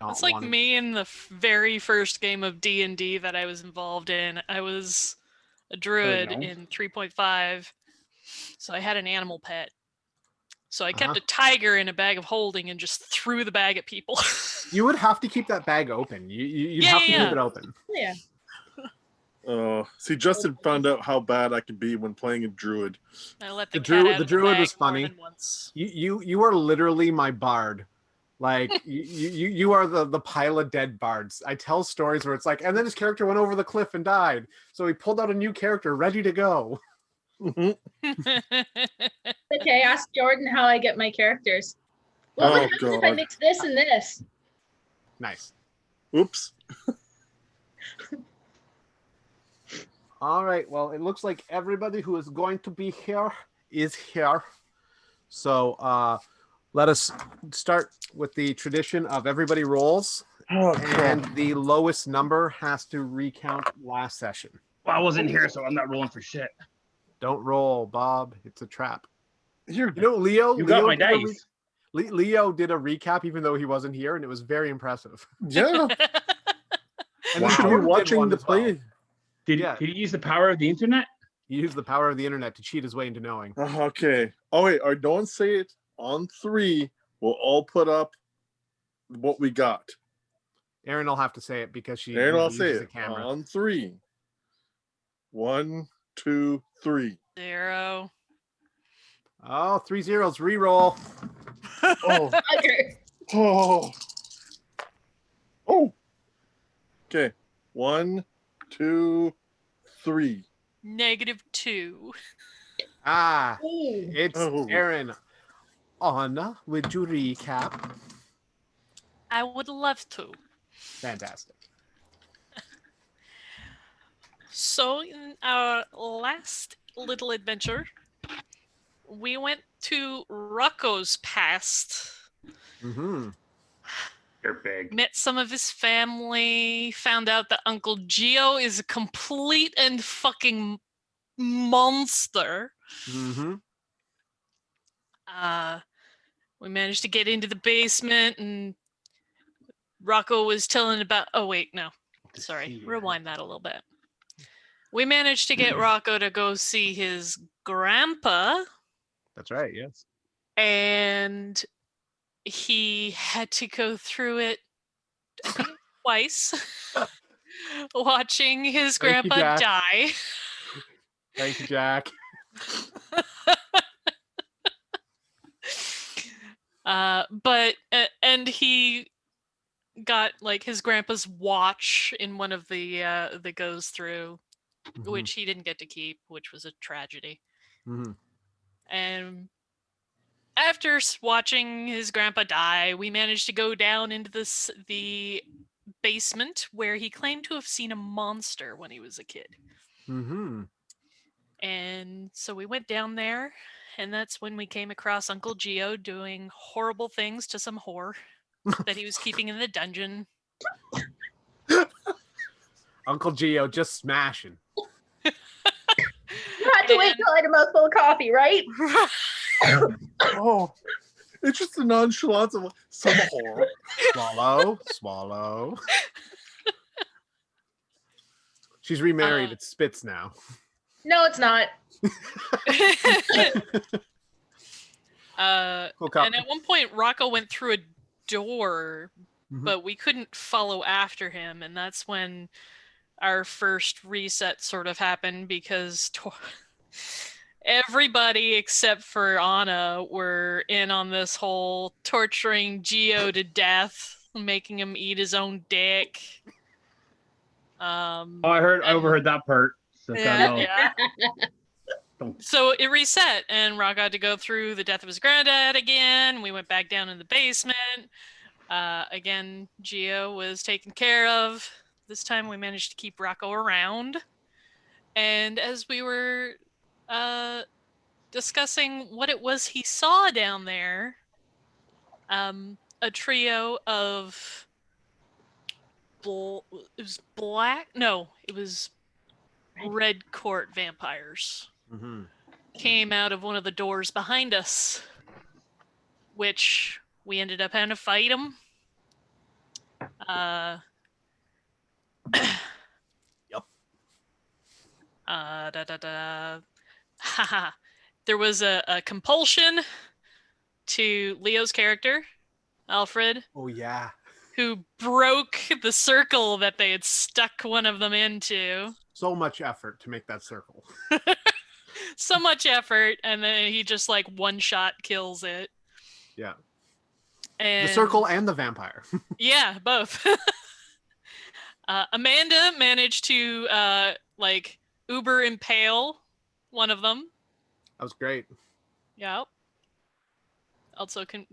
not It's like wanting. me in the very first game of D&D that I was involved in. I was a druid in 3.5, so I had an animal pet. So I kept a tiger in a bag of holding and just threw the bag at people. You would have to keep that bag open. You'd Yeah, have to yeah, keep yeah. it open. Yeah. See, Justin found out how bad I can be when playing a druid. I let the cat out The of the druid bag was funny. more than once. You are literally my bard. Like you are the pile of dead bards. I tell stories where it's like, and then his character went over the cliff and died, so he pulled out a new character ready to go. Okay, ask Jordan how I get my characters. What would happen if I mix this and this? Nice. Oops. All right. Well, it looks like everybody who is going to be here is here. So let us start with the tradition of everybody rolls, and the lowest number has to recount last session. Well, I wasn't here, so I'm not rolling for shit. Don't roll, Bob. It's a trap. You know, Leo. You got my dice. Leo did a recap even though he wasn't here, and it was very impressive. Yeah. And you should be watching the play. Well. Did he use the power of the internet? He used the power of the internet to cheat his way into knowing. Okay. Oh wait, don't say it. On 3, we'll all put up what we got. Erin will have to say it because she uses the camera. On 3. 1, 2, 3. 0. Oh, 3 zeros. Reroll. Oh. Oh. Oh. Okay. 1, 2, 3. -2. It's Erin. Anna, would you recap? I would love to. Fantastic. So in our last little adventure, we went to Rocco's past. Mm-hmm. You're big. Met some of his family, found out that Uncle Gio is a complete and fucking monster. Mm-hmm. We managed to get into the basement, and Rocco was telling about... Oh, wait, no. Sorry. Rewind that a little bit. We managed to get Rocco to go see his grandpa. That's right, yes. And he had to go through it, I think, twice. Watching his grandpa die. Thank you, Jack. And he got like his grandpa's watch in one of the that goes through, which he didn't get to keep, which was a tragedy. And after watching his grandpa die, we managed to go down into the basement where he claimed to have seen a monster when he was a kid. And so we went down there, and that's when we came across Uncle Gio doing horrible things to some whore that he was keeping in the dungeon. Uncle Gio just smashing. You had to wait till I had a mouthful of coffee, right? Oh, it's just the nonchalance of some whore. Swallow, swallow. She's remarried. It's Spitz now. No, it's not. And at one point, Rocco went through a door, but we couldn't follow after him, and that's when our first reset sort of happened, because everybody except for Anna were in on this whole torturing Gio to death, making him eat his own dick. I overheard that part. So yeah. So it reset, and Rock had to go through the death of his granddad again. We went back down in the basement. Again, Gio was taken care of. This time we managed to keep Rocco around. And as we were discussing what it was he saw down there, a trio of... it was black? No, it was red court vampires. Came out of one of the doors behind us, which we ended up having to fight them. Yep. Haha. There was a compulsion to Leo's character, Alfred. Oh yeah. Who broke the circle that they had stuck one of them into. So much effort to make that circle. So much effort, and then he just like one shot kills it. Yeah. And the circle and the vampire. Yeah, both. Amanda managed to like Uber impale one of them. That was great. Yep. Also can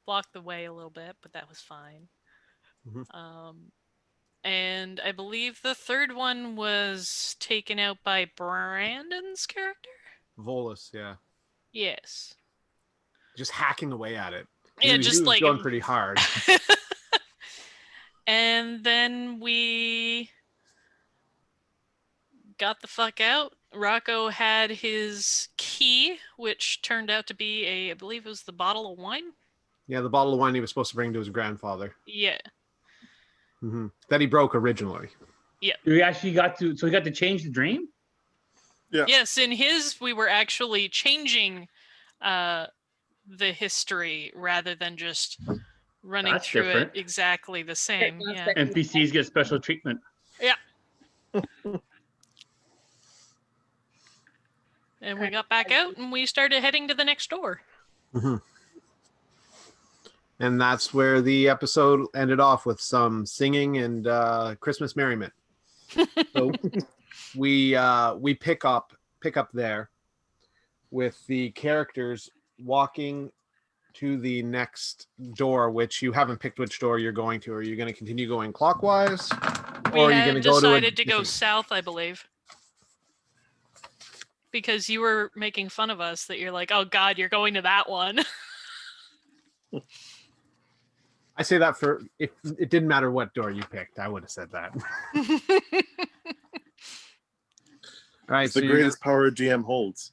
block the way a little bit, but that was fine. Mm-hmm. And I believe the third one was taken out by Brandon's character? Volus, yeah. Yes. Just hacking away at it. Yeah, he just was like going pretty hard. And then we got the fuck out. Rocco had his key, which turned out to be I believe it was the bottle of wine. Yeah, the bottle of wine he was supposed to bring to his grandfather. Yeah. Mm-hmm. That he broke originally. Yeah. We actually got to change the dream? Yeah. Yes, in his, we were actually changing the history rather than just running That's through different. it exactly the same. Yeah. NPCs get special treatment. Yeah. And we got back out and we started heading to the next door. Mm-hmm. And that's where the episode ended off, with some singing and Christmas merriment. So we pick up there with the characters walking to the next door, which you haven't picked which door you're going to. Are you going to continue going clockwise? Or are you going to go decided to go south, I believe. Because you were making fun of us that you're like, oh God, you're going to that one. I say that for if it didn't matter what door you picked, I would have said that. All right, it's the greatest power GM holds.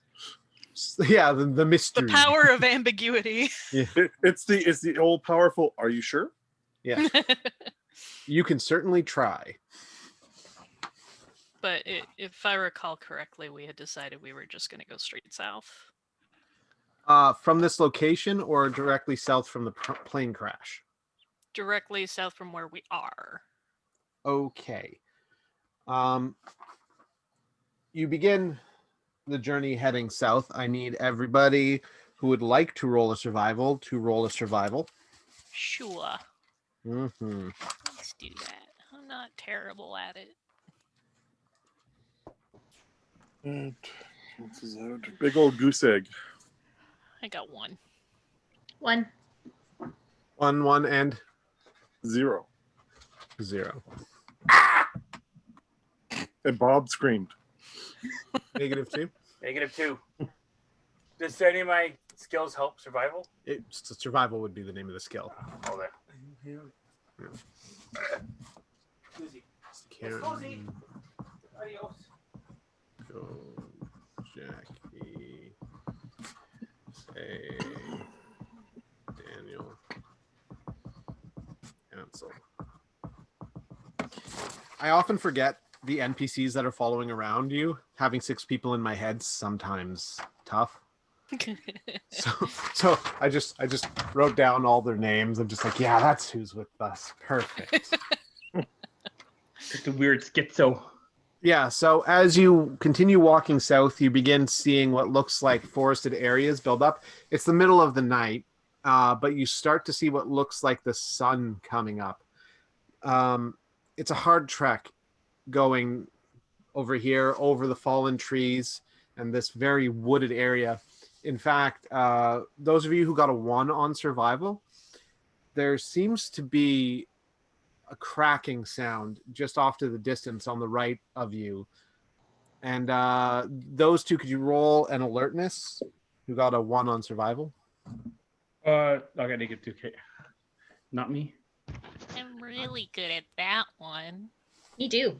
Yeah, the mystery. The power of ambiguity. Yeah. It's the old powerful. Are you sure? Yeah. You can certainly try. But if I recall correctly, we had decided we were just going to go straight south. From this location or directly south from the plane crash? Directly south from where we are. Okay. You begin the journey heading south. I need everybody who would like to roll a survival to roll a survival. Sure. Mm-hmm. Let's do that. I'm not terrible at it. Big old goose egg. I got one. One. 1 and 0. 0. And Bob screamed. -2. -2. Does any of my skills help survival? Survival would be the name of the skill. Oh, there. Karen. Adios. Go, Jackie. Say, Daniel. Ansel. I often forget the NPCs that are following around you. Having 6 people in my head sometimes tough. So I just wrote down all their names. I'm just like, yeah, that's who's with us. Perfect. It's a weird schizo. Yeah, so as you continue walking south, you begin seeing what looks like forested areas build up. It's the middle of the night, but you start to see what looks like the sun coming up. It's a hard trek going over here, over the fallen trees and this very wooded area. In fact, those of you who got a 1 on survival, there seems to be a cracking sound just off to the distance on the right of you. And those two, could you roll an alertness? Who got a 1 on survival? I got -2. Not me. I'm really good at that one. Me too.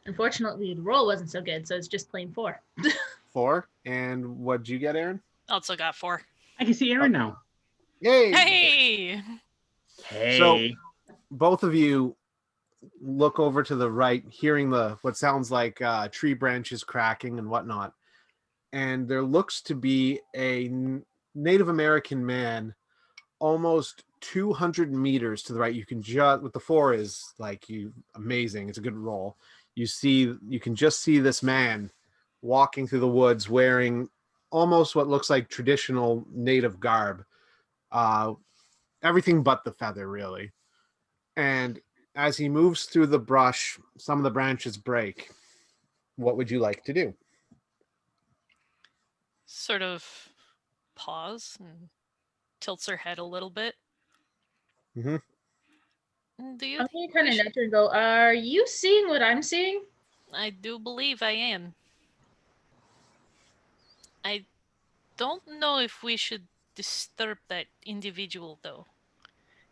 Unfortunately, the roll wasn't so good, so it's just plain 4. 4. And what'd you get, Aaron? Also got 4. I can see Aaron now. Yay! Hey! Hey. Both of you look over to the right, hearing what sounds like tree branches cracking and whatnot. And there looks to be a Native American man almost 200 meters to the right. You can just, with the 4 is like amazing. It's a good roll. You can just see this man walking through the woods wearing almost what looks like traditional native garb. Everything but the feather, really. And as he moves through the brush, some of the branches break. What would you like to do? Sort of pause and tilts her head a little bit. Mm-hmm. Do you I'm think gonna kind we of should- nudge her and go, "Are you seeing what I'm seeing?" I do believe I am. I don't know if we should disturb that individual, though.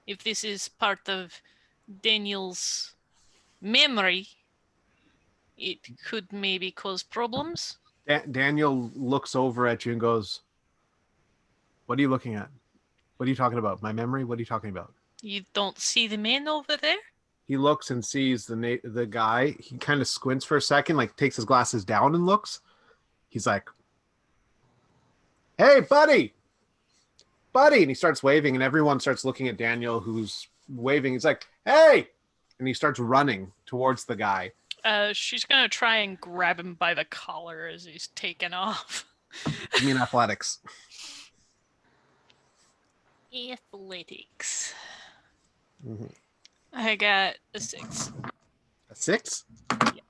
If this is part of Daniel's memory, it could maybe cause problems. Daniel looks over at you and goes, "What are you looking at? What are you talking about? My memory? What are you talking about?" You don't see the man over there? He looks and sees the guy. He kind of squints for a second, like takes his glasses down and looks. He's like, "Hey, buddy, buddy!" And he starts waving, and everyone starts looking at Daniel, who's waving. He's like, "Hey!" And he starts running towards the guy. She's gonna try and grab him by the collar as he's taken off. You mean athletics? Athletics. Mm-hmm. I got a 6. A 6? Yeah.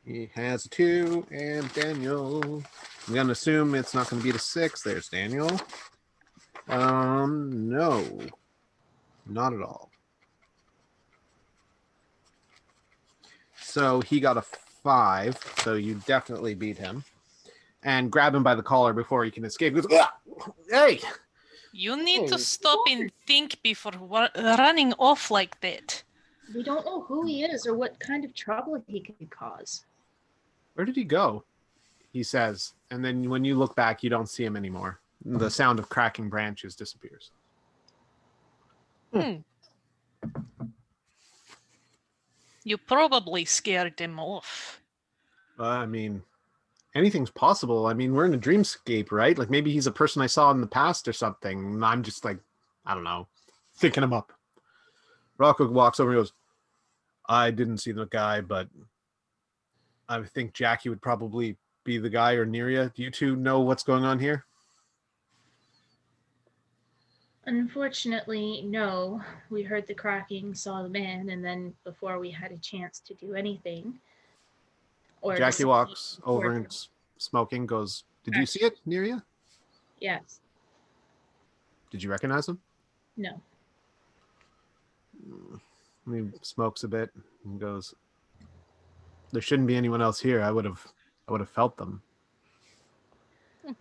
He has a 2, and Daniel. I'm gonna assume it's not gonna beat a 6. There's Daniel. No, not at all. So he got a 5. So you definitely beat him, and grab him by the collar before he can escape. He goes, "Ah! Hey! You need to Oh, stop and think before running off like that. We don't know who he is or what kind of trouble he could cause. Where did he go?" He says, and then when you look back, you don't see him anymore. The sound of cracking branches disappears. You probably scared him off. I mean, anything's possible. I mean, we're in a dreamscape, right? Like maybe he's a person I saw in the past or something. And I'm just like, I don't know, thinking him up. Rocco walks over and goes, "I didn't see the guy, but I think Jackie would probably be the guy, or Neria. Do you two know what's going on here?" Unfortunately, no. We heard the cracking, saw the man, and then before we had a chance to do anything, or Jackie to walks or- over and smoking goes, "Did you see it, Neria? Yes. Did you recognize him?" No. He smokes a bit and goes, "There shouldn't be anyone else here. I would have felt them."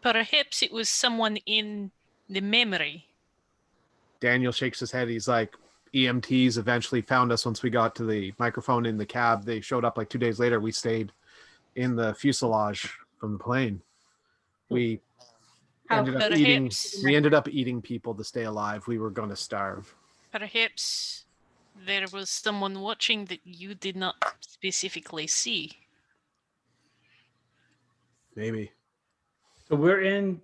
Perhaps it was someone in the memory. Daniel shakes his head. He's like, "EMTs eventually found us once we got to the microphone in the cab. They showed up like 2 days later. We stayed in the fuselage from the plane. We How ended up perhaps- eating people to stay alive. We were going to starve." Perhaps there was someone watching that you did not specifically see. Maybe. So we're in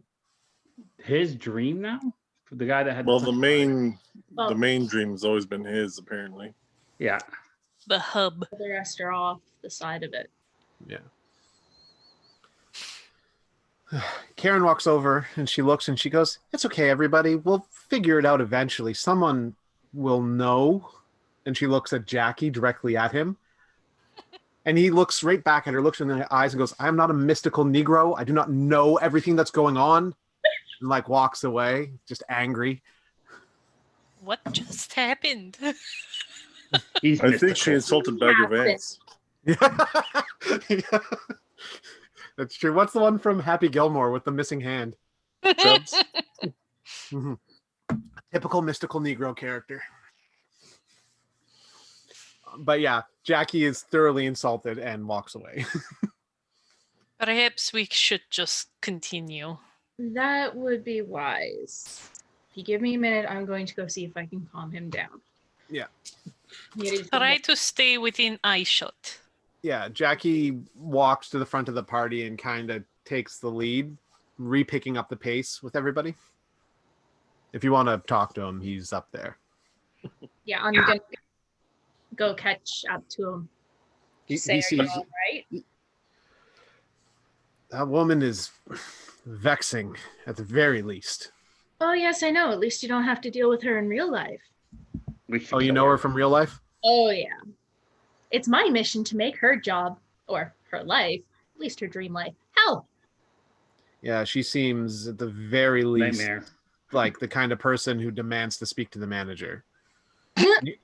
his dream now? For the guy that had Well, the main Well- dream's always been his, apparently. Yeah. The hub. The rest are off the side of it. Yeah. Karen walks over and she looks and she goes, "It's okay, everybody. We'll figure it out eventually. Someone will know." And she looks at Jackie directly at him. And he looks right back at her, looks in the eyes and goes, "I am not a mystical Negro. I do not know everything that's going on." And like walks away, just angry. What just happened? He's I think she mystical. insulted Bagger Vance. Yeah. That's true. What's the one from Happy Gilmore with the missing hand? Chubbs. Mhm. Typical mystical Negro character. But yeah, Jackie is thoroughly insulted and walks away. Perhaps we should just continue. That would be wise. If you give me a minute, I'm going to go see if I can calm him down. Yeah. Try to stay within eye shot. Yeah, Jackie walks to the front of the party and kind of takes the lead, re-picking up the pace with everybody. If you want to talk to him, he's up there. Yeah, I'm gonna go catch up to him. He Say, are you sees all right? that woman is vexing at the very least. Oh yes, I know. At least you don't have to deal with her in real life. Oh, you know her from real life? Oh yeah. It's my mission to make her job, or her life, at least her dream life, hell. Yeah, she seems at the very least Nightmare. like the kind of person who demands to speak to the manager.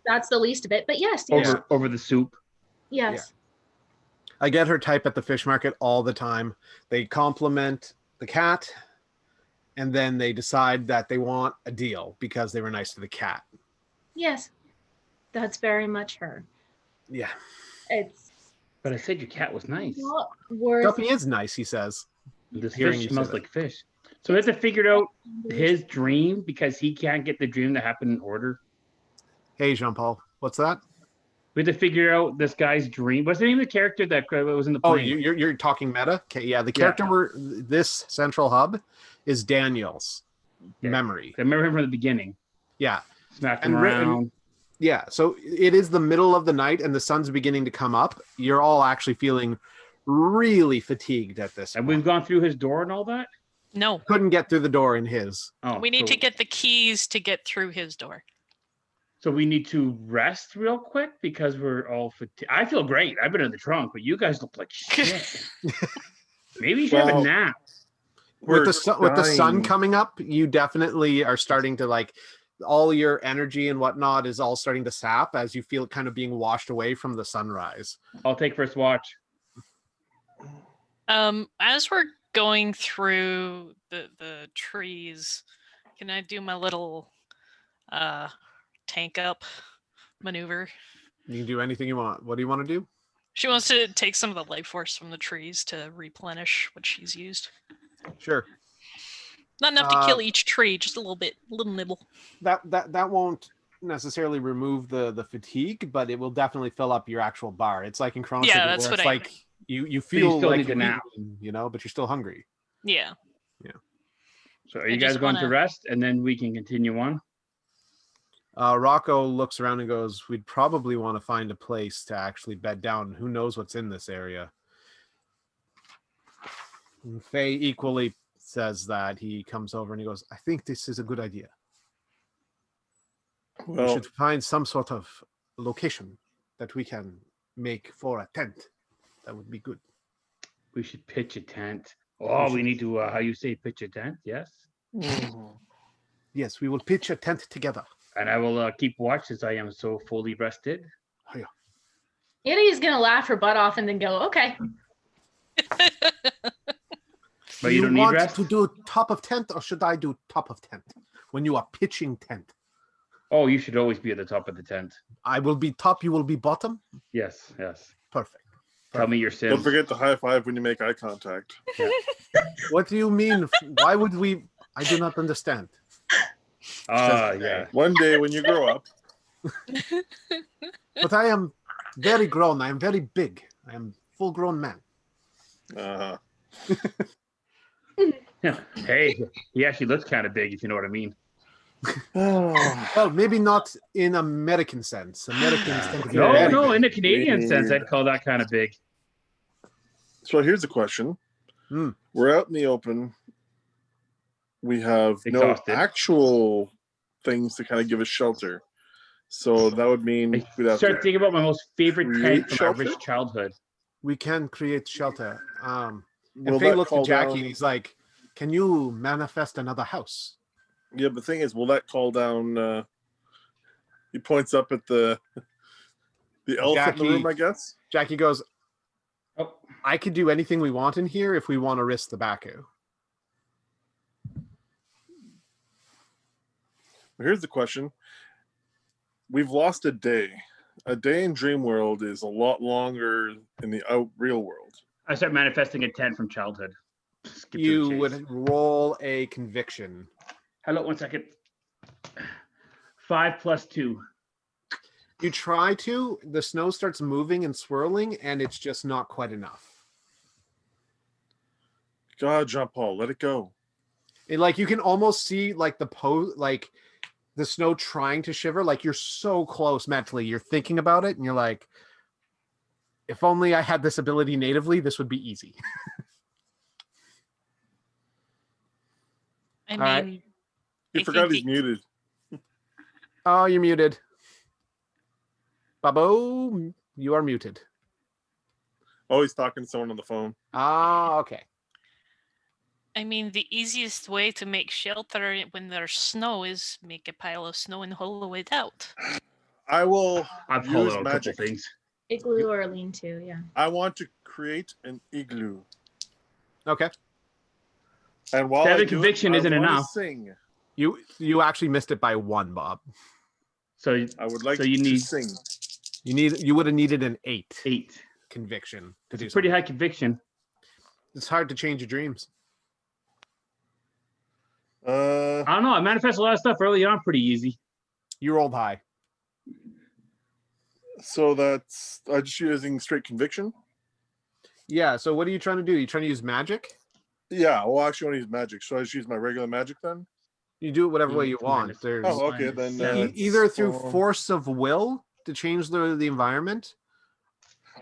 That's the least of it. But yes, yes, Over the soup. yes. I get her type at the fish market all the time. They compliment the cat, and then they decide that they want a deal because they were nice to the cat. Yes. That's very much her. Yeah. It's But I said your cat was nice. not worth Duffy is nice, he says. This Hearing fish you say smells that. like fish. So we have to figure out his dream because he can't get the dream to happen in order. Hey, Jean-Paul, what's that? We have to figure out this guy's dream. What's the name of the character that was in the Oh, plane? you're talking meta? Okay, yeah. The character this central hub is Daniel's memory. I remember him from the beginning. Yeah. Smacked him around. Yeah, so it is the middle of the night and the sun's beginning to come up. You're all actually feeling really fatigued at this And point. we've gone through his door and all that? No, Couldn't get through the door in his. Oh, we need so, to get the keys to get through his door. So we need to rest real quick because we're all fatigued. I feel great. I've been in the trunk, but you guys look like shit. Maybe you should have a nap. With the sun dying. coming up, you definitely are starting to like all your energy and whatnot is all starting to sap as you feel it kind of being washed away from the sunrise. I'll take first watch. As we're going through the trees, can I do my little tank up maneuver? You can do anything you want. What do you want to do? She wants to take some of the life force from the trees to replenish what she's used. Sure. Not enough to kill each tree, just a little bit, a little nibble. That won't necessarily remove the fatigue, but it will definitely fill up your actual bar. It's like in Chrono Trigger, Yeah, that's where what it's I like you feel still like need to you're nap. eating, you know, but you're still hungry. Yeah. So are I you guys just going to wanna- rest and then we can continue on? Rocco looks around and goes, we'd probably want to find a place to actually bed down. Who knows what's in this area? And Faye equally says that. He comes over and he goes, I think this is a good idea. We Well, should find some sort of location that we can make for a tent. That would be good. We should pitch a tent. Oh, we need to, how you say pitch a tent? Yes. Yes, we will pitch a tent together. And I will keep watch as I am so fully rested. Annie's gonna laugh her butt off and then go, okay. But you don't need want rest? to do top of tent, or should I do top of tent when you are pitching tent? Oh, you should always be at the top of the tent. I will be top, you will be bottom. Yes, yes. Perfect. Tell me your sins. don't forget to high five when you make eye contact. What do you mean? Why would we? I do not understand. Yeah. One day when you grow up, But I am very grown. I am very big. I am full-grown man. Hey, he actually looks kind of big, if you know what I mean. Well, maybe not in American sense. Americans tend to be No, very no, big. in a Canadian sense, Weird. I'd call that kind of big. So here's a question. Hmm. We're out in the open. We have Exhausted. no actual things to kind of give us shelter. So that would mean I we'd have start to thinking about my most favorite create tent from my shelter? rich childhood. We can create shelter. And will Faye that looks call at Jackie down- and he's like, can you manifest another house? Yeah, but the thing is, will that call down he points up at the elephant in the room, Jackie- I guess? Jackie goes, Oh, I could do anything we want in here if we want to risk the baku. Here's the question. We've lost a day. A day in Dream World is a lot longer in the real world. I start manifesting a tent from childhood. Skip to the You chase. would roll a conviction. Hello, 1 second. 5 plus 2. You try to, the snow starts moving and swirling, and it's just not quite enough. God, Jean Paul, let it go. Like you can almost see like like the snow trying to shiver. Like you're so close mentally. You're thinking about it, and you're like, if only I had this ability natively, this would be easy. I All mean, right. You I forgot think he's muted. Oh, you're muted. Babo, you are muted. Oh, he's talking to someone on the phone. Ah, okay. I mean, the easiest way to make shelter when there's snow is make a pile of snow and hollow it out. I will I've hollowed use out a couple magic. things. Igloo or lean-to, yeah. I want to create an igloo. Okay. And while Seven I do conviction it, isn't I want enough. to sing. You actually missed it by 1, Bob. So I would like so you to need sing. You would have needed an 8 8. conviction to It's do a pretty something. high conviction. It's hard to change your dreams. I don't know. I manifest a lot of stuff early on pretty easy. You rolled high. So that's just using straight conviction. Yeah. So what are you trying to do? You trying to use magic? Yeah, well, actually, I want to use magic. So I just use my regular magic then. You do it whatever way you It's want. minus- There's Oh, okay, minus then, 7. either through so- force of will to change the environment.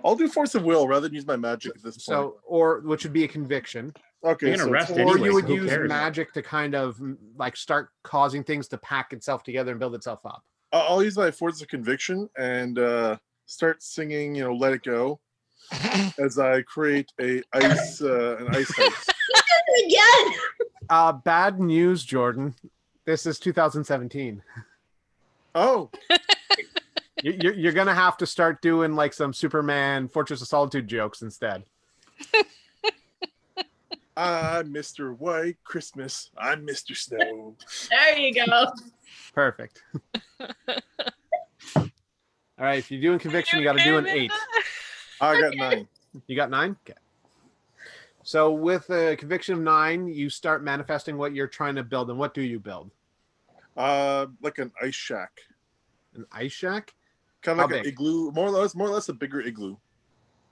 I'll do force of will rather than use my magic at this point. So, or which would be a conviction, Okay, You're gonna so rest or anyway, you would so who use cares? magic to kind of like start causing things to pack itself together and build itself up. I'll use my force of conviction and start singing, "Let It Go," as I create an ice house. Again! Bad news, Jordan. This is 2017. Oh, You're gonna have to start doing like some Superman Fortress of Solitude jokes instead. I'm Mr. White Christmas. I'm Mr. Snow. There you go. Perfect. All right, if you're doing conviction, you got to do an 8. I got 9. You got 9? Okay. So with a conviction of 9, you start manifesting what you're trying to build. And what do you build? Like an ice shack, An ice shack? kind of How like an big? igloo, more or less a bigger igloo.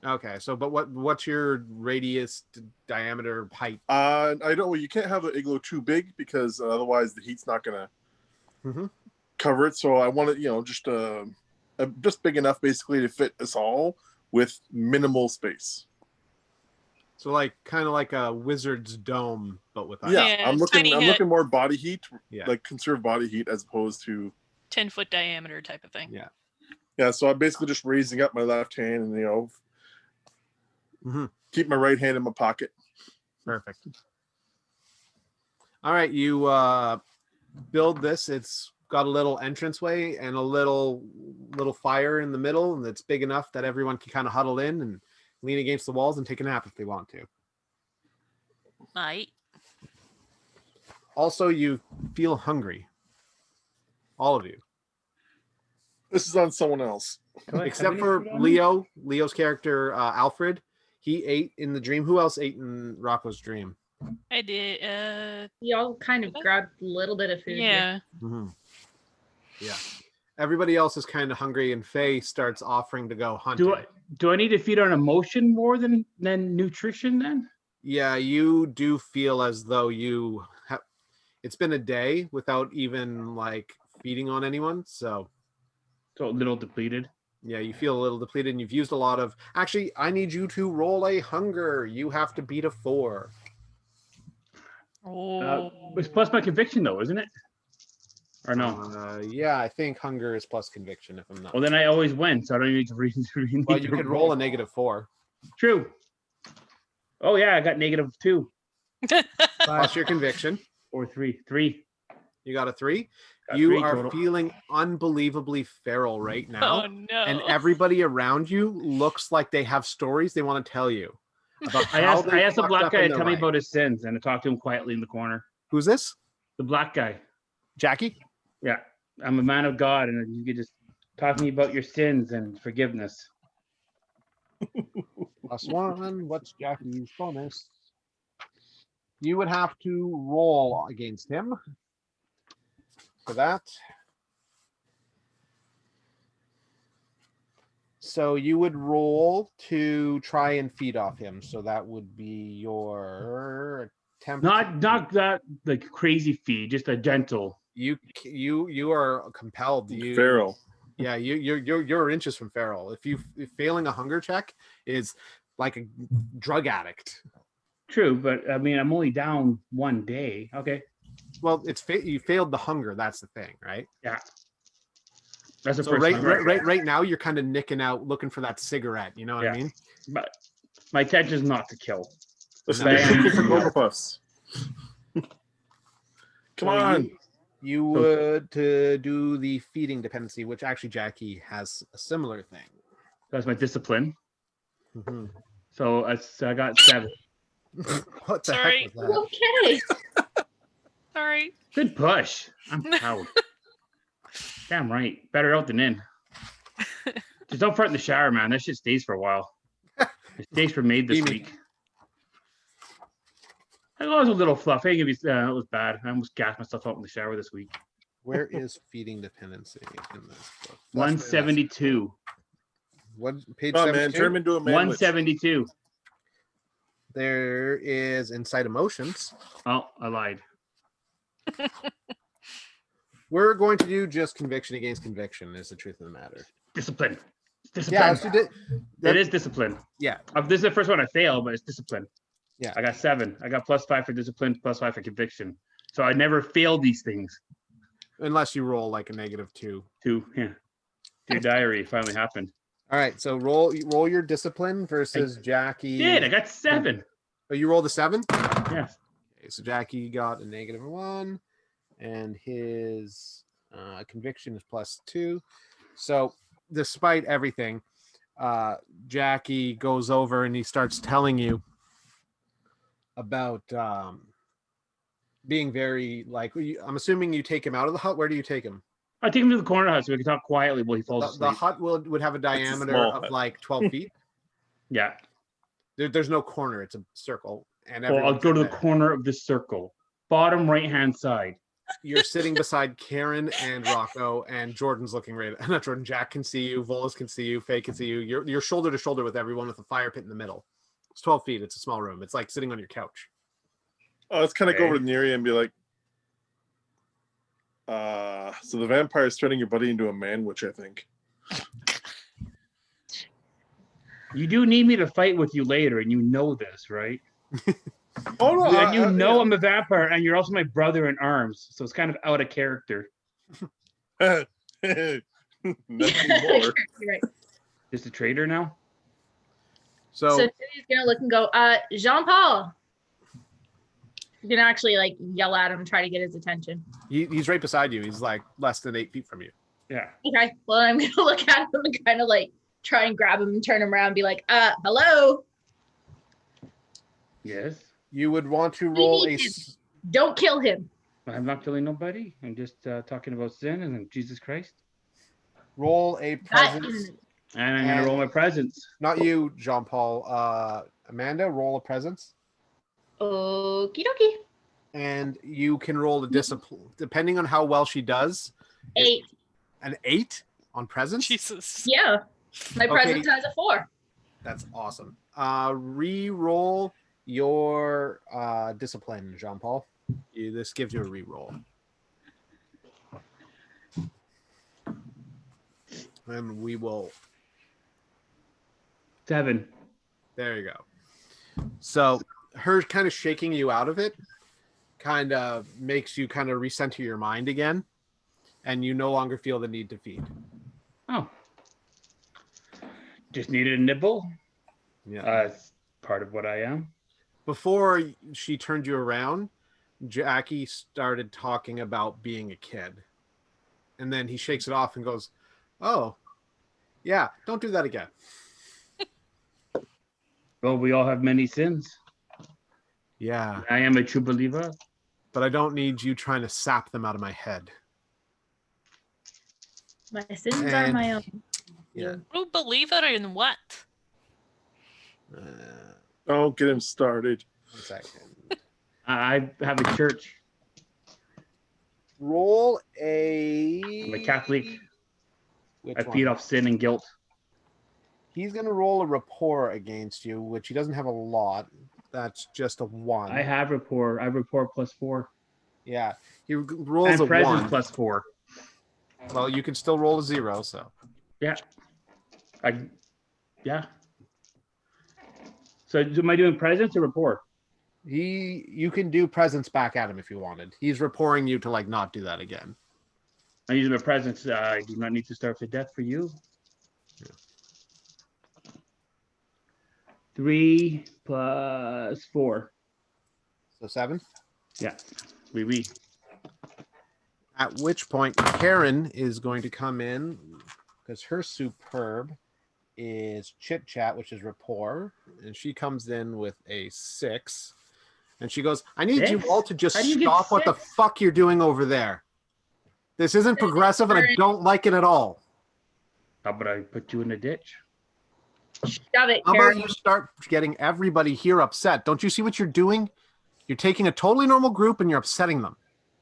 Okay, so but what's your radius, diameter, height? I don't. Well, you can't have an igloo too big because otherwise the heat's not gonna Mhm. cover it. So I want it, just big enough basically to fit us all with minimal space. So like kind of like a wizard's dome, but with ice. Yeah, Yeah, I'm tiny hut. looking more body heat, Yeah. like conserve body heat as opposed to 10-foot diameter type of thing. Yeah. yeah. So I'm basically just raising up my left hand and Mhm. keep my right hand in my pocket. Perfect. All right, you build this. It's got a little entranceway and a little fire in the middle, and it's big enough that everyone can kind of huddle in and lean against the walls and take a nap if they want to. Right. Also, you feel hungry. All of you. This is on someone else. Except for Leo. Leo's character, Alfred. He ate in the dream. Who else ate in Rocco's dream? I did. We all kind of grabbed a little bit of food. Yeah. Mm-hmm. Yeah. Everybody else is kind of hungry, and Faye starts offering to go hunting. Do I need to feed on emotion more than nutrition then? Yeah, you do feel as though you have. It's been a day without even like feeding on anyone, so So a little depleted. yeah, you feel a little depleted, and you've used a lot of. Actually, I need you to roll a hunger. You have to beat a 4. Oh. It's plus my conviction though, isn't it? Or no? Yeah, I think hunger is plus conviction. If I'm not. Well, then I always win, so I don't need to read. Well, you could roll a -4 True. Oh yeah, I got -2. plus your conviction. Or 3. 3. You got a 3. Got You 3 are total. feeling unbelievably feral right now. Oh no. And everybody around you looks like they have stories they want to tell you about I how asked they the fucked black up guy in to their tell me life. about his sins, and I talked to him quietly in the corner. Who's this? The black guy. Jackie? Yeah, I'm a man of God, and you could just talk to me about your sins and forgiveness. +1. What's Jackie's bonus? You would have to roll against him. for that. So you would roll to try and feed off him. So that would be your attempt. Not that like crazy feed, just a gentle. You are compelled. Feral. Yeah, you're inches from feral. If failing a hunger check is like a drug addict. True, but I mean, I'm only down 1 day. Okay. Well, you failed the hunger. That's the thing, right? Yeah. That's the So first one. right now, you're kind of nicking out, looking for that cigarette. You know what I mean? But my intention is not to kill. Listen, No. they're shaking for Cocoa Puffs. Come on. You would do the feeding dependency, which actually Jackie has a similar thing. That's my discipline. Mm-hmm. So I got 7. What the Sorry. heck was that? Okay. Sorry. Good push. I'm proud. Damn right. Better out than in. Just don't fart in the shower, man. That shit stays for a while. The steaks were made this week. I was a little fluff. Hey, it was bad. I almost gassed myself out in the shower this week. Where is feeding dependency in this book? 172. What page? Oh man, turn him into a man. 172. There is Inside Emotions. Oh, I lied. We're going to do just conviction against conviction. Is the truth of the matter? Discipline. Yeah, so it is discipline. Yeah. This is the first one I failed, but it's discipline. Yeah. I got 7. I got +5 for discipline, +5 for conviction. So I never failed these things. Unless you roll like a -2. 2, yeah. Your diary finally happened. All right, so roll your discipline versus Jackie. I got 7. Oh, you rolled a 7? Yes. Okay, so Jackie got a -1, and his conviction is +2. So despite everything, Jackie goes over and he starts telling you about being very like. I'm assuming you take him out of the hut. Where do you take him? I take him to the corner hut so we can talk quietly while he falls asleep. The hut would have a diameter of like 12 feet. Yeah. There's no corner. It's a circle. And Well, I'll go to the corner of the circle. Bottom right-hand side. You're sitting beside Karen and Rocco, and Jordan's looking right. Not Jordan. Jack can see you. Volas can see you. Faye can see you. You're shoulder to shoulder with everyone with a fire pit in the middle. It's 12 feet. It's a small room. It's like sitting on your couch. Oh, let's kind of go over to Neri and be like, so the vampire is turning your buddy into a man witch, I think. You do need me to fight with you later, and you know this, right? Oh no! And you know I'm a vampire, and you're also my brother in arms, so it's kind of out of character. Nothing more. Right. Just a traitor now? So Timmy's gonna look and go, Jean-Paul. You're gonna actually like yell at him, try to get his attention. He's right beside you. He's like less than 8 feet from you. Yeah. Okay. Well, I'm gonna look at him and kind of like try and grab him and turn him around and be like, hello. Yes. You would want to roll a. Don't kill him. I'm not killing nobody. I'm just talking about sin and Jesus Christ. Roll a presence. And I'm gonna roll my presence. Not you, Jean-Paul. Amanda, roll a presence. Okie dokie. And you can roll a discipline, depending on how well she does. 8. An 8 on presence? Jesus. Yeah. My presence has a 4. That's awesome. Re-roll your discipline, Jean-Paul. This gives you a re-roll. And we will... 7. There you go. So her kind of shaking you out of it kind of makes you kind of recenter your mind again, and you no longer feel the need to feed. Oh. Just needed a nibble. Yeah. It's part of what I am. Before she turned you around, Jackie started talking about being a kid. And then he shakes it off and goes, "Oh, yeah, don't do that again." Well, we all have many sins. Yeah. I am a true believer. But I don't need you trying to sap them out of my head. My sins are my own. Yeah. True believer in what? Don't get him started. 1 second. I have a church. Roll a. I'm a Catholic. Which I one? feed off sin and guilt. He's going to roll a rapport against you, which he doesn't have a lot. That's just a 1. I have rapport. I have rapport +4. Yeah. He rolls And a presence 1. +4. Well, you can still roll a 0, so. Yeah. Yeah. So am I doing presence or rapport? You can do presence back at him if you wanted. He's rapporting you to like not do that again. I'm using my presence. I do not need to starve to death for you. Yeah. 3 + 4. So 7. Yeah. Oui. At which point Karen is going to come in because her superb is chit chat, which is rapport, and she comes in with a 6. And she goes, I need you 6? all to just How do you get stop what the 6? fuck you're doing over there. This isn't progressive and I don't like it at all. How about I put you in a ditch? Shove it, How Karen. about you start getting everybody here upset? Don't you see what you're doing? You're taking a totally normal group and you're upsetting them.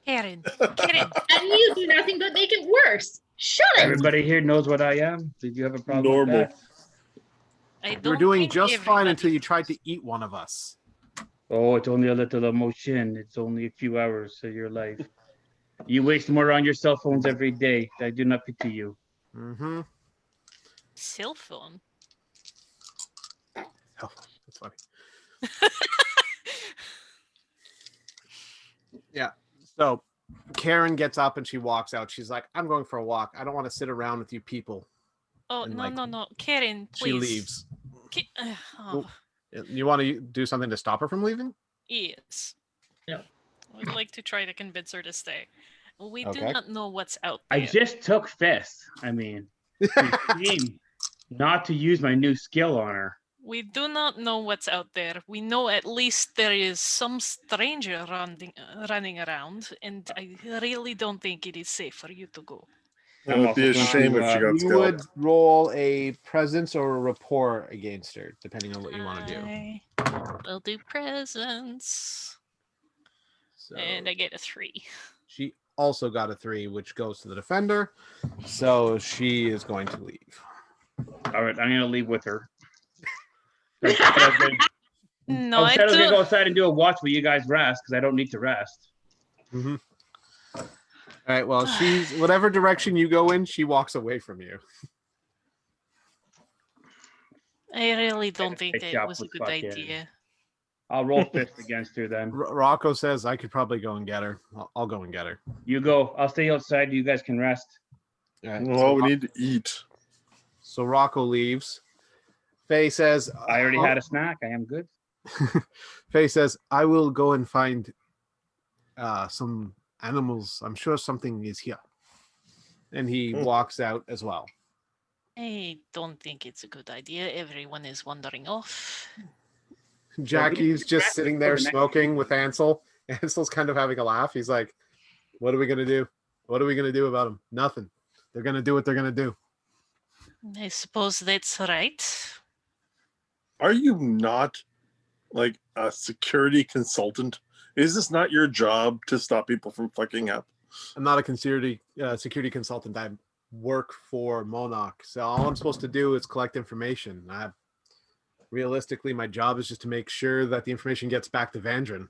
Karen. And you do nothing but make it worse. Shut it. Everybody here knows what I am. Did you have a problem Normal. with that? You were doing think just fine everybody- until you tried to eat one of us. Oh, it's only a little emotion. It's only a few hours of your life. You waste more on your cell phones every day. I do not pity you. Mm-hmm. Cell phone. Oh, that's funny. Yeah. So Karen gets up and she walks out. She's like, I'm going for a walk. I don't want to sit around with you people. Oh, And, no, like, no. Karen, please. She leaves. Oh, You want to do something to stop her from leaving? yes. No. I'd like to try to convince her to stay. We do Okay. not know what's out there. I just took Fist. I mean, you seem not to use my new skill on her. We do not know what's out there. We know at least there is some stranger running around, and I really don't think it is safe for you to go. It would be a also shame going if she to, got You would scalped. roll a presence or a rapport against her, depending on what you want to do. I'll do presents. So And I get a 3. she also got a 3, which goes to the defender. So she is going to leave. All right, I'm going to leave with her. No, I I said I was going to do. go outside and do a watch while you guys rest because I don't need to rest. Mm-hmm. All right. Well, she's whatever direction you go in, she walks away from you. I really don't think Nice that job was a with good fucking- idea. I'll roll Fist against her then. Rocco says I could probably go and get her. I'll go and get her. You go. I'll stay outside. You guys can rest. All right. Well, we need to eat. So Rocco leaves. Faye says, I already had a snack. I am good. Faye says, I will go and find some animals. I'm sure something is here. And he walks out as well. I don't think it's a good idea. Everyone is wandering off. Jackie's just sitting there smoking with Ansel. Ansel's kind of having a laugh. He's like, what are we going to do? What are we going to do about them? Nothing. They're going to do what they're going to do. I suppose that's right. Are you not like a security consultant? Is this not your job to stop people from fucking up? I'm not a security consultant. I work for Monarch. So all I'm supposed to do is collect information. Realistically, my job is just to make sure that the information gets back to Vandrin.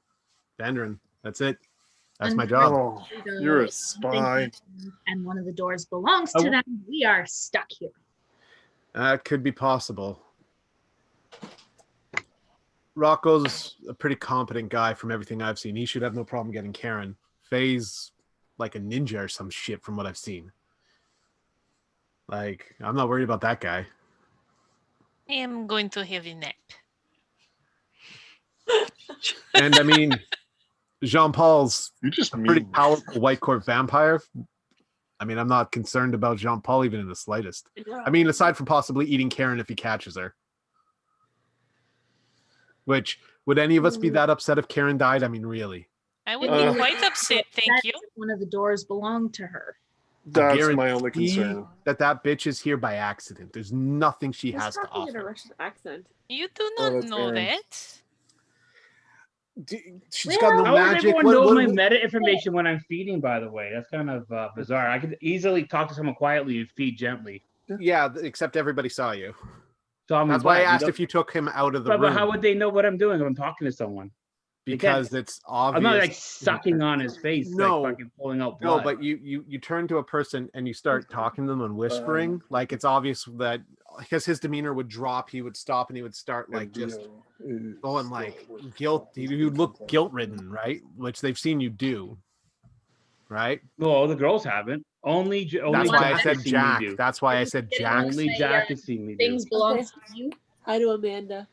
That's it. That's my job. Oh, you're a spy. And one of the doors belongs to them. We are stuck here. That could be possible. Rocco's a pretty competent guy from everything I've seen. He should have no problem getting Karen. Faye's like a ninja or some shit from what I've seen. Like, I'm not worried about that guy. I am going to have a nap. And I mean, Jean-Paul's You just a pretty mean. powerful White Court vampire. I mean, I'm not concerned about Jean-Paul even in the slightest. I mean, aside from possibly eating Karen if he catches her. Which, would any of us be that upset if Karen died? I mean, really. I would be Uh, quite upset, thank you. One of the doors belonged to her. That's my only Guarantee concern. that bitch is here by accident. There's nothing she He's has to talking in a offer. Russian accent. You do Oh, not that's know Aaron. that. She's got no How does magic. everyone know my meta information when I'm feeding, by the way? That's kind of bizarre. I could easily talk to someone quietly and feed gently. Yeah, except everybody saw you. So, That's why I asked if you took him out of the room. But how would they know what I'm doing if I'm talking to someone? Because it's obvious. I'm not like sucking on his face, no, like fucking pulling out blood. No, but you turn to a person and you start talking to them and whispering. Like it's obvious that because his demeanor would drop, he would stop and he would start like just going like guilt. You look guilt-ridden, right? Which they've seen you do, right? No, the girls haven't. Only That's why Jack I said has seen me Jack. do. That's why I said Jack. Only Jack has seen me do. Things belong to you. Hi to Amanda.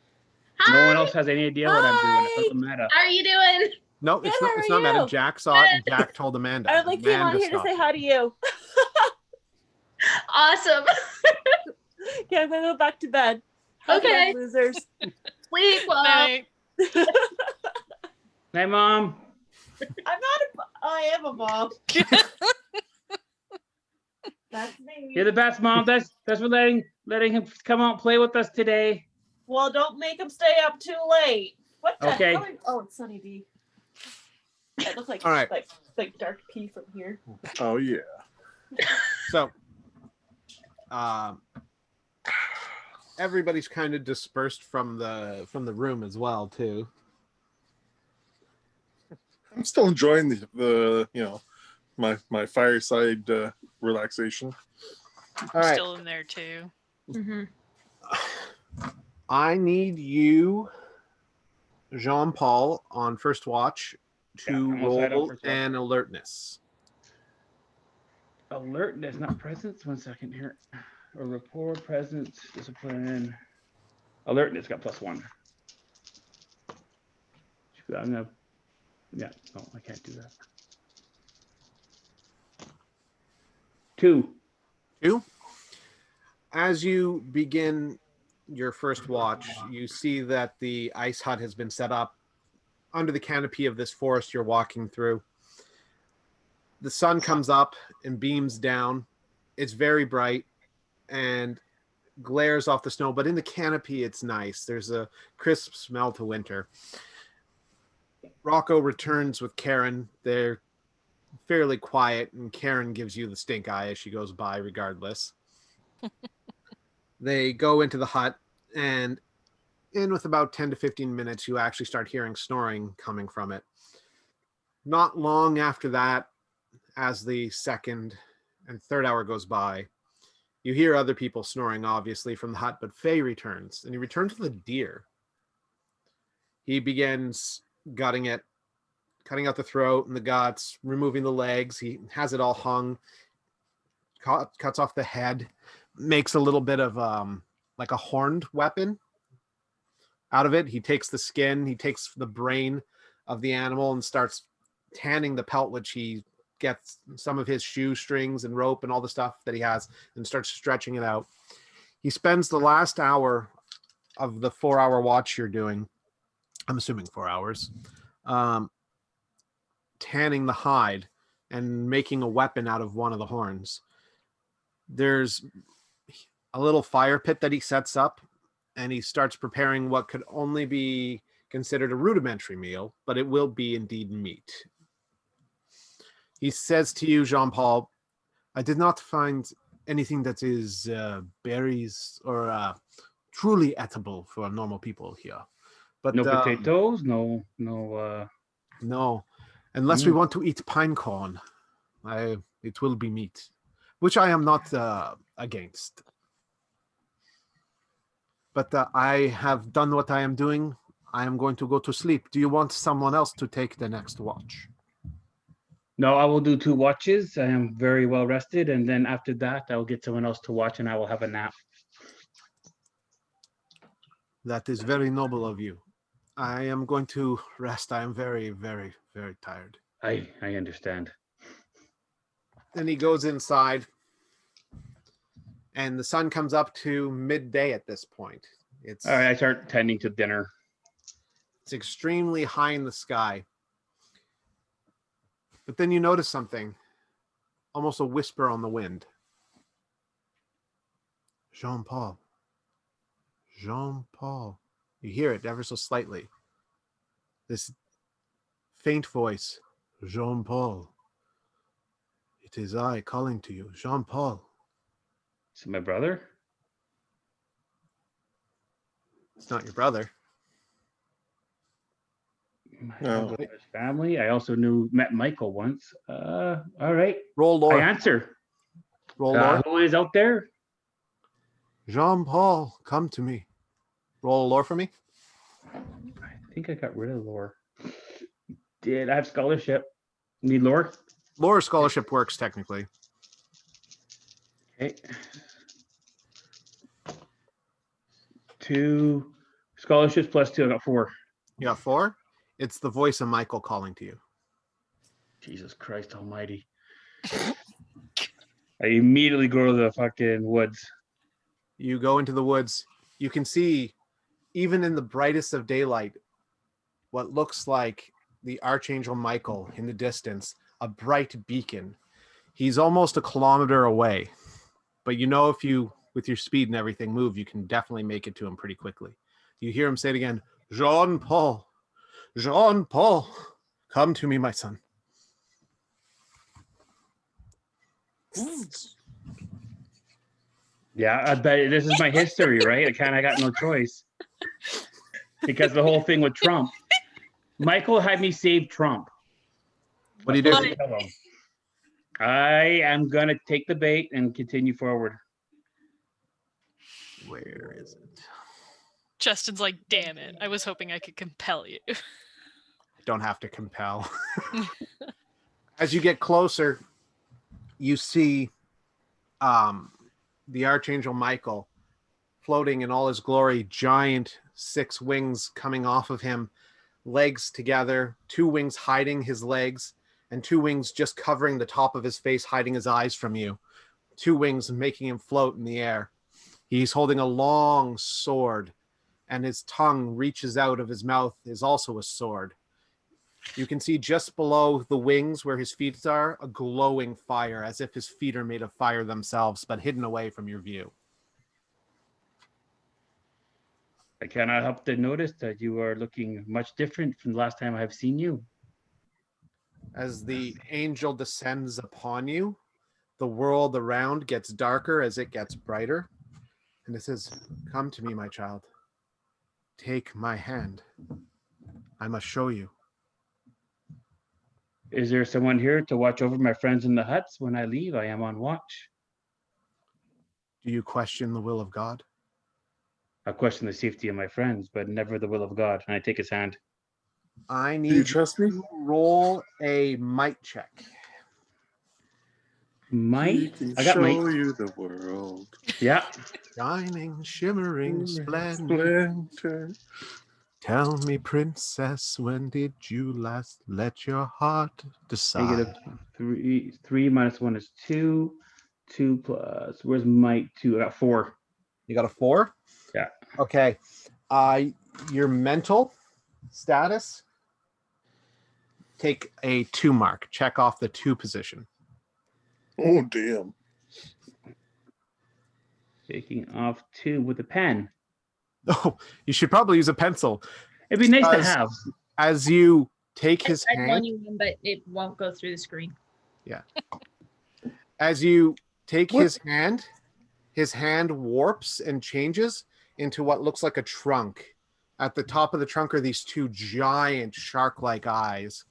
No one else has any idea what I'm doing. It doesn't matter. How are you doing? No, Good, it's how not. It's are not meta. you? Jack saw it, and Jack told Amanda. I like came on Amanda here to stopped. say hi to you. Awesome. Okay, I'm gonna go back to bed. Okay. Losers. Sleep well. Night. Hey, Mom. I am a mom. That's me. You're the best, Mom. That's for letting him come out and play with us today. Well, don't make him stay up too late. What the Okay. hell? Oh, it's Sunny D. It looks like All right. like dark pea from here. Oh yeah. So, everybody's kind of dispersed from the room as well too. I'm still enjoying the my fireside relaxation. All I'm right. still in there too. Mm-hmm. I need you, Jean-Paul, on first watch to Yeah, I'm also on roll first watch. an alertness. Alertness, not presence. 1 second here. Or rapport, presence, discipline. Alertness got +1. I'm gonna. Yeah, no, I can't do that. 2. 2. As you begin your first watch, you see that the ice hut has been set up under the canopy of this forest you're walking through. The sun comes up and beams down. It's very bright and glares off the snow, but in the canopy, it's nice. There's a crisp smell to winter. Rocco returns with Karen. They're fairly quiet, and Karen gives you the stink eye as she goes by regardless. They go into the hut, and in with about 10 to 15 minutes, you actually start hearing snoring coming from it. Not long after that, as the second and third hour goes by, you hear other people snoring, obviously, from the hut, but Faye returns, and he returns with a deer. He begins gutting it, cutting out the throat and the guts, removing the legs. He has it all hung, cuts off the head, makes a little bit of like a horned weapon out of it. He takes the skin, he takes the brain of the animal and starts tanning the pelt, which he gets some of his shoe strings and rope and all the stuff that he has and starts stretching it out. He spends the last hour of the 4-hour watch you're doing, I'm assuming 4 hours, tanning the hide and making a weapon out of one of the horns. There's a little fire pit that he sets up, and he starts preparing what could only be considered a rudimentary meal, but it will be indeed meat. He says to you, Jean-Paul, I did not find anything that is berries or truly edible for normal people here. But No potatoes, no. No, unless we want to eat pine corn, it will be meat, which I am not against. But I have done what I am doing. I am going to go to sleep. Do you want someone else to take the next watch? No, I will do 2 watches. I am very well rested, and then after that, I will get someone else to watch, and I will have a nap. That is very noble of you. I am going to rest. I am very, very, very tired. I understand. And he goes inside, and the sun comes up to midday at this point. It's All right, I start tending to dinner. It's extremely high in the sky. But then you notice something, almost a whisper on the wind. Jean-Paul. Jean-Paul. You hear it ever so slightly. This faint voice. Jean-Paul. It is I calling to you. Jean-Paul. Is it my brother? It's not your brother. No. His family. I also met Michael once. All right. Roll I lore. answer. Roll lore. Who is out there? Jean-Paul, come to me. Roll lore for me. I think I got rid of lore. Did I have scholarship? Need lore? Lore scholarship works technically. Okay. 2 scholarships plus 2. I got 4. You got 4? It's the voice of Michael calling to you. Jesus Christ almighty. I immediately go to the fucking woods. You go into the woods. You can see, even in the brightest of daylight, what looks like the Archangel Michael in the distance, a bright beacon. He's almost a kilometer away, but you know if you, with your speed and everything, move, you can definitely make it to him pretty quickly. You hear him say it again, Jean-Paul, Jean-Paul, come to me, my son. Yeah, I bet this is my history, right? I got no choice. Because the whole thing with Trump. Michael had me save Trump. What do you do? I am going to take the bait and continue forward. Where is it? Justin's like, damn it. I was hoping I could compel you. Don't have to compel. As you get closer, you see the Archangel Michael floating in all his glory, giant 6 wings coming off of him, legs together, 2 wings hiding his legs, and 2 wings just covering the top of his face, hiding his eyes from you. 2 wings making him float in the air. He's holding a long sword, and his tongue reaches out of his mouth is also a sword. You can see just below the wings where his feet are, a glowing fire, as if his feet are made of fire themselves, but hidden away from your view. I cannot help to notice that you are looking much different from the last time I have seen you. As the angel descends upon you, the world around gets darker as it gets brighter. And it says, come to me, my child. Take my hand. I must show you. Is there someone here to watch over my friends in the huts when I leave? I am on watch. Do you question the will of God? I question the safety of my friends, but never the will of God. And I take his hand. I Do need you trust me? to roll a might check. Might? I got show might. you the world. Yeah. Shining, shimmering, splendid. Splendor. Tell me, princess, when did you last let your heart decide? -3. 3 minus 1 is 2. 2 plus, where's might 2? I got 4. You got a 4? Yeah. Okay. Your mental status, take a 2 mark. Check off the 2 position. Oh, damn. Taking off 2 with a pen. Oh, you should probably use a pencil. It'd be nice to Because have. As you take his I'd loan hand, you one, but it won't go through the screen. as you take his hand warps and changes into what looks like a trunk. At the top of the trunk are these 2 giant shark-like eyes.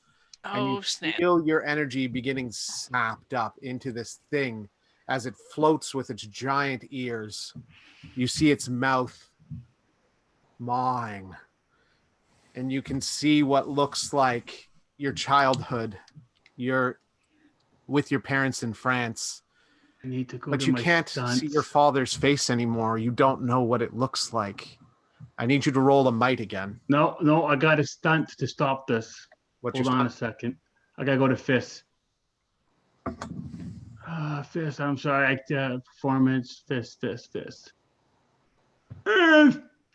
And Oh, you snap. feel your energy beginning snapped up into this thing as it floats with its giant ears. You see its mouth mawing. And you can see what looks like your childhood. You're with your parents in France. I need to go But to you my can't stunts. see your father's face anymore. You don't know what it looks like. I need you to roll a might again. No, I got a stunt to stop this. What's Hold your on a stunt? second. I gotta go to Fist. Fist, I'm sorry. Performance, Fist.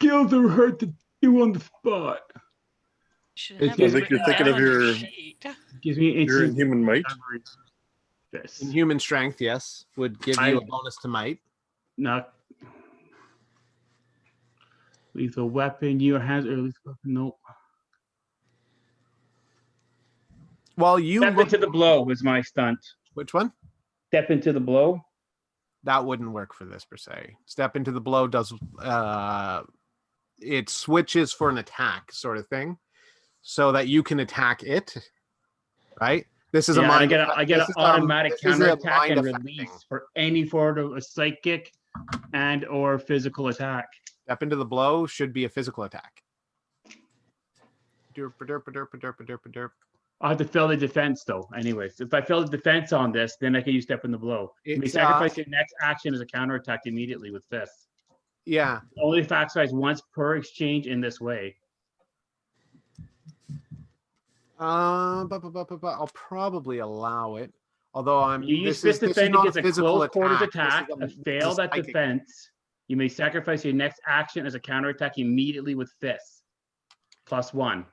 Skills are hard to do on the spot. Should It have gives- it I think you're written thinking down of on your your- sheet. Gives me You're in instant human might. recovery. Fist. Inhuman strength, yes, would give you a bonus to might. Not lethal weapon. Your hands or lethal weapon. Nope. Well, you Step look. into the blow was my stunt. Which one? Step into the blow. That wouldn't work for this per se. Step into the blow does it switches for an attack sort of thing, so that you can attack it. Right. This is a Yeah, mind. I get an automatic this is a counterattack and mind-affecting. release for any form of a psychic and or physical attack. Step into the blow should be a physical attack. Derp, derp, derp, derp, derp, derp. I have to fail the defense though. Anyways, if I fail the defense on this, then I can use step in the blow. You may It's, sacrifice your next action as a counterattack immediately with fists. Yeah. Only sacrifice once per exchange in this way. I'll probably allow it. Although I'm You use this fist is defend not against a physical close quarters attack, This is fail that psychic. defense. You may sacrifice your next action as a counterattack immediately with fists. +1.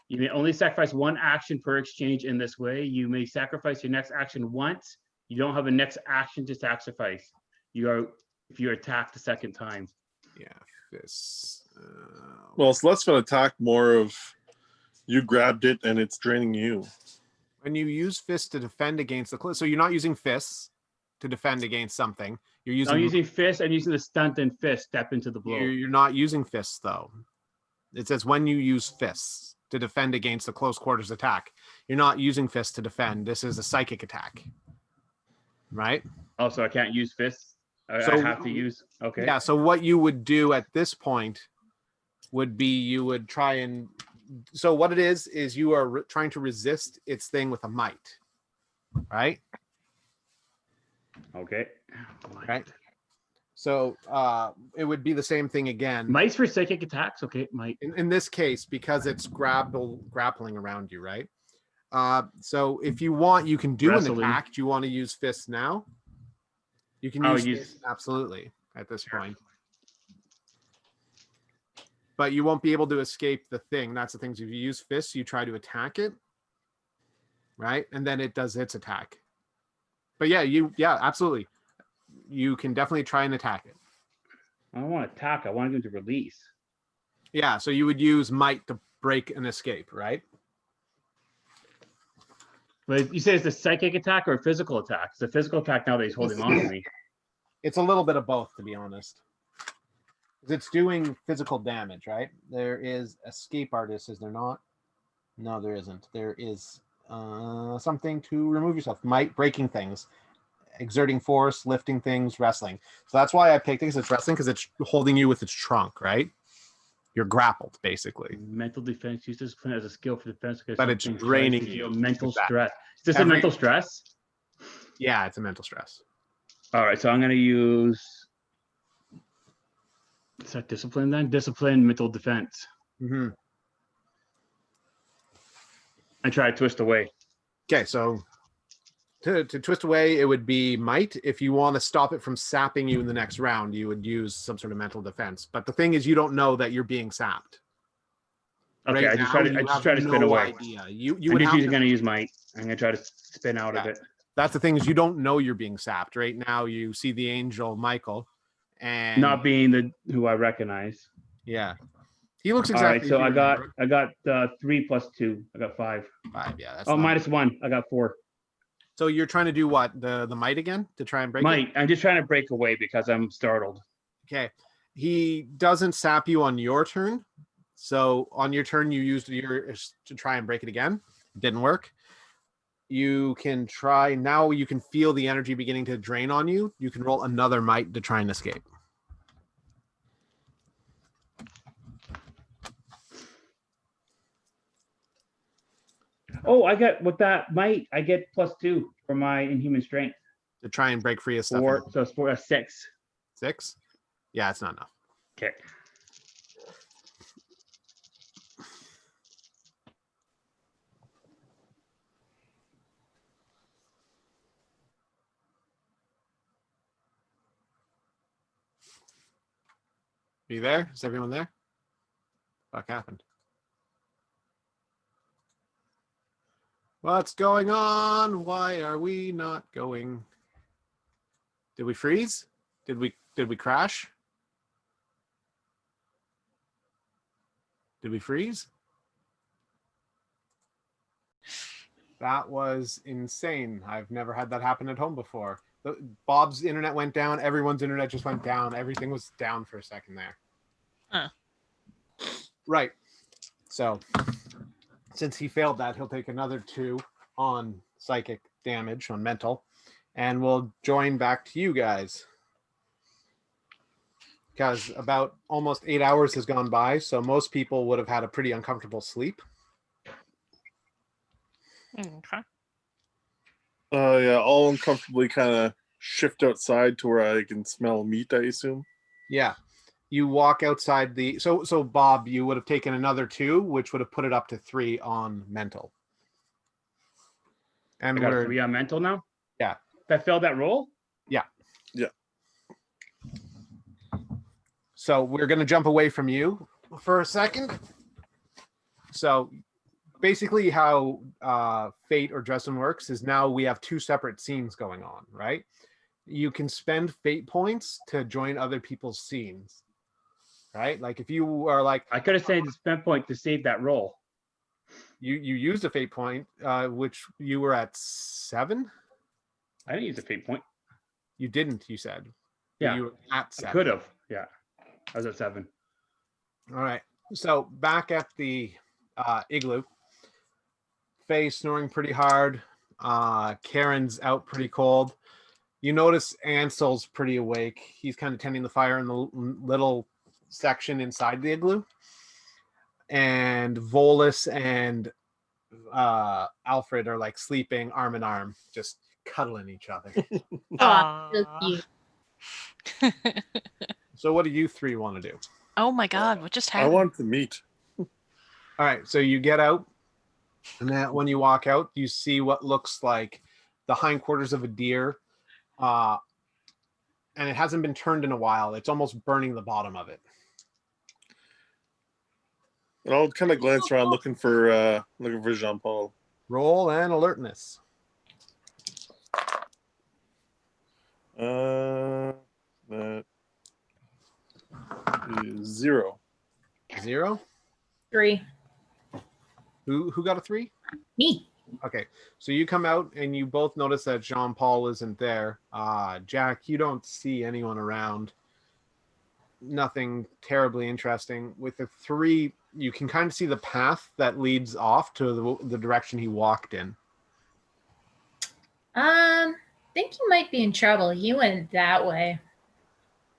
You may only sacrifice one action per exchange in this way. You may sacrifice your next action once. You don't have a next action to sacrifice. If you're attacked the second time. Yeah, this. Well, it's less of an attack, more of you grabbed it and it's draining you. When you use fists to defend against the so you're not using fists to defend against something. You're using. I'm using fists. I'm using the stunt and fist. Step into the blow. You're not using fists though. It says when you use fists to defend against a close quarters attack. You're not using fists to defend. This is a psychic attack, right? Also, I can't use fists. I So- have to use. Okay. Yeah. So what you would do at this point would be you would try and. So what it is you are trying to resist its thing with a might, right? Okay. Right. So it would be the same thing again. Mice for psychic attacks. Okay, might. In this case, because it's grappling around you, right? So if you want, you can do Wrestling. an attack. Do you want to use fists now? You can I'll use use- fists, absolutely at this point. But you won't be able to escape the thing. That's the thing. If you use fists, you try to attack it, right? And then it does its attack. But yeah, absolutely. You can definitely try and attack it. I don't want to attack. I want to do to release. Yeah, so you would use might to break an escape, right? But you say it's a psychic attack or a physical attack? It's a physical attack now that he's holding on to me. It's a little bit of both, to be honest. It's doing physical damage, right? There is escape artist, is there not? No, there isn't. There is something to remove yourself. Might, breaking things, exerting force, lifting things, wrestling. So that's why I picked it, because it's wrestling, because it's holding you with its trunk, right? You're grappled, basically. Mental defense. Use discipline as a skill for defense. But it's draining you Mental with that. stress. Is this a mental stress? Yeah, it's a mental stress. All right, so I'm going to use. Is that discipline then? Discipline, mental defense. Mm-hmm. I try to twist away. Okay, so to twist away, it would be might. If you want to stop it from sapping you in the next round, you would use some sort of mental defense. But the thing is, you don't know that you're being sapped. Okay, Right I just now, try to you spin have no away. idea. You I'm would just have to, going to use might. I'm going to try to spin out of Yeah. it. that's the thing is you don't know you're being sapped. Right now, you see the angel Michael, and Not being the who I recognize. yeah, he looks All exactly. right, so as you I got 3 + 2. I got 5. remember. 5. Yeah, that's Oh, not- -1. I got 4. So you're trying to do what? The might again to try and break it? Might. I'm just trying to break away because I'm startled. Okay. He doesn't sap you on your turn. So on your turn, you used yours to try and break it again. Didn't work. You can try now. You can feel the energy beginning to drain on you. You can roll another might to try and escape. Oh, I got with that might. I get +2 for my inhuman strength. To try and break free of stuff. 4. So it's 4. 6. 6. Yeah, it's not enough. Okay. Are you there? Is everyone there? Fuck happened? What's going on? Why are we not going? Did we freeze? Did we crash? Did we freeze? That was insane. I've never had that happen at home before. Bob's internet went down. Everyone's internet just went down. Everything was down for a second there. Huh. Right. So since he failed that, he'll take another 2 on psychic damage, on mental, and we'll join back to you guys. Because about almost 8 hours has gone by, so most people would have had a pretty uncomfortable sleep. Okay. Yeah, I'll uncomfortably kind of shift outside to where I can smell meat, I assume. Yeah. You walk outside the so Bob, you would have taken another 2, which would have put it up to 3 on mental. And I got we're 3 on mental now? Yeah. That failed that roll? Yeah. Yeah. So we're gonna jump away from you for a second. So basically how Fate or Dresden works is now we have 2 separate scenes going on, right? You can spend Fate points to join other people's scenes. Right? Like if you are like I could have saved the spent point to save that roll. you used a fate point, which you were at 7. I didn't use a fate point. You didn't. You said. But Yeah. You were at I 7. could have. Yeah. I was at 7. All right. So back at the igloo, Faye's snoring pretty hard. Karen's out pretty cold. You notice Ansel's pretty awake. He's kind of tending the fire in the little section inside the igloo, and Volus and Alfred are like sleeping arm in arm, just cuddling each other. So cute. So what do you 3 want to do? Oh my God, what just I happened? want the meat. All right, so you get out, and then when you walk out, you see what looks like the hindquarters of a deer, and it hasn't been turned in a while. It's almost burning the bottom of it. And I'll kind of glance around looking for Jean-Paul. Roll and alertness. That is 0. 0. 3. Who got a 3? Me. Okay, so you come out and you both notice that Jean-Paul isn't there. Jack, you don't see anyone around. Nothing terribly interesting. With the 3, you can kind of see the path that leads off to the direction he walked in. Think you might be in trouble. He went that way.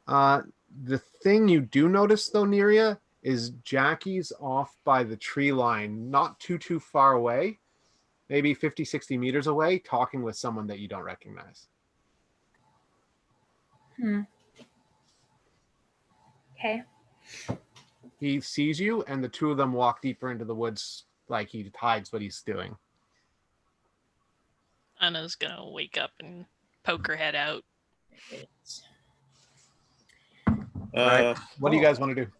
The thing you do notice though, Neria, is Jackie's off by the tree line, not too far away, maybe 50, 60 meters away, talking with someone that you don't recognize. Okay. He sees you, and the 2 of them walk deeper into the woods like he hides what he's doing. Anna's gonna wake up and poke her head out. All right. What do you guys want to do?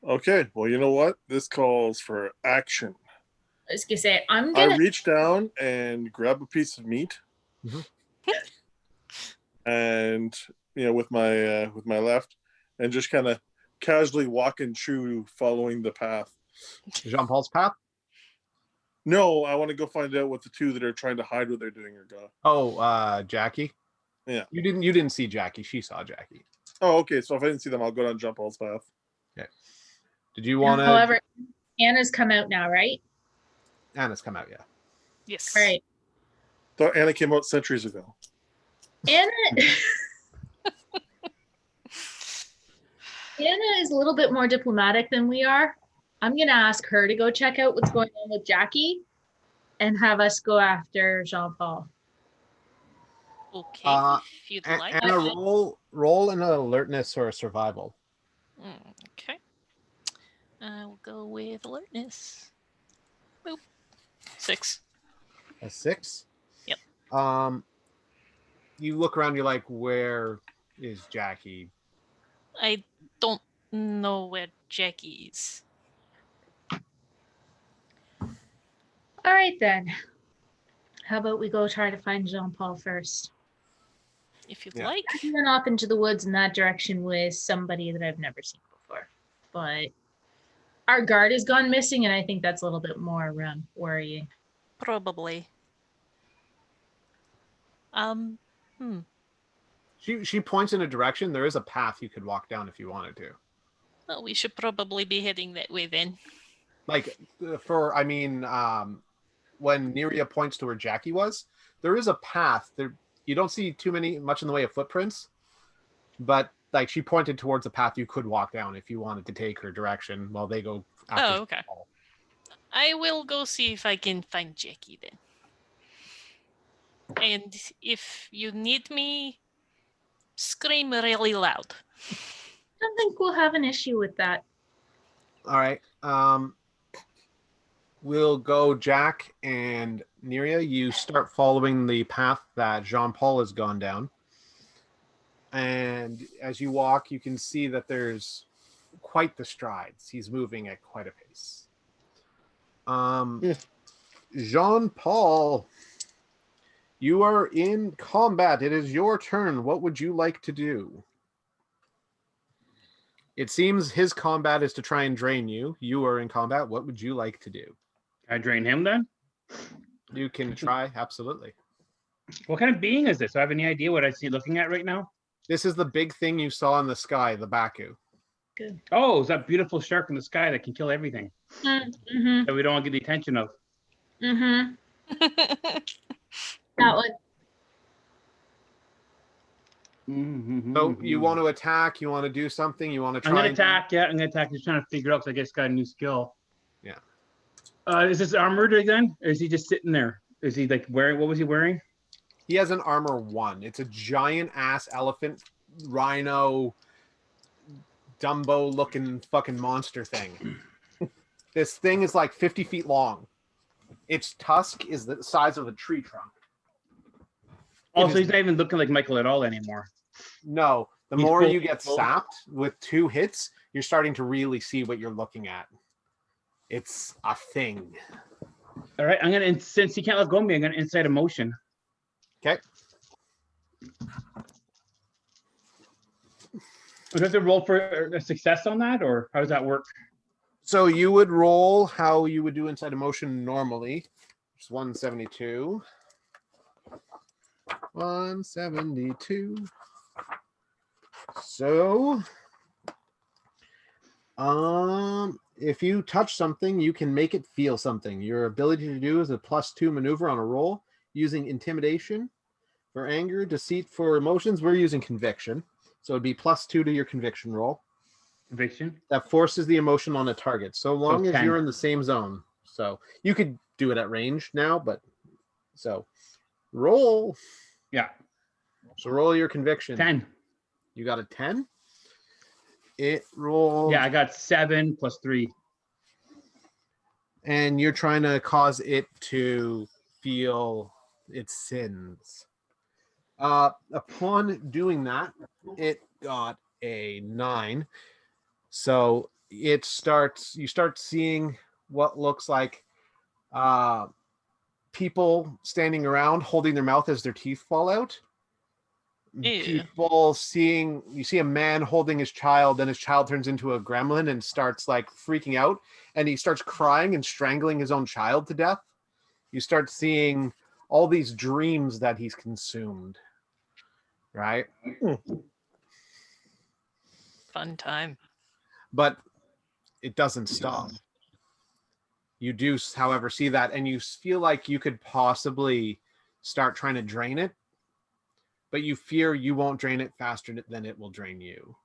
Okay, well, you know what? This calls for action. I was gonna say I'm I gonna. reach down and grab a piece of meat, and with my left, and just kind of casually walk and chew, following the path. Jean-Paul's path? No, I want to go find out what the 2 that are trying to hide what they're doing are going. Oh, Jackie. Yeah. You didn't see Jackie. She saw Jackie. Oh, okay. So if I didn't see them, I'll go down Jean-Paul's path. Okay. Did you want to? However, Anna's come out now, right? Anna's come out, yeah. Yes. All right. Thought Anna came out centuries ago. Anna is a little bit more diplomatic than we are. I'm going to ask her to go check out what's going on with Jackie and have us go after Jean-Paul. Okay, if you'd like. And a roll an alertness or a survival. Okay. We'll go with alertness. Boop. 6. A 6? Yep. You look around, you're like, where is Jackie? I don't know where Jackie is. All right, then. How about we go try to find Jean-Paul first? If you'd like. He went off into the woods in that direction with somebody that I've never seen before. But our guard has gone missing, and I think that's a little bit more worrying. Probably. She points in a direction. There is a path you could walk down if you wanted to. Well, we should probably be heading that way then. Like when Neria points to where Jackie was, there is a path there. You don't see much in the way of footprints, but like she pointed towards a path you could walk down if you wanted to take her direction while they go after. Oh, okay. I will go see if I can find Jackie then. And if you need me, scream really loud. I don't think we'll have an issue with that. All right. We'll go Jack and Neria. You start following the path that Jean-Paul has gone down. And as you walk, you can see that there's quite the strides. He's moving at quite a pace. Jean-Paul, you are in combat. It is your turn. What would you like to do? It seems his combat is to try and drain you. You are in combat. What would you like to do? Can I drain him then? You can try, absolutely. What kind of being is this? Do I have any idea what I see looking at right now? This is the big thing you saw in the sky, the baku. Good. Oh, it's that beautiful shark in the sky that can kill everything Mm-hmm. that we don't want to get the attention of. Mm-hmm. That one. So you want to attack, you want to do something, you want to try. I'm gonna attack. Yeah, I'm gonna attack. Just trying to figure out because I guess got a new skill. Yeah. Is this armored again? Or is he just sitting there? Is he like wearing? What was he wearing? He has an armor 1. It's a giant ass elephant, rhino, Dumbo looking fucking monster thing. This thing is like 50 feet long. Its tusk is the size of a tree trunk. Also, he's not even looking like Michael at all anymore. No, the He's more full- you get full- sapped with 2 hits, you're starting to really see what you're looking at. It's a thing. All right, I'm gonna since he can't let go of me, I'm gonna incite emotion. Okay. Do I have to roll for a success on that, or how does that work? So you would roll how you would do inside emotion normally. It's 172. 172. So, if you touch something, you can make it feel something. Your ability to do is a +2 maneuver on a roll using intimidation for anger, deceit for emotions. We're using conviction. So it'd be +2 to your conviction roll. Conviction. That forces the emotion on a target, so long as 10. you're in the same zone. So you could do it at range now, but so roll. Yeah. So roll your conviction. 10. You got a 10. It rolled. Yeah, I got 7 + 3. And you're trying to cause it to feel its sins. Upon doing that, it got a 9. So you start seeing what looks like people standing around holding their mouth as their teeth fall out. Ew. You see a man holding his child, and his child turns into a gremlin and starts like freaking out, and he starts crying and strangling his own child to death. You start seeing all these dreams that he's consumed, right? Fun time. But it doesn't stop. You do, however, see that, and you feel like you could possibly start trying to drain it, but you fear you won't drain it faster than it will drain you.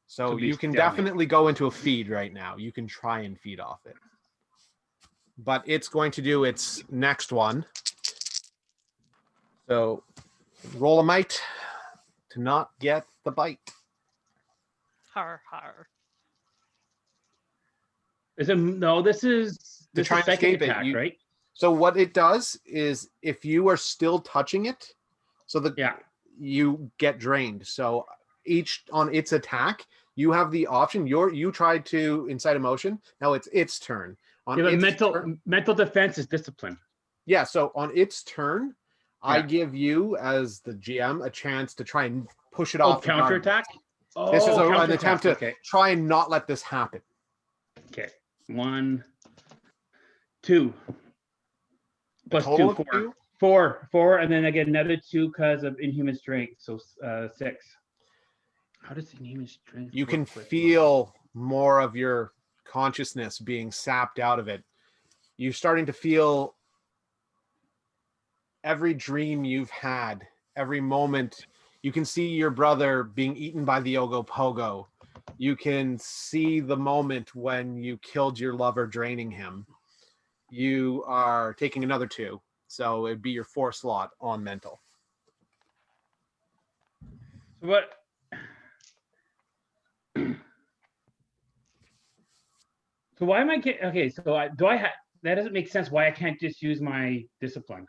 So you can definitely go into a feed right now. You can try and feed off it. But it's going to do its next one. So roll a might to not get the bite. Har har. Is it no? This is try and second escape it, attack, you- right? So what it does is if you are still touching it, so that Yeah. you get drained. So each on its attack, you have the option. You tried to incite emotion. Now it's its turn. On Yeah, but its mental defense is discipline. Yeah, so on its turn, I Yeah. give you as the GM a chance to try and push it Oh, off. the guard. counterattack. Oh, This is an counterattack. attempt to Okay. try and not let this happen. Okay. 1, 2. Plus Total 2, of 4. two? 4, and then I get another 2 because of inhuman strength, so 6. How does inhuman strength? You can work with feel more of your consciousness being sapped out of it. You're starting to feel every dream you've had, every moment. You can see your brother being eaten by the Ogopogo. You can see the moment when you killed your lover, draining him. You are taking another 2, so it'd be your 4 slot on mental. So what? So why am I getting okay? So do I have that? Doesn't make sense. Why I can't just use my discipline?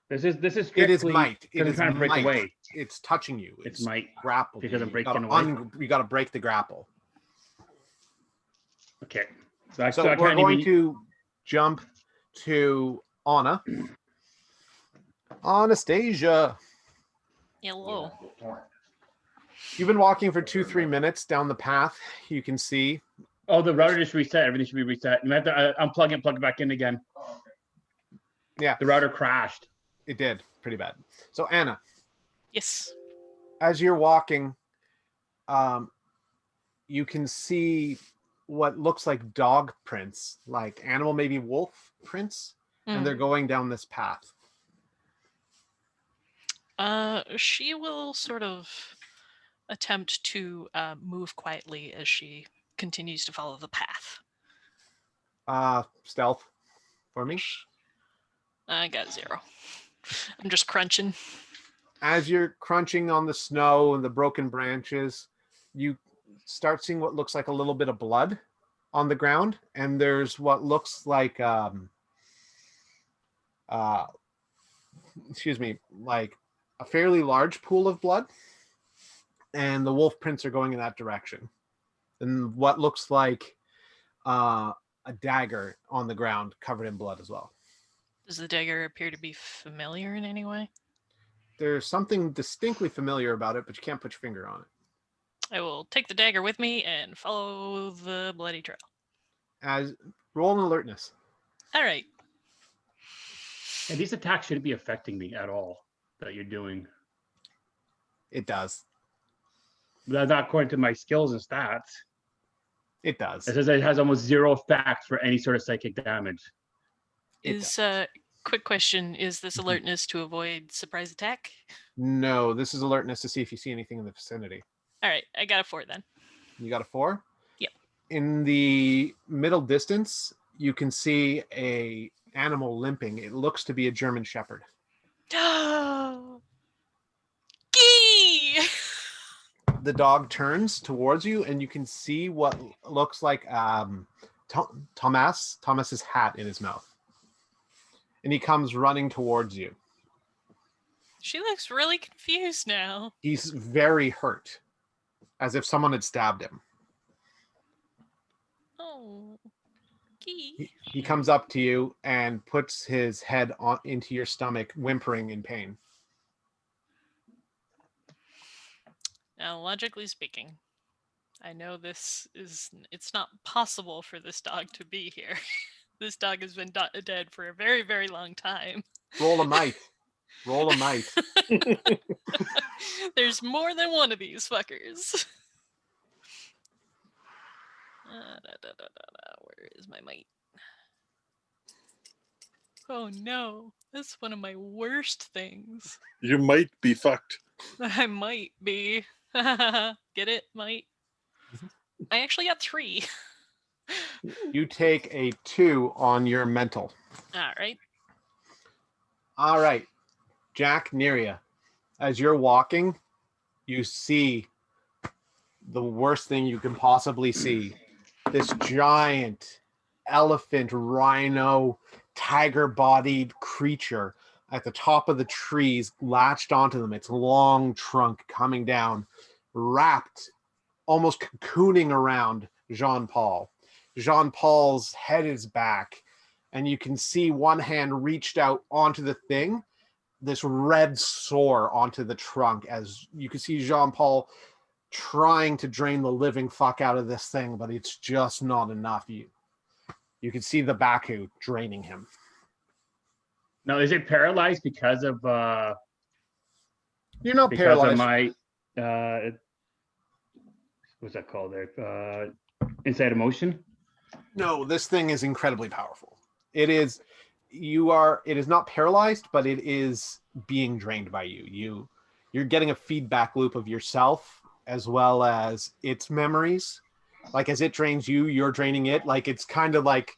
This is strictly It is might. It because I'm is trying to break might. away. It's touching you. It's might grapple because I'm you. breaking You got to break the grapple. Okay. So I So we're can't going even... to jump to Anna. Anastasia. Hello. You've been walking for 2-3 minutes down the path. You can see. Oh, the router just reset. Everything should be reset. You have to unplug it, plug it back in again. Yeah. The router crashed. It did. Pretty bad. So Anna, Yes. as you're walking, you can see what looks like dog prints, like animal, maybe wolf prints, and they're going down this path. She will sort of attempt to move quietly as she continues to follow the path. Stealth for me. I got 0. I'm just crunching. As you're crunching on the snow and the broken branches, you start seeing what looks like a little bit of blood on the ground, and there's what looks like excuse me, like a fairly large pool of blood, and the wolf prints are going in that direction. And what looks like a dagger on the ground covered in blood as well. Does the dagger appear to be familiar in any way? There's something distinctly familiar about it, but you can't put your finger on it. I will take the dagger with me and follow the bloody trail. As roll an alertness. All right. And these attacks shouldn't be affecting me at all that you're doing. It does. But not according to my skills and stats. It does. It says it has almost 0 effect for any sort of psychic damage. Quick question, is this alertness to avoid surprise attack? No, this is alertness to see if you see anything in the vicinity. All right, I got a 4 then. You got a 4? Yep. In the middle distance, you can see a animal limping. It looks to be a German Shepherd. Gee! The dog turns towards you, and you can see what looks like Thomas's hat in his mouth. And he comes running towards you. She looks really confused now. He's very hurt, as if someone had stabbed him. Oh, Gee. He comes up to you and puts his head into your stomach, whimpering in pain. Now, logically speaking, I know it's not possible for this dog to be here. This dog has been dead for a very, very long time. Roll a might. Roll a might. There's more than one of these fuckers. Where is my might? Oh no, that's one of my worst things. You might be fucked. I might be. Get it, might? I actually got 3. You take a 2 on your mental. All right. All right. Jack, Neria, as you're walking, you see the worst thing you can possibly see. This giant elephant, rhino, tiger-bodied creature at the top of the trees, latched onto them, its long trunk coming down, wrapped, almost cocooning around Jean-Paul. Jean-Paul's head is back, and you can see one hand reached out onto the thing, this red sore onto the trunk, as you can see Jean-Paul trying to drain the living fuck out of this thing, but it's just not enough. You can see the baku draining him. Now, is it paralyzed because of You're not paralyzed. my what's that called there? Inside emotion? No, this thing is incredibly powerful. It is it is not paralyzed, but it is being drained by you. You're getting a feedback loop of yourself as well as its memories. Like as it drains you, you're draining it. Like it's kind of like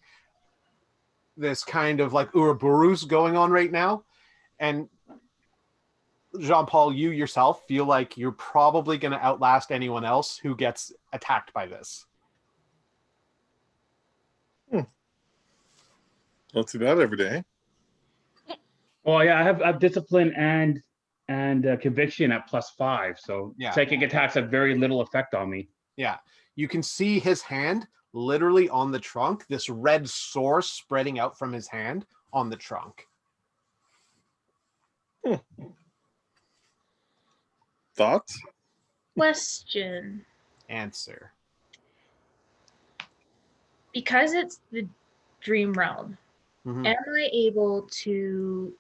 this kind of like Ouroboros going on right now. And Jean-Paul, you yourself feel like you're probably going to outlast anyone else who gets attacked by this. Don't see that every day. Well, yeah, I have discipline and conviction at +5, so Yeah. psychic attacks have very little effect on me. Yeah. You can see his hand literally on the trunk, this red sore spreading out from his hand on the trunk. Thoughts? Question. Answer. Because it's the dream realm, Mhm. am I able to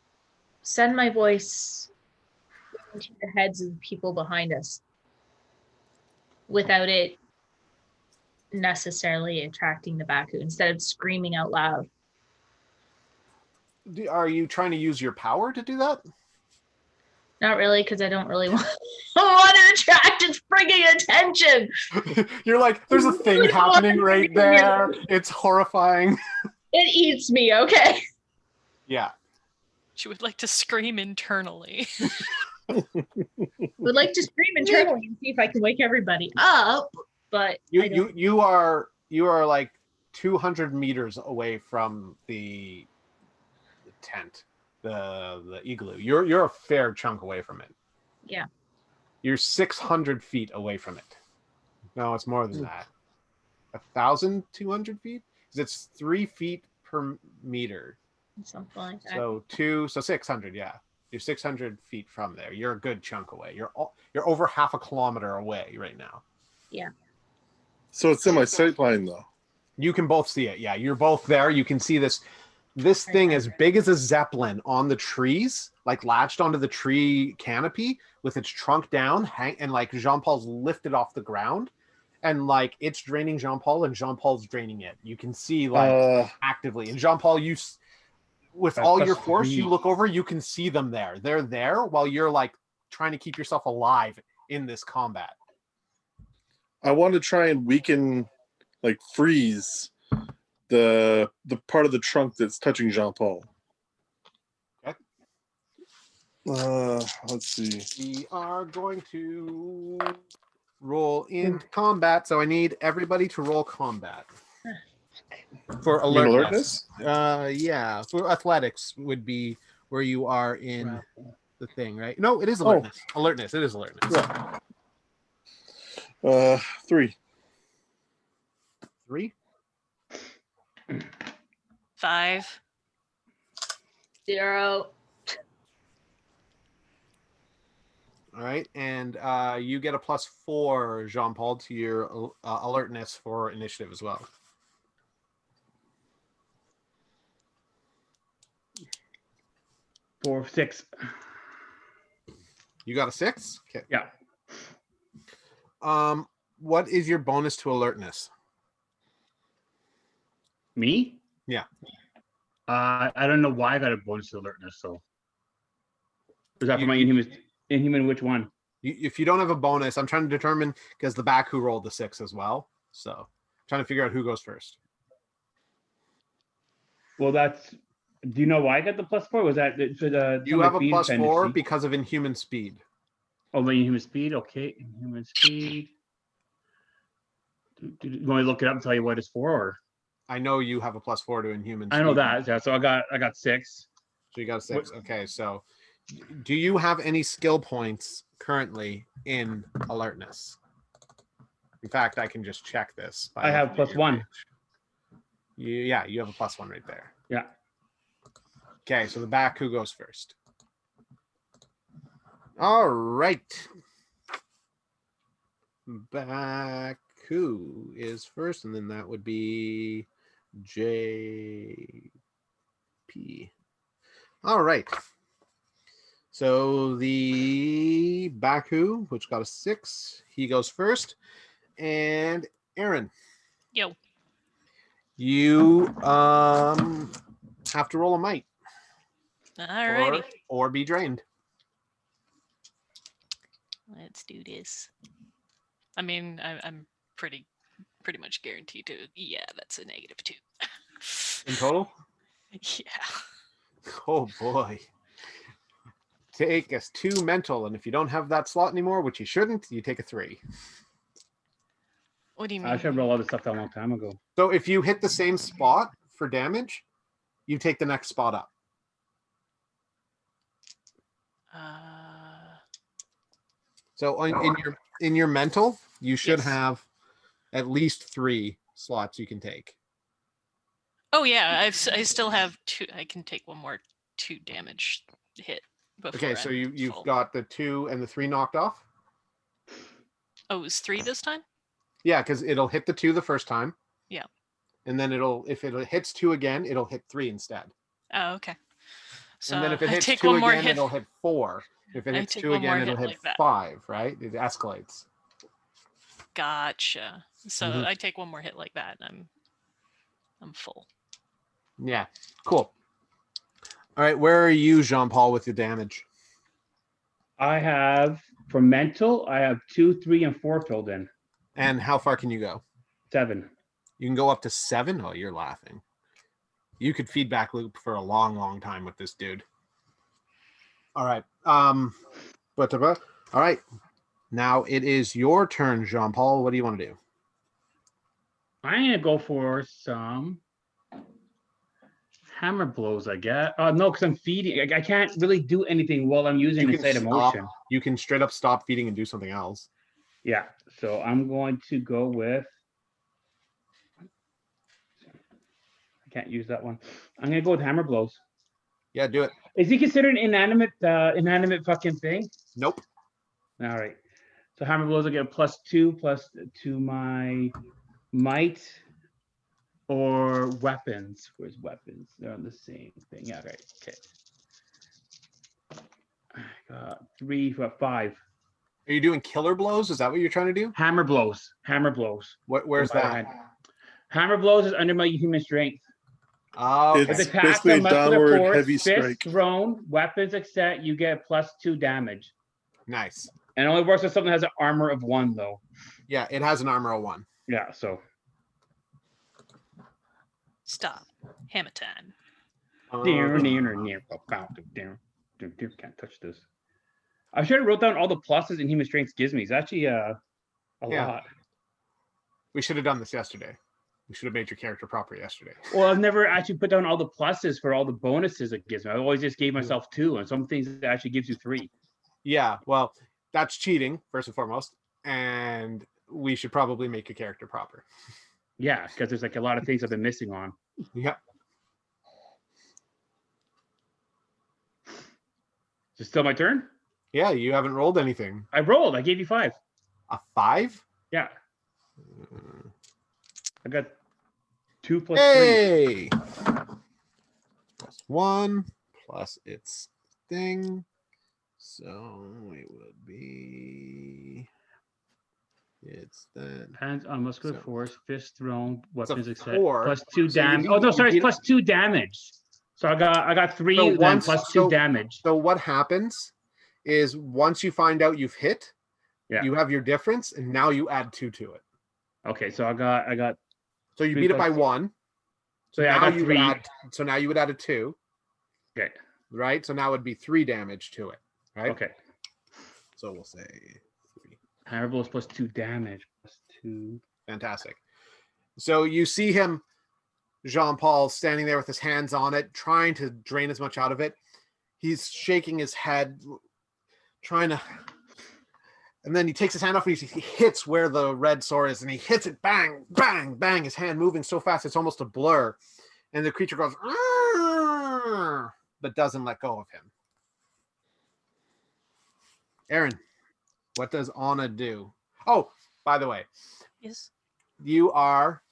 send my voice into the heads of the people behind us without it necessarily attracting the baku instead of screaming out loud? Are you trying to use your power to do that? Not really, because I don't really want to attract its frigging attention. You're like, there's a thing happening right there. It's horrifying. It eats me, okay? Yeah. She would like to scream internally. Would like to scream internally and see if I can wake everybody up, but You are like 200 meters away from the tent, the igloo. You're a fair chunk away from it. Yeah. You're 600 feet away from it. No, it's more than that. 1,200 feet? Because it's 3 feet per meter. something like that. So 600, yeah. You're 600 feet from there. You're a good chunk away. You're over half a kilometer away right now. Yeah. So it's in my sight line though. You can both see it. Yeah, you're both there. You can see this thing as big as a zeppelin on the trees, like latched onto the tree canopy with its trunk down, and like Jean-Paul's lifted off the ground, and like it's draining Jean-Paul and Jean-Paul's draining it. You can see like actively. And Jean-Paul, with all your force, you look over, you can see them there. They're there while you're like trying to keep yourself alive in this combat. I want to try and weaken, like freeze the part of the trunk that's touching Jean-Paul. Okay. Let's see. We are going to roll in combat, so I need everybody to roll combat. For alertness. Yeah. For athletics would be where you are in the thing, right? No, it is alertness. Alertness. It is alertness. Yeah. 3. 3? 5. 0. All right, and you get a +4, Jean-Paul, to your alertness for initiative as well. For 6. You got a 6? Okay. Yeah. What is your bonus to alertness? Me? Yeah. I don't know why I got a bonus to alertness. So is that for my inhuman? Inhuman, which one? If you don't have a bonus, I'm trying to determine because the back who rolled the 6 as well. So I'm trying to figure out who goes first. Well, do you know why I got the +4? Was that for the? You have a +4 because of inhuman speed. Oh, my inhuman speed. Okay, inhuman speed. Do you want me to look it up and tell you what it's for? Or? I know you have a +4 to inhuman speed. I know that. Yeah, so I got 6. So you got a 6. Okay, so do you have any skill points currently in alertness? In fact, I can just check this. I have +1. Yeah, you have a +1 right there. Yeah. Okay, so the back who goes first? All right. Back who is first, and then that would be JP. All right. So the Baku, which got a 6, he goes first. And Aaron, Yo. you have to roll a might Alrighty. or be drained. Let's do this. I mean, I'm pretty much guaranteed to. Yeah, that's a -2. In total? Yeah. Oh boy. Take a 2 mental, and if you don't have that slot anymore, which you shouldn't, you take a 3. What do you I mean? should have rolled all this stuff down a long time ago. So if you hit the same spot for damage, you take the next spot up. So in your mental, you should Yes. have at least 3 slots you can take. Oh yeah, I still have 2. I can take one more 2 damage hit before. Okay, so I'm you've full. got the 2 and the 3 knocked off. Oh, it was 3 this time. Yeah, because it'll hit the 2 the first time. Yeah. And then if it hits 2 again, it'll hit 3 instead. Oh, okay. So And then if it I hits take 2 one more again, hit. it'll hit 4. If it I hits take 2 one more again, it'll hit hit like that. 5, right? It escalates. Gotcha. So Mhm. I take one more hit like that, and I'm full. Yeah, cool. All right, where are you, Jean-Paul, with your damage? I have, for mental, I have 2, 3, and 4 filled in. And how far can you go? 7. You can go up to 7? Oh, you're laughing. You could feedback loop for a long, long time with this dude. All right. All right. Now it is your turn, Jean-Paul. What do you want to do? I'm gonna go for some hammer blows, I guess. No, because I'm feeding. I can't really do anything while I'm using You the can state of stop. motion. You can straight up stop feeding and do something else. Yeah, so I'm going to go with. I can't use that one. I'm gonna go with hammer blows. Yeah, do it. Is he considered an inanimate fucking thing? Nope. All right. So hammer blows, I get a +2 to my might or weapons. Where's weapons? They're on the same thing. Yeah, right. Okay. I got 3, 5. Are you doing killer blows? Is that what you're trying to do? Hammer blows. Hammer blows. Where's With my that? hand. Hammer blows is under my human strength. Oh, okay. With It's attacks basically on muscular downward force, heavy fist strike. thrown, weapons except you get +2 damage. Nice. And it only works if something has an armor of 1, though. Yeah, it has an armor of 1. Yeah, so. Stop. Hammer time. Can't touch this. I should have wrote down all the pluses in human strength gives me. It's actually a Yeah. lot. We should have done this yesterday. We should have made your character proper yesterday. Well, I've never actually put down all the pluses for all the bonuses it gives me. I always just gave myself 2, and some things it actually gives you 3. Yeah, well, that's cheating, first and foremost. And we should probably make a character proper. Yeah, because there's like a lot of things I've been missing on. Yep. Is it still my turn? Yeah, you haven't rolled anything. I rolled. I gave you 5. A 5? Yeah. I got 2 plus 3. Hey! +1 plus its thing. So it would be. It's that. Hands on muscular So- force, fist thrown, It's a weapons except 4. +2 So you damage. need- Oh no, you sorry, it's need- +2 damage. So I got 3, So then once- +2 so- damage. So what happens is once you find out you've hit, Yeah. you have your difference, and now you add 2 to it. Okay, so I got. So you 3 beat it by plus- 1. So yeah, I now got you 3. would add. So now you would add a 2, Okay. right? So now it would be 3 damage to it, right? Okay. So we'll say 3. Hammer blows +2 damage. +2. Fantastic. So you see him, Jean-Paul, standing there with his hands on it, trying to drain as much out of it. He's shaking his head, trying to. And then he takes his hand off and he hits where the red sore is, and he hits it, bang, bang, bang. His hand moving so fast it's almost a blur, and the creature goes, "Arr!" but doesn't let go of him. Aaron, what does Anna do? Oh, by the way, Yes. you are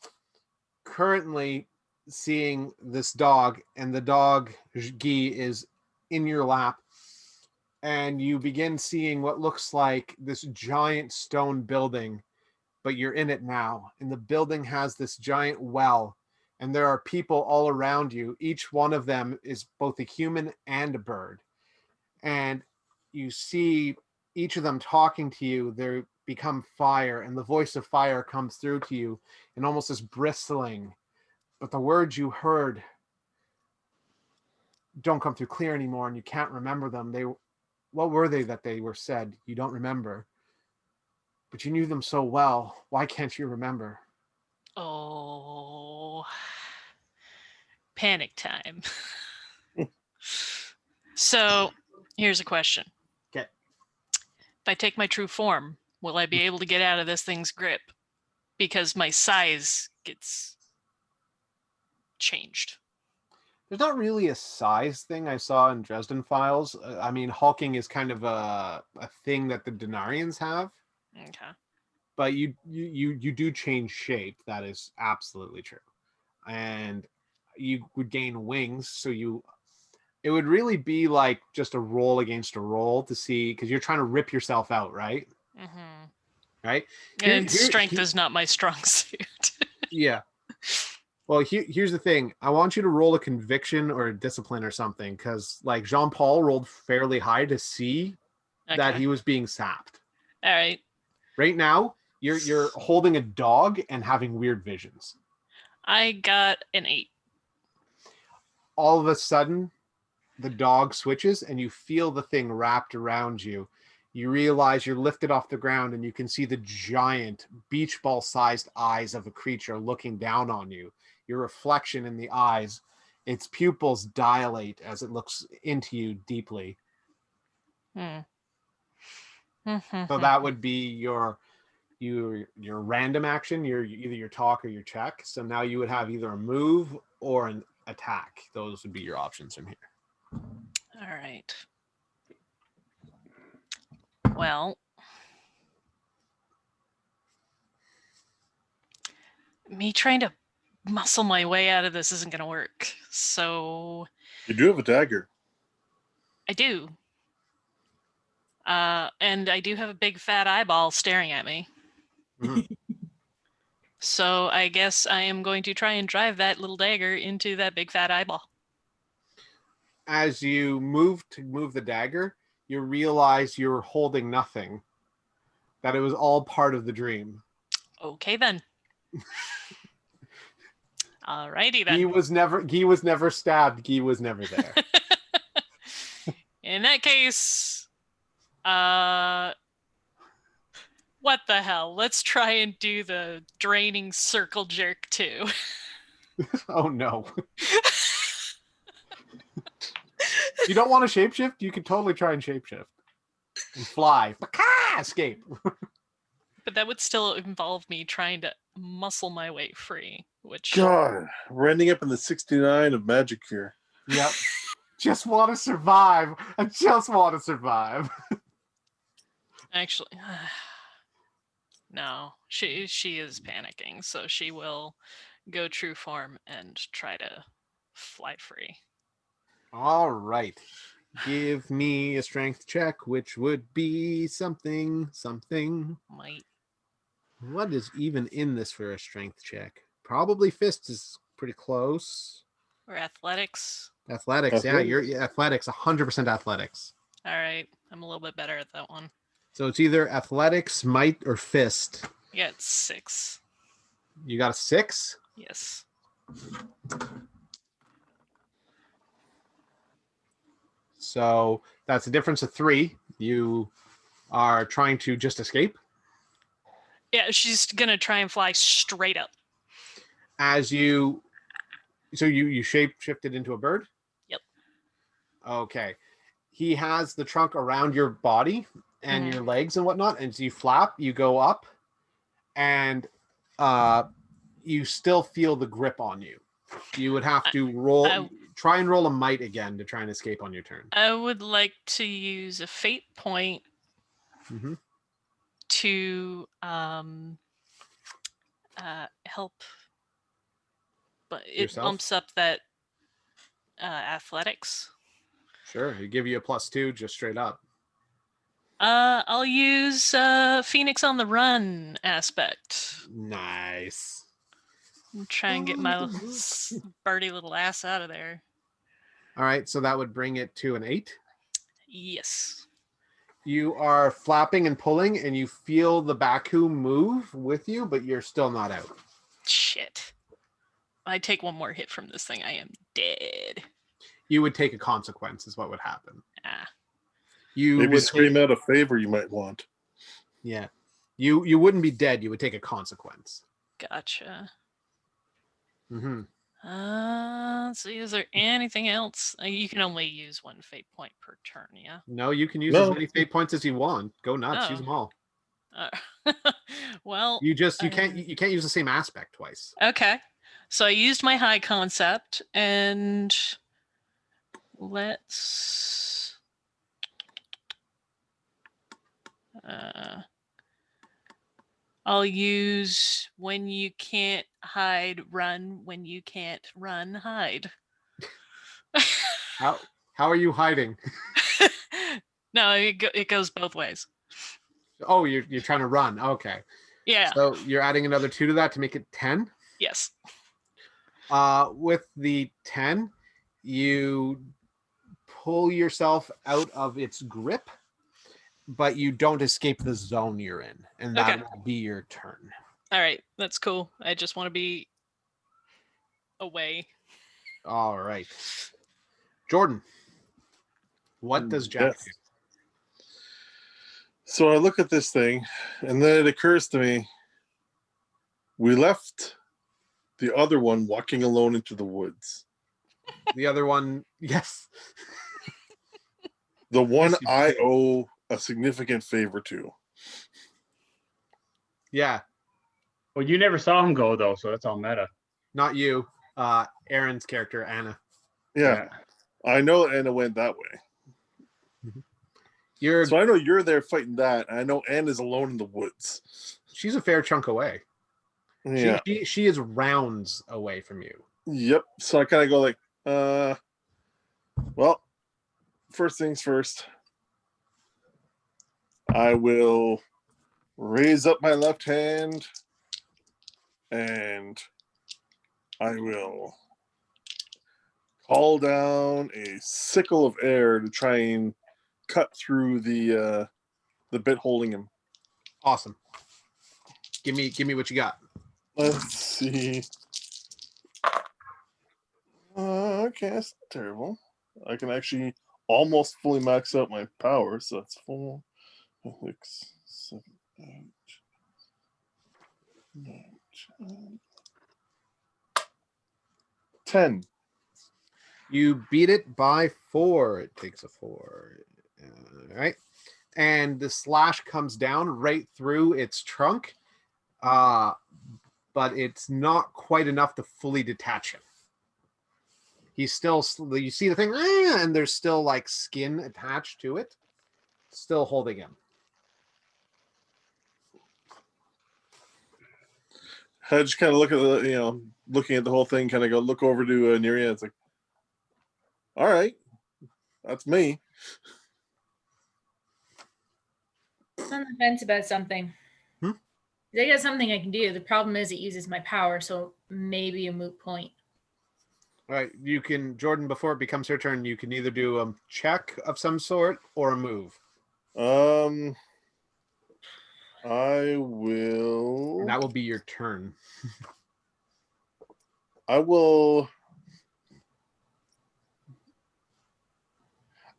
currently seeing this dog, and the dog Guy is in your lap, and you begin seeing what looks like this giant stone building, but you're in it now. And the building has this giant well, and there are people all around you. Each one of them is both a human and a bird. And you see each of them talking to you. They become fire, and the voice of fire comes through to you and almost this bristling. But the words you heard don't come through clear anymore, and you can't remember them. What were they that they were said? You don't remember. But you knew them so well. Why can't you remember? Oh, panic time. So here's a question. Okay. If I take my true form, will I be able to get out of this thing's grip? Because my size gets changed. There's not really a size thing I saw in Dresden Files. I mean, hulking is kind of a thing that the Denarians have. Okay. But you do change shape. That is absolutely true. And you would gain wings, so it would really be like just a roll against a roll to see, because you're trying to rip yourself out, right? Mm-hmm. Right? And strength is not my strong suit. Yeah. Well, here's the thing. I want you to roll a conviction or a discipline or something, because like Jean-Paul rolled fairly high to see that he was being sapped. All right. Right now, you're holding a dog and having weird visions. I got an 8. All of a sudden, the dog switches and you feel the thing wrapped around you. You realize you're lifted off the ground and you can see the giant beach ball sized eyes of a creature looking down on you. Your reflection in the eyes, its pupils dilate as it looks into you deeply. So that would be your random action, either your talk or your check. So now you would have either a move or an attack. Those would be your options from here. All right. Well, me trying to muscle my way out of this isn't going to work. So You do have a dagger. I do. And I do have a big fat eyeball staring at me. Mhm. So I guess I am going to try and drive that little dagger into that big fat eyeball. As you move the dagger, you realize you're holding nothing. That it was all part of the dream. Okay then. Alrighty then. Guy was never stabbed. Guy was never there. In that case, what the hell? Let's try and do the draining circle jerk too. Oh no. You don't want to shapeshift? You can totally try and shapeshift. And fly. Escape. But that would still involve me trying to muscle my way free, which... God, we're ending up in the 69 of magic here. Yep. Just want to survive. I just want to survive. Actually, no. She is panicking, so she will go true form and try to fly free. All right. Give me a strength check, which would be something. Might. What is even in this for a strength check? Probably fist is pretty close. Or athletics. Athletics, yeah, you're athletics, 100% athletics. All right, I'm a little bit better at that one. So it's either athletics, might, or fist. Yeah, it's 6. You got a 6? Yes. So that's a difference of 3. You are trying to just escape. Yeah, she's gonna try and fly straight up. As you shape shifted into a bird? Yep. Okay. He has the trunk around your body and your legs and whatnot, and as you flap, you go up, and you still feel the grip on you. You would have to try and roll a might again to try and escape on your turn. I would like to use a fate point to help, but it Yourself? bumps up that athletics. Sure, he give you a +2 just straight up. I'll use Phoenix on the Run aspect. Nice. Try and get my birdie little ass out of there. All right, so that would bring it to an 8. Yes. You are flapping and pulling, and you feel the baku move with you, but you're still not out. Shit. I take one more hit from this thing, I am dead. You would take a consequence, is what would happen. Ah. You Maybe would scream take, out a favor you might want. yeah. You wouldn't be dead. You would take a consequence. Gotcha. Mm-hmm. Let's see, is there anything else? You can only use 1 fate point per turn, yeah? No, you can use as No. many fate points as you want. Go nuts. Oh. Use them all. Well, You can't use the same aspect twice. okay. So I used my high concept, and let's I'll use when you can't hide, run. When you can't run, hide. How are you hiding? No, it goes both ways. Oh, you're trying to run. Okay. Yeah. So you're adding another 2 to that to make it 10. Yes. With the 10, you pull yourself out of its grip, but you don't escape the zone you're in, and that Okay. will be your turn. All right, that's cool. I just want to be away. All right. Jordan, what does Jack Yes. do? So I look at this thing, and then it occurs to me, we left the other one walking alone into the woods. The other one, yes. The one Yes, you I did. owe a significant favor to. Yeah, Well, you never saw him go though, so that's all meta. not you. Aaron's character, Anna. Yeah, I know Anna went that way. You're So I know you're there fighting that. And I know Anna's alone in the woods. she's a fair chunk away. Yeah. She is rounds away from you. Yep. So I kind of go like, well, first things first. I will raise up my left hand and I will call down a sickle of air to try and cut through the bit holding him. Awesome. Give me what you got. Let's see. Okay, that's not terrible. I can actually almost fully max out my power, so that's 4, 6, 7, 8, 9, 10. You beat it by 4. It takes a 4. All right. And the slash comes down right through its trunk. But it's not quite enough to fully detach him. He's still, you see the thing, and there's still like skin attached to it, still holding him. I just kind of look at the, looking at the whole thing, kind of go look over to Neria. It's like, all right, that's me. I'm on the fence about something. I got something I can do. The problem is it uses my power, so maybe a moot point. All right, you can, Jordan, before it becomes her turn, you can either do a check of some sort or a move. I will. And that will be your turn. I will.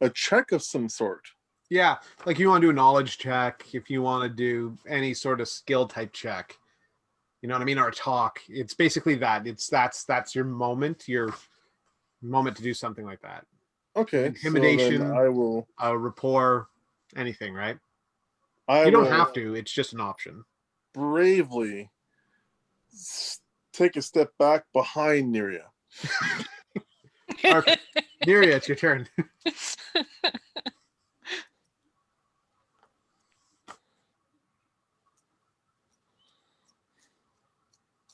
A check of some sort. Yeah, like you want to do a knowledge check, if you want to do any sort of skill type check, you know what I mean, or a talk. It's basically that. That's your moment to do something like that. Okay, Intimidation, so then I will. Rapport, anything, right? I You don't will have to. It's just an option. bravely take a step back behind Neria. Perfect. Neria, it's your turn.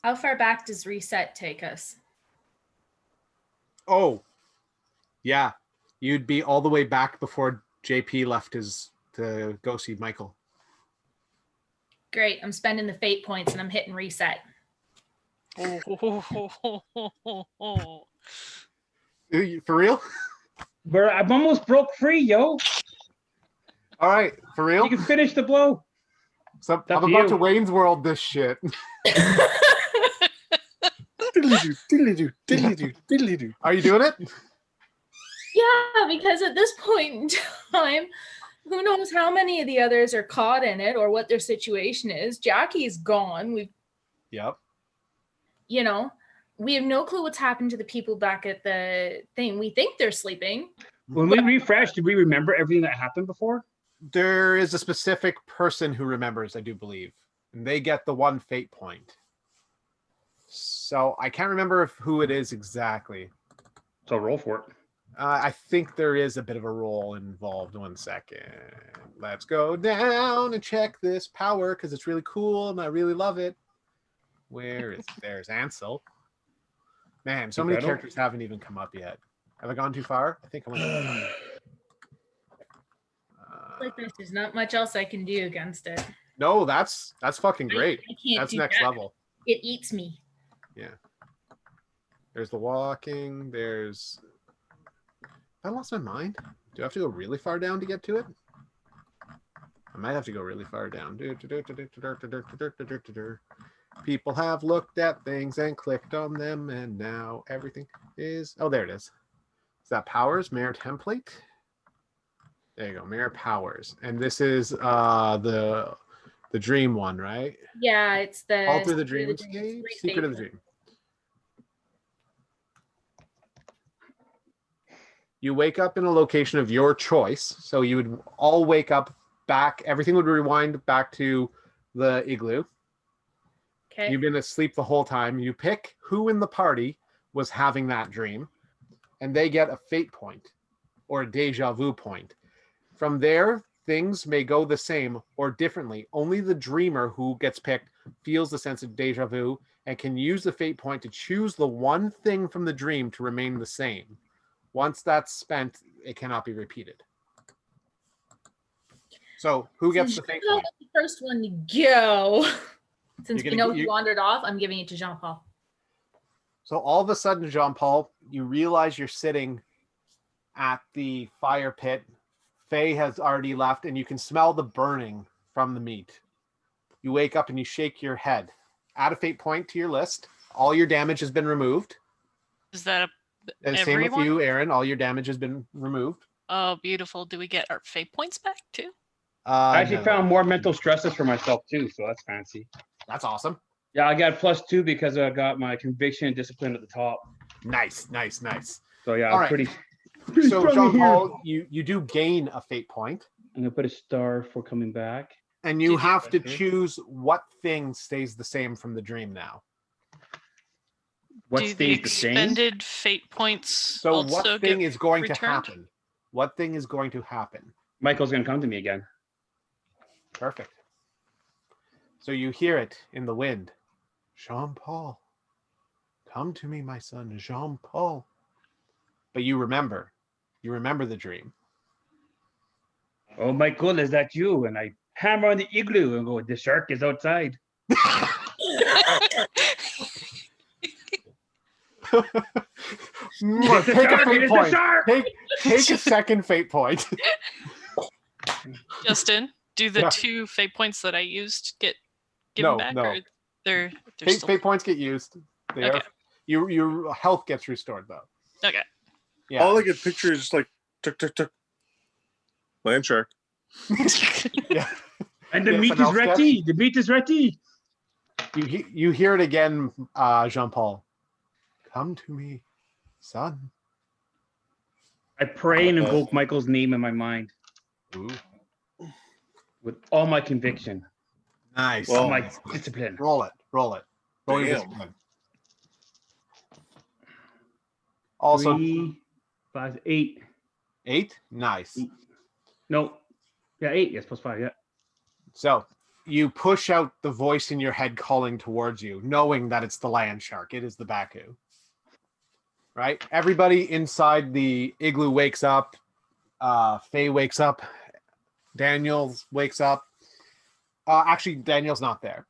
How far back does reset take us? Oh, yeah. You'd be all the way back before JP left to go see Michael. Great. I'm spending the fate points and I'm hitting reset. For real? Bro, I'm almost broke free, yo. All right, for real? You can finish the blow. So It's up I'm to about you. to Wayne's World this shit. Diddly-doo, diddly-doo, diddly-doo, diddly-doo. Are you doing it? Yeah, because at this point in time, who knows how many of the others are caught in it or what their situation is. Jackie's gone. Yep. You know, we have no clue what's happened to the people back at the thing. We think they're sleeping. When we refreshed, did we remember everything that happened before? There is a specific person who remembers, I do believe, and they get the 1 fate point. So I can't remember who it is exactly. So roll for it. I think there is a bit of a roll involved. 1 second. Let's go down and check this power because it's really cool and I really love it. Where is there's Ansel? Man, so many characters haven't even come up yet. Have I gone too far? I think I went too far. Like this, there's not much else I can do against it. No, that's fucking great. I can't That's do next that. level. It eats me. Yeah. There's the walking. There's. I lost my mind. Do I have to go really far down to get to it? I might have to go really far down. People have looked at things and clicked on them, and now everything is. Oh, there it is. Is that powers? Mirror template? There you go. Mirror powers. And this is the dream one, right? Yeah, it's the Alter the dreamscape. Secret of the dream. You wake up in a location of your choice. So you would all wake up back. Everything would rewind back to the igloo. Okay. You've been asleep the whole time. You pick who in the party was having that dream, and they get a fate point or a deja vu point. From there, things may go the same or differently. Only the dreamer who gets picked feels the sense of deja vu and can use the fate point to choose the one thing from the dream to remain the same. Once that's spent, it cannot be repeated. So who gets the fate point? The first one to go. Since we know he you- wandered off, I'm giving it to Jean-Paul. So all of a sudden, Jean-Paul, you realize you're sitting at the fire pit. Faye has already left, and you can smell the burning from the meat. You wake up and you shake your head. Add a fate point to your list. All your damage has been removed. Is that And same with you, Aaron. All your damage has been removed. Oh, beautiful. Do we get our fate points back too? I actually No. found more mental stresses for myself too, so that's fancy. That's awesome. Yeah, I got +2 because I got my conviction and discipline at the top. Nice. So yeah, All I'm right. pretty So strong here. Jean-Paul, you do gain a fate point, I'm gonna put a star for coming back. and you Did you- have to Okay. choose what thing stays the same from the dream now. What Do the stays the same? expended fate points So also what thing get is going to returned? happen? What thing is going to happen? Michael's gonna come to me again. Perfect. So you hear it in the wind. Jean-Paul, come to me, my son, Jean-Paul. But you remember the dream. Oh, Michael, is that you? And I hammer on the igloo and go, the shark is outside. Take It's the a shark, it fate is the point. shark! Take a second fate point. Justin, do the Yeah. 2 fate points that I used get given No, back? no. Or they're Fate, still... fate points get used. They Okay. are, your health gets restored though. Okay. Yeah. All I can picture is just like tuk tuk tuk. Land shark. Yeah. And the Get meat some is elf steps. ready. The meat is ready. You hear it again, Jean-Paul. Come to me, son. I pray and invoke Michael's name in my mind Ooh. with all my conviction, Nice. Well, all my discipline. Roll it. Roll your Damn. discipline. Also, 3, 5, 8. 8. Nice. No. Yeah, 8. Yes, +5. Yeah. So you push out the voice in your head calling towards you, knowing that it's the land shark. It is the baku. right? Everybody inside the igloo wakes up. Faye wakes up. Daniel wakes up. Actually, Daniel's not there.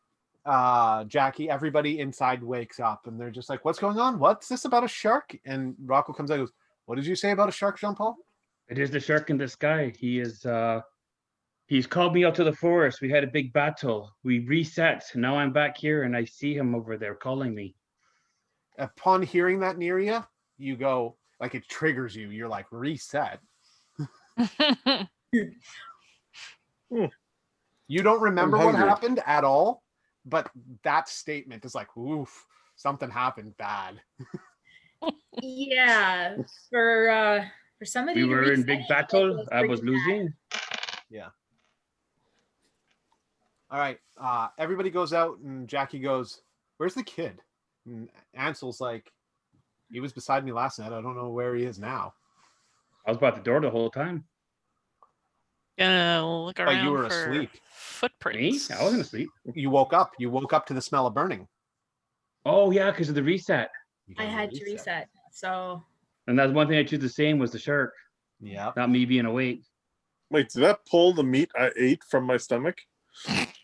Jackie, everybody inside wakes up, and they're just like, "What's going on? What's this about a shark?" And Rocco comes out and goes, "What did you say about a shark, Jean-Paul?" It is the shark in the sky. He's called me out to the forest. We had a big battle. We reset. Now I'm back here and I see him over there calling me. Upon hearing that near you, you go, like it triggers you. You're like, reset. You don't remember what hungry. happened at all, but that statement is like, oof, something happened bad. Yeah, for somebody We to were in reset big it, battle. was I was pretty bad. losing. Yeah. All right. Everybody goes out, and Jackie goes, "Where's the kid?" And Ansel's like, "He was beside me last night. I don't know where he is now." I was by the door the whole time. Gonna look But around you were for asleep. Me? footprints. I wasn't asleep. You woke up. You woke up to the smell of burning. Oh yeah, because of the reset. You I got had to reset. So And that's one thing I choose the same was the shark, Yeah. not me being awake. Wait, did that pull the meat I ate from my stomach?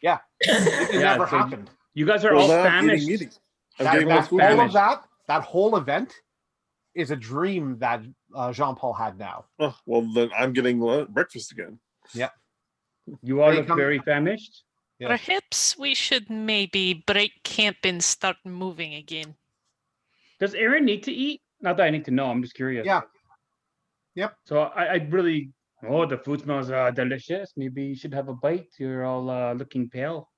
Yeah. It Yeah, never so happened. You guys are Well, all now I'm famished. eating meat. I'm That, getting that, less food. all famished. of that whole event is a dream that Jean-Paul had now. Oh, well, then I'm getting breakfast again. You all They look come- very famished. Yeah. Perhaps we should maybe break camp and start moving again. Does Aaron need to eat? Not that I need to know. I'm just curious. Yeah. Yep. So I really. Oh, the food smells delicious. Maybe you should have a bite. You're all looking pale.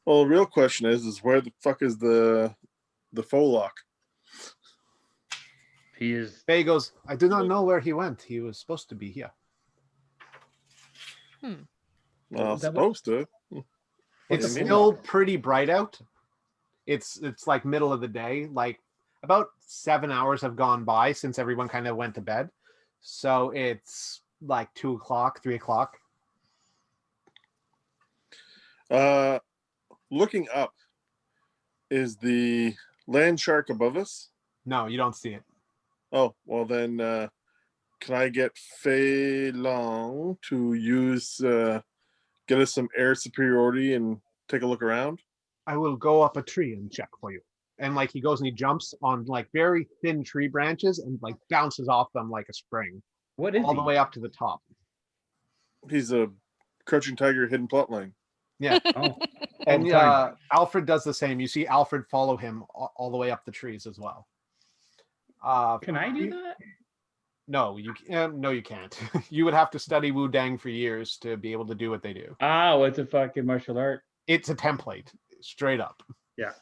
Well, the real question is where the fuck is the Folock? He is. Faye goes, "I do not know where he went. He was supposed to be here." Well, That supposed to. What It's do you mean? still pretty bright out. It's like middle of the day. Like about 7 hours have gone by since everyone kind of went to bed. So it's like 2 o'clock, 3 o'clock. Looking up, is the land shark above us? No, you don't see it. Oh, well then, can I get Fei Long to use, get us some air superiority and take a look around? I will go up a tree and check for you. And like he goes and he jumps on like very thin tree branches and like bounces off them like a spring What is all he? the way up to the top. He's a Crouching Tiger hidden plotline. Yeah. Oh, And the time. Alfred does the same. You see Alfred follow him all the way up the trees as well. Can I do that? No, you can't. You would have to study Wu Dang for years to be able to do what they do. Oh, it's a fucking martial art. It's a template, straight up. Yeah.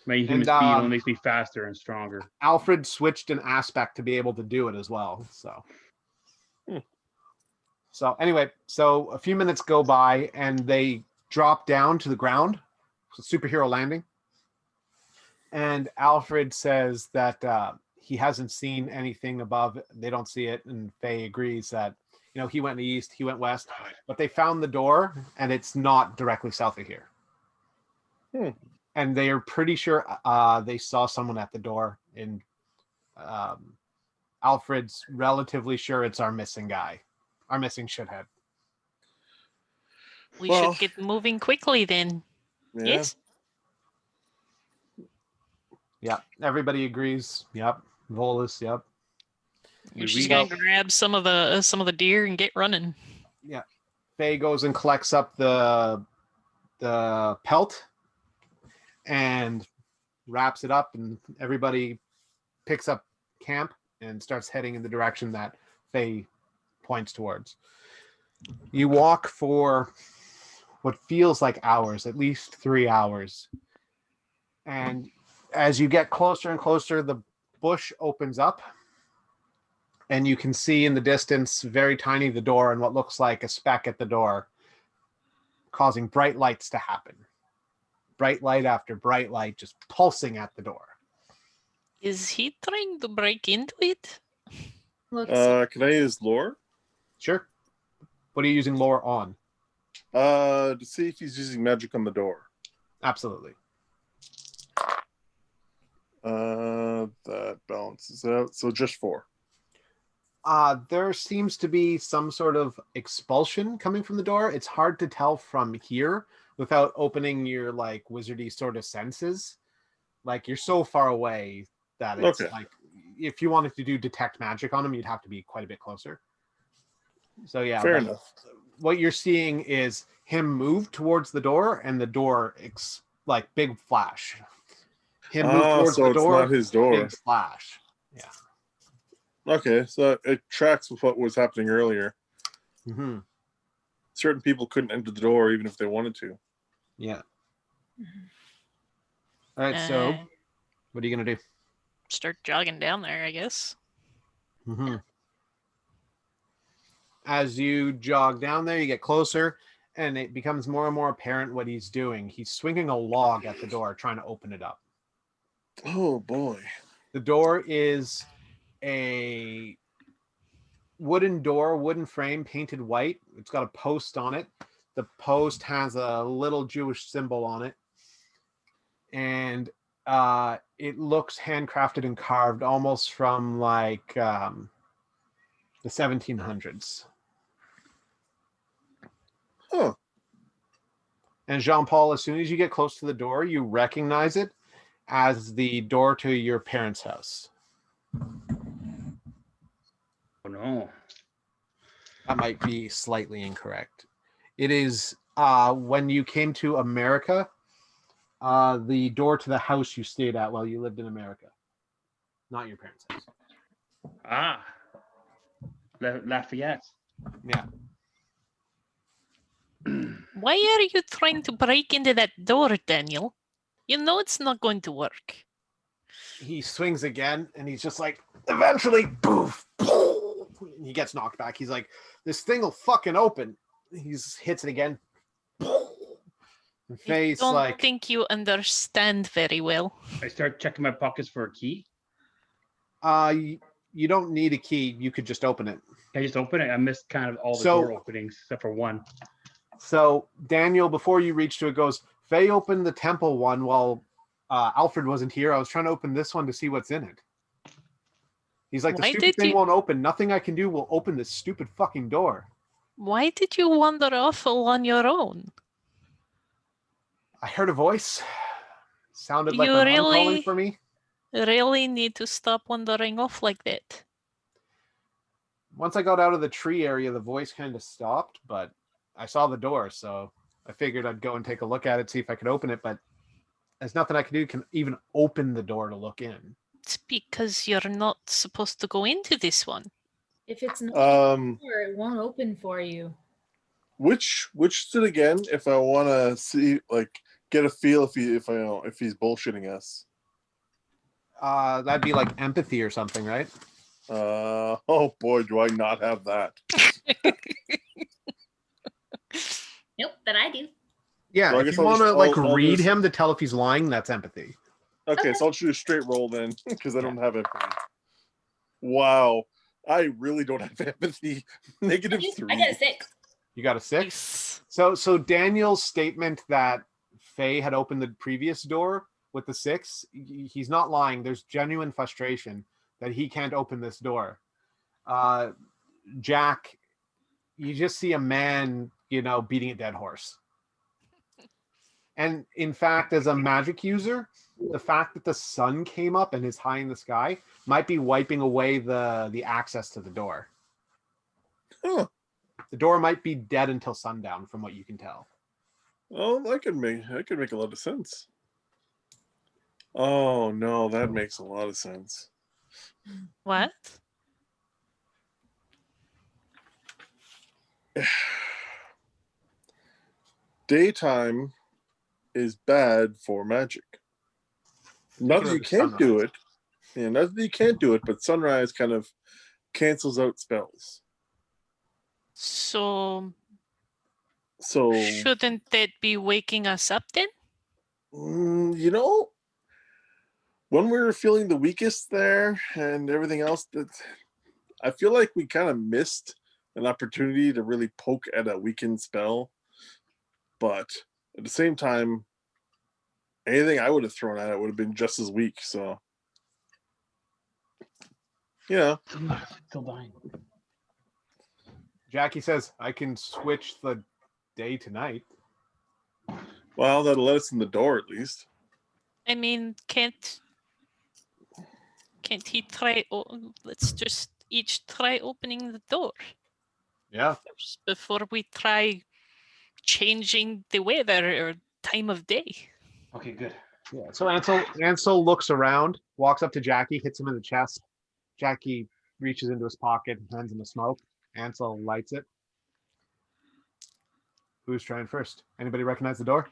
My human And, speed only makes me faster and stronger. Alfred switched an aspect to be able to do it as well. So anyway, so a few minutes go by and they drop down to the ground. Superhero landing. And Alfred says that he hasn't seen anything above. They don't see it. And Faye agrees that, he went east, he went west, but they found the door and it's not directly south of here. And they are pretty sure they saw someone at the door. And Alfred's relatively sure it's our missing guy, our missing shithead. We Well, should get moving quickly then. Yeah. Yes? Yep. Everybody agrees. Yep. Volus. Yep. We're just gonna grab some of the deer and get running. Yeah. Faye goes and collects up the pelt and wraps it up, and everybody picks up camp and starts heading in the direction that Faye points towards. You walk for what feels like hours, at least 3 hours. And as you get closer and closer, the bush opens up and you can see in the distance, very tiny, the door and what looks like a speck at the door, causing bright lights to happen. Bright light after bright light just pulsing at the door. Is he trying to break into it? Can I use lore? Sure. What are you using lore on? To see if he's using magic on the door. Absolutely. That balances out. So just 4. There seems to be some sort of expulsion coming from the door. It's hard to tell from here without opening your like wizardy sort of senses. Like you're so far away that it's Okay. like if you wanted to do detect magic on him, you'd have to be quite a bit closer. So yeah, Fair like, enough. what you're seeing is him move towards the door and the door like big flash. Him move towards So the it's door, not his door. big splash. Yeah. Okay, so it tracks with what was happening earlier. Mm-hmm. Certain people couldn't enter the door even if they wanted to. Yeah. All right, so Uh, what are you gonna do? Start jogging down there, I guess. Mm-hmm. As you jog down there, you get closer, and it becomes more and more apparent what he's doing. He's swinging a log at the door, trying to open it up. Oh boy. The door is a wooden door, wooden frame, painted white. It's got a post on it. The post has a little Jewish symbol on it. And it looks handcrafted and carved almost from like the 1700s. Huh. And Jean-Paul, as soon as you get close to the door, you recognize it as the door to your parents' house. Oh no. That might be slightly incorrect. It is when you came to America, the door to the house you stayed at while you lived in America, not your parents' house. Ah. Lafayette. Yeah. Why are you trying to break into that door, Daniel? You know it's not going to work. He swings again, and he's just like, eventually, poof, poof, he gets knocked back. He's like, this thing will fucking open. He hits it again. Face I don't like, think you understand very well. I start checking my pockets for a key. you don't need a key. You could just open it. Can I just open it? I missed kind of all the So- door openings except for one. So Daniel, before you reach to it, goes, Faye opened the temple one while Alfred wasn't here. I was trying to open this one to see what's in it. He's like, the Why stupid did thing you- won't open. Nothing I can do will open this stupid fucking door. Why did you wander off all on your own? I heard a voice. Sounded like You my mom calling really- for me. Really need to stop wandering off like that. Once I got out of the tree area, the voice kind of stopped, but I saw the door, so I figured I'd go and take a look at it, see if I could open it, but there's nothing I can do can even open the door to look in. It's because you're not supposed to go into this one. If it's not Um, door, it won't open for you. which stood again? If I want to see, like, get a feel if he's bullshitting us. That'd be like empathy or something, right? Oh boy, do I not have that. Nope, but I do. Yeah, So I if guess you I'll want to just- like I'll read just- him to tell if he's lying, that's empathy. Okay, Okay. so I'll shoot a straight roll then, because I don't have empathy. Wow, I really don't have empathy. -3. I got a 6. You got a 6? Nice. So Daniel's statement that Faye had opened the previous door with the 6, he's not lying. There's genuine frustration that he can't open this door. Jack, you just see a man, beating a dead horse. And in fact, as a magic user, the fact that the sun came up and is high in the sky might be wiping away the access to the door. Huh. The door might be dead until sundown, from what you can tell. Oh, that could make a lot of sense. Oh no, that makes a lot of sense. What? Daytime is bad for magic. Not that you can't do it. Yeah, not that you can't do it, but sunrise kind of cancels out spells. So So shouldn't that be waking us up then? when we were feeling the weakest there and everything else, that I feel like we kind of missed an opportunity to really poke at a weakened spell. But at the same time, anything I would have thrown at it would have been just as weak. So Yeah. Still dying. Jackie says, I can switch the day to night. Well, that'll let us in the door at least. I mean, can't he try? Let's just each try opening the door Yeah. first before we try changing the weather or time of day. Okay, good. Yeah. So Ansel looks around, walks up to Jackie, hits him in the chest. Jackie reaches into his pocket and hands him a smoke. Ansel lights it. Who's trying first? Anybody recognize the door?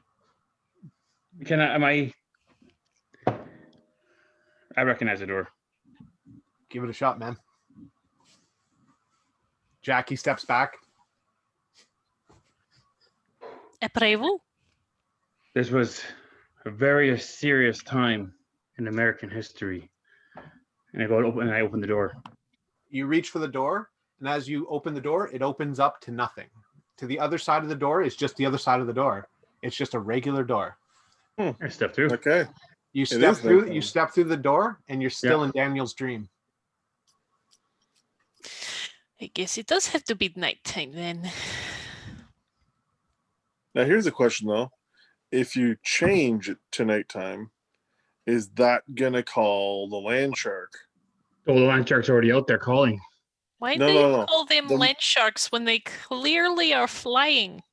I recognize the door. Give it a shot, man. Jackie steps back. Approval? This was a very serious time in American history. And I open the door. You reach for the door, and as you open the door, it opens up to nothing. To the other side of the door is just the other side of the door. It's just a regular door. I step through. Okay. You It step is through. nighttime. You step through the door, and you're still in Daniel's dream. I guess it does have to be nighttime then. Now here's a question though. If you change it to nighttime, is that gonna call the land shark? Oh, the land shark's already out there calling. Why No, do no, you no. call them The- land sharks when they clearly are flying?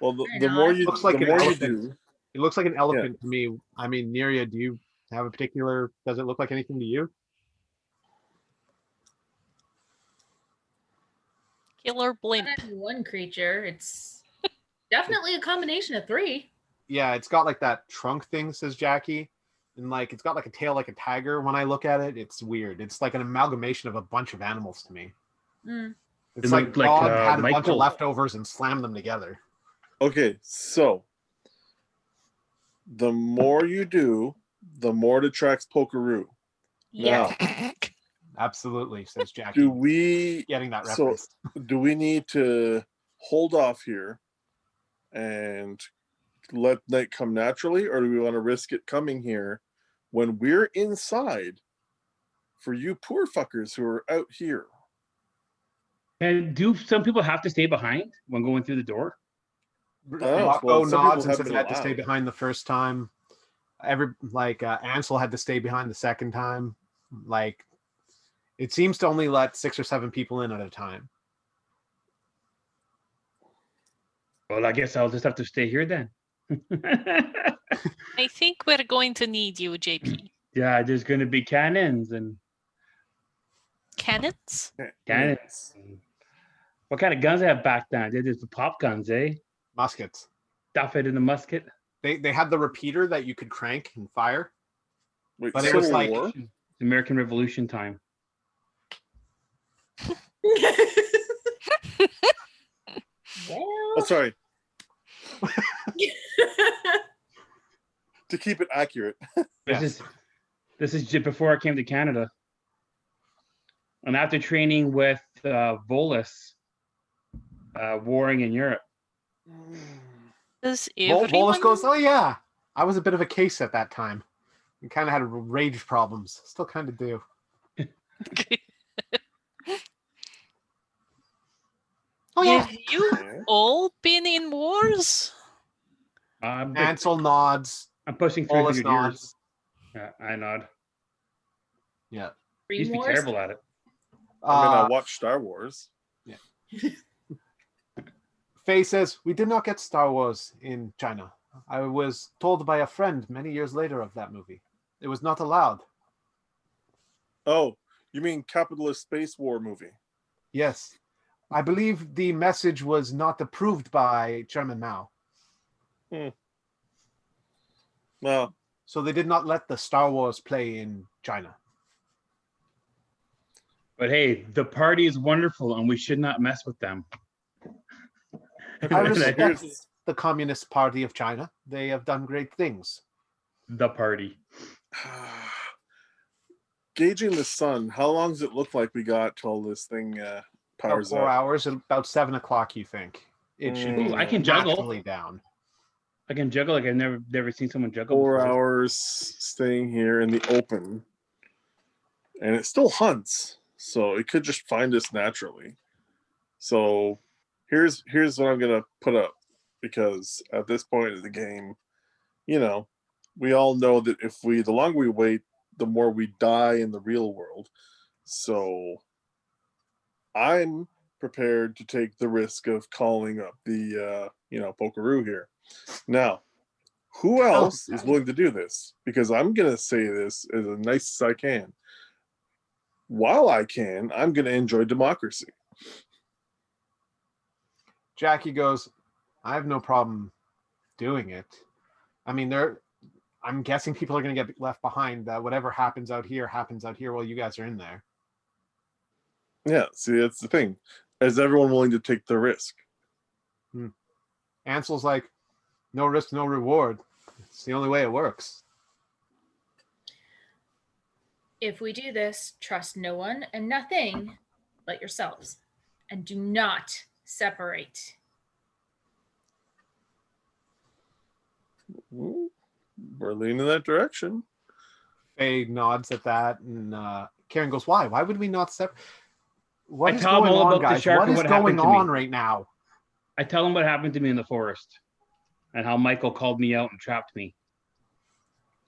Well, Why the not? more you Looks like the an more you elephant. do, It looks like an elephant to me. I mean, Neria, do you have a particular? Does it look like anything to you? Killer blimp. Not any one creature. It's definitely a combination of three. Yeah, it's got like that trunk thing, says Jackie, and like it's got like a tail like a tiger. When I look at it, it's weird. It's like an amalgamation of a bunch of animals to me. Mm. It's It like looked like, God had a bunch of Michael. leftovers and slammed them together. okay, so the more you do, the more it attracts Pokeroo. Yeah. Absolutely, says Jackie. Do we Getting that so- reference? do we need to hold off here and let night come naturally, or do we want to risk it coming here when we're inside for you poor fuckers who are out here? And do some people have to stay behind when going through the door? Rocco well, some nods people and have says been he had to stay allowed. behind the first time. Ansel had to stay behind the second time. Like, it seems to only let 6 or 7 people in at a time. Well, I guess I'll just have to stay here then. I think we're going to need you, JP. Yeah, there's going to be cannons and Cannons? cannons. What kind of guns they have back then? They're just the pop guns, eh? Muskets. Stuff it in the musket. They had the repeater that you could crank and fire. Wait, But it Civil was like- War? American Revolution time. Oh, Well, sorry. To keep it accurate. Yes. This is just before I came to Canada. And after training with Volus, warring in Europe. Does Volus everyone... goes, oh yeah, I was a bit of a case at that time. And kind of had rage problems. Still kind of do. Oh yeah. Have you all been in wars? I'm Ansel nods. pushing through Volus your nods. ears. Yeah, I nod. Yeah. I used to be Wars? terrible at it. I mean, I Uh, watched Star Wars. Faye says, we did not get Star Wars in China. I was told by a friend many years later of that movie. It was not allowed. Oh, you mean capitalist space war movie? Yes. I believe the message was not approved by Chairman Mao. Well, So they did not let the Star Wars play in China. But hey, the party is wonderful and we should not mess with them. I respect here's- the Communist Party of China. They have done great things. The party. gauging the sun, how long does it look like we got till this thing About powers 4 up? hours, about 7 o'clock, you think. It should be Ooh, I can juggle. naturally down. I can juggle like I've never seen someone juggle 4 before. hours staying here in the open, and it still hunts. so it could just find us naturally. So here's what I'm gonna put up, because at this point of the game, we all know that the longer we wait, the more we die in the real world. So I'm prepared to take the risk of calling up the Pokeroo here. Now, who else is willing to do this? Because I'm gonna say this as nice as I can. While I can, I'm gonna enjoy democracy. Jackie goes, I have no problem doing it. I mean, I'm guessing people are going to get left behind. That whatever happens out here while you guys are in there. Yeah, see, that's the thing. Is everyone willing to take the risk? Ansel's like, no risk, no reward. It's the only way it works. If we do this, trust no one and nothing but yourselves, and do not separate. We're leaning in that direction. Faye nods at that, and Karen goes, why? Why would we not separate? What I is tell them going all on, about the guys? shark What and is what going happened to me. on right now? I tell him what happened to me in the forest and how Michael called me out and trapped me.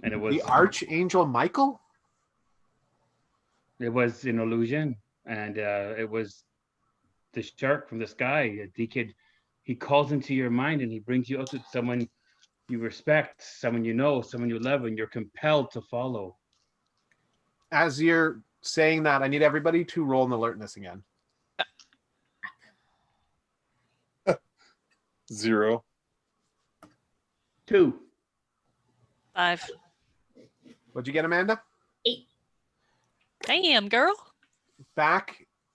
And it was The Archangel Michael? an illusion. And it was the shark from the sky. He calls into your mind and he brings you out to someone you respect, someone you know, someone you love, and you're compelled to follow. As you're saying that, I need everybody to roll an alertness again. 0. 2. 5. What'd you get, Amanda? 8. Damn, girl.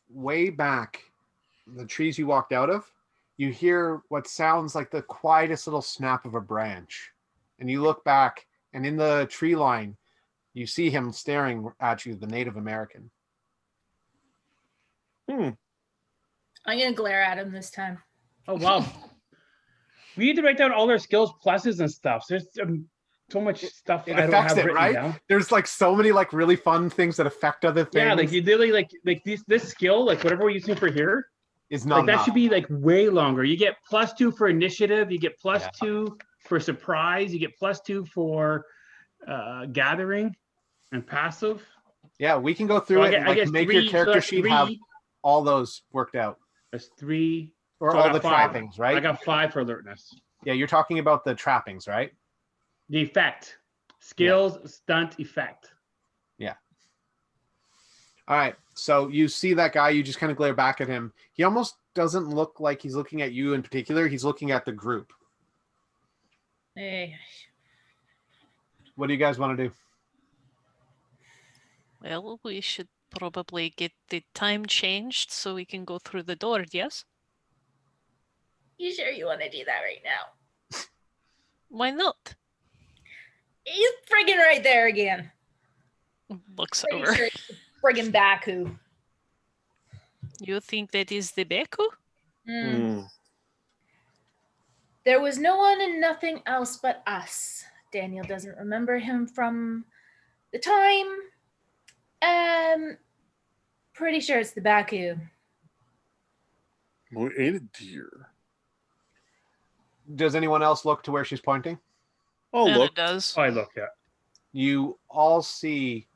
Way back, the trees you walked out of, you hear what sounds like the quietest little snap of a branch. And you look back, and in the tree line, you see him staring at you, the Native American. I'm going to glare at him this time. Oh, wow. We need to write down all our skills, pluses, and stuff. There's so much stuff It I don't affects have it, written right? down. There's like so many like really fun things that affect other things. Yeah, like you really like this skill, like whatever we're using for here, is not like that enough. should be like way longer. You get +2 for initiative, you get +2 for surprise, you get +2 for gathering and passive. Yeah, we can go through it and like make your character sheet have all those worked out. That's 3. Or So all the trappings, right? I got 5 for alertness. Yeah, you're talking about the trappings, right? The effect. Skills, stunt, effect. Yeah. All right. So you see that guy, you just kind of glare back at him. He almost doesn't look like he's looking at you in particular. He's looking at the group. Hey. What do you guys want to do? Well, we should probably get the time changed so we can go through the door, yes? You sure you want to do that right now? Why not? He's friggin' right there again. Looks Pretty over. sure it's friggin' Baku. You think that is the Baku? There was no one and nothing else but us. Daniel doesn't remember him from the time. Pretty sure it's the Baku. We ate a deer. Does anyone else look to where she's pointing? Oh, And look. it does. I look at. You all see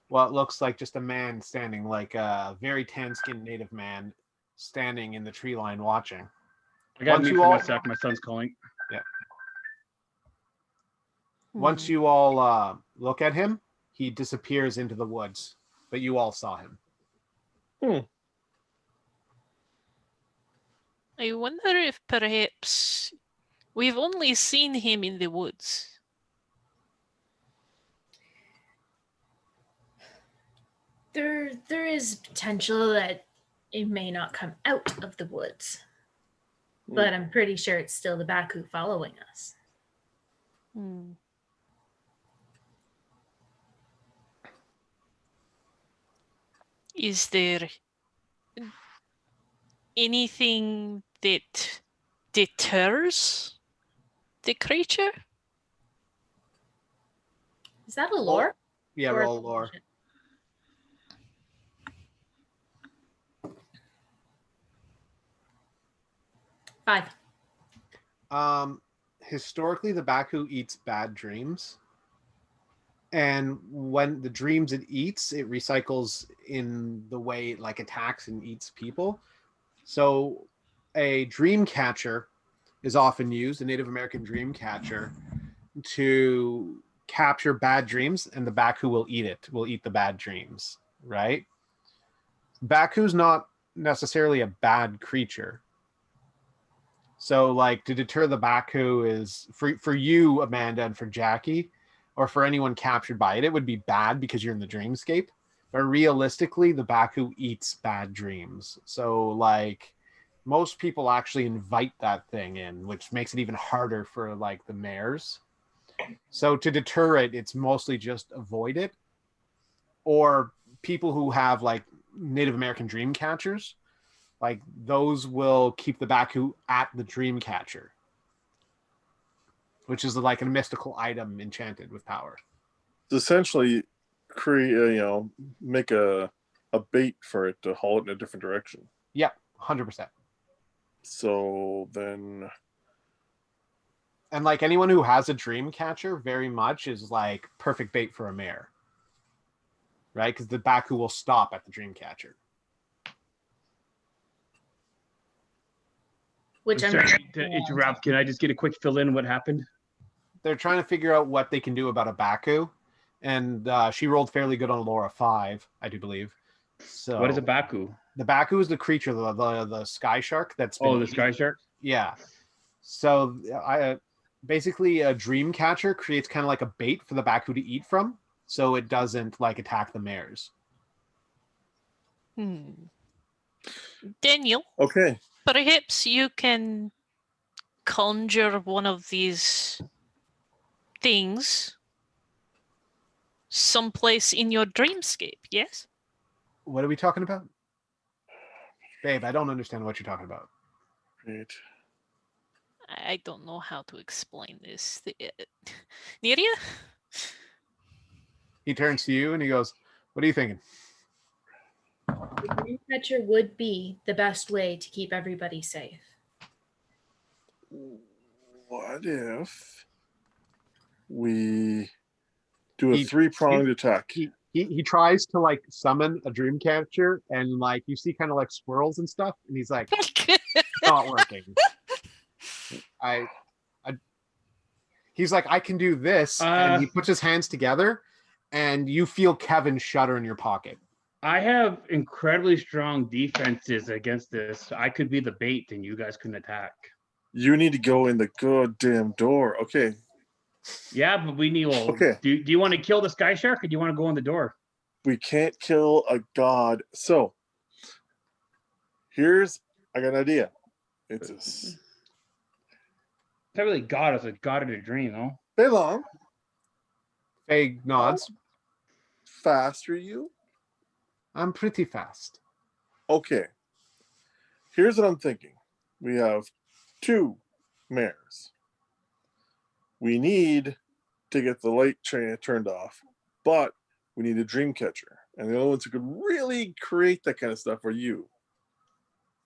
what looks like just a man standing, like a very tan-skinned native man standing in the tree line watching. I got Once mute you for all- one sec. My son's calling. Once you all look at him, he disappears into the woods, but you all saw him. I wonder if perhaps we've only seen him in the woods. There is potential that it may not come out of the woods. But I'm pretty sure it's still the Baku following us. Is there anything that deters the creature? Is that a lore? Yeah, Or- roll lore. 5. Historically, the baku eats bad dreams. And when the dreams it eats, it recycles in the way it like attacks and eats people. So a dream catcher is often used, a Native American dream catcher, to capture bad dreams, and the baku will eat it, will eat the bad dreams, right? Baku's not necessarily a bad creature. So like to deter the baku is for you, Amanda, and for Jackie, or for anyone captured by it, it would be bad because you're in the dreamscape. But realistically, the baku eats bad dreams. So like most people actually invite that thing in, which makes it even harder for like the mares. So to deter it, it's mostly just avoid it. Or people who have like Native American dream catchers, like those will keep the baku at the dream catcher, which is like a mystical item enchanted with power. It's essentially create, make a bait for it to haul it in a different direction. Yep, 100%. So then, and like anyone who has a dream catcher very much is like perfect bait for a mare, right? Because the baku will stop at the dream catcher. Which I'm sorry to interrupt. Can I just get a quick fill in what happened? They're trying to figure out what they can do about a baku, and she rolled fairly good on Laura 5, I do believe. So What is a baku? The baku is the creature, the sky shark that's been the sky shark? Yeah. So I basically a dream catcher creates kind of like a bait for the baku to eat from, so it doesn't like attack the mares. Daniel, okay, perhaps you can conjure one of these things someplace in your dreamscape, yes? What are we talking about? Babe, I don't understand what you're talking about. great. I don't know how to explain this. Neria? He turns to you and he goes, "What are you thinking?" The dream catcher would be the best way to keep everybody safe. What if we do a He- 3-pronged attack? He tries to like summon a dream catcher, and like you see kind of like swirls and stuff, and he's like, not working. He's like, I can do this, and he puts his hands together, and you feel Kevin shudder in your pocket. I have incredibly strong defenses against this. I could be the bait and you guys couldn't attack. You need to go in the goddamn door. Okay. Yeah, but we need. Well, Okay. Do you want to kill the sky shark or do you want to go in the door? We can't kill a god. So I got an idea. It's not really God, it's a god in a dream, no? Fei Long. Faye nods. Fast are you? I'm pretty fast. Okay. Here's what I'm thinking. We have 2 mares. We need to get the light train turned off, but we need a dream catcher. And the only ones who could really create that kind of stuff are you.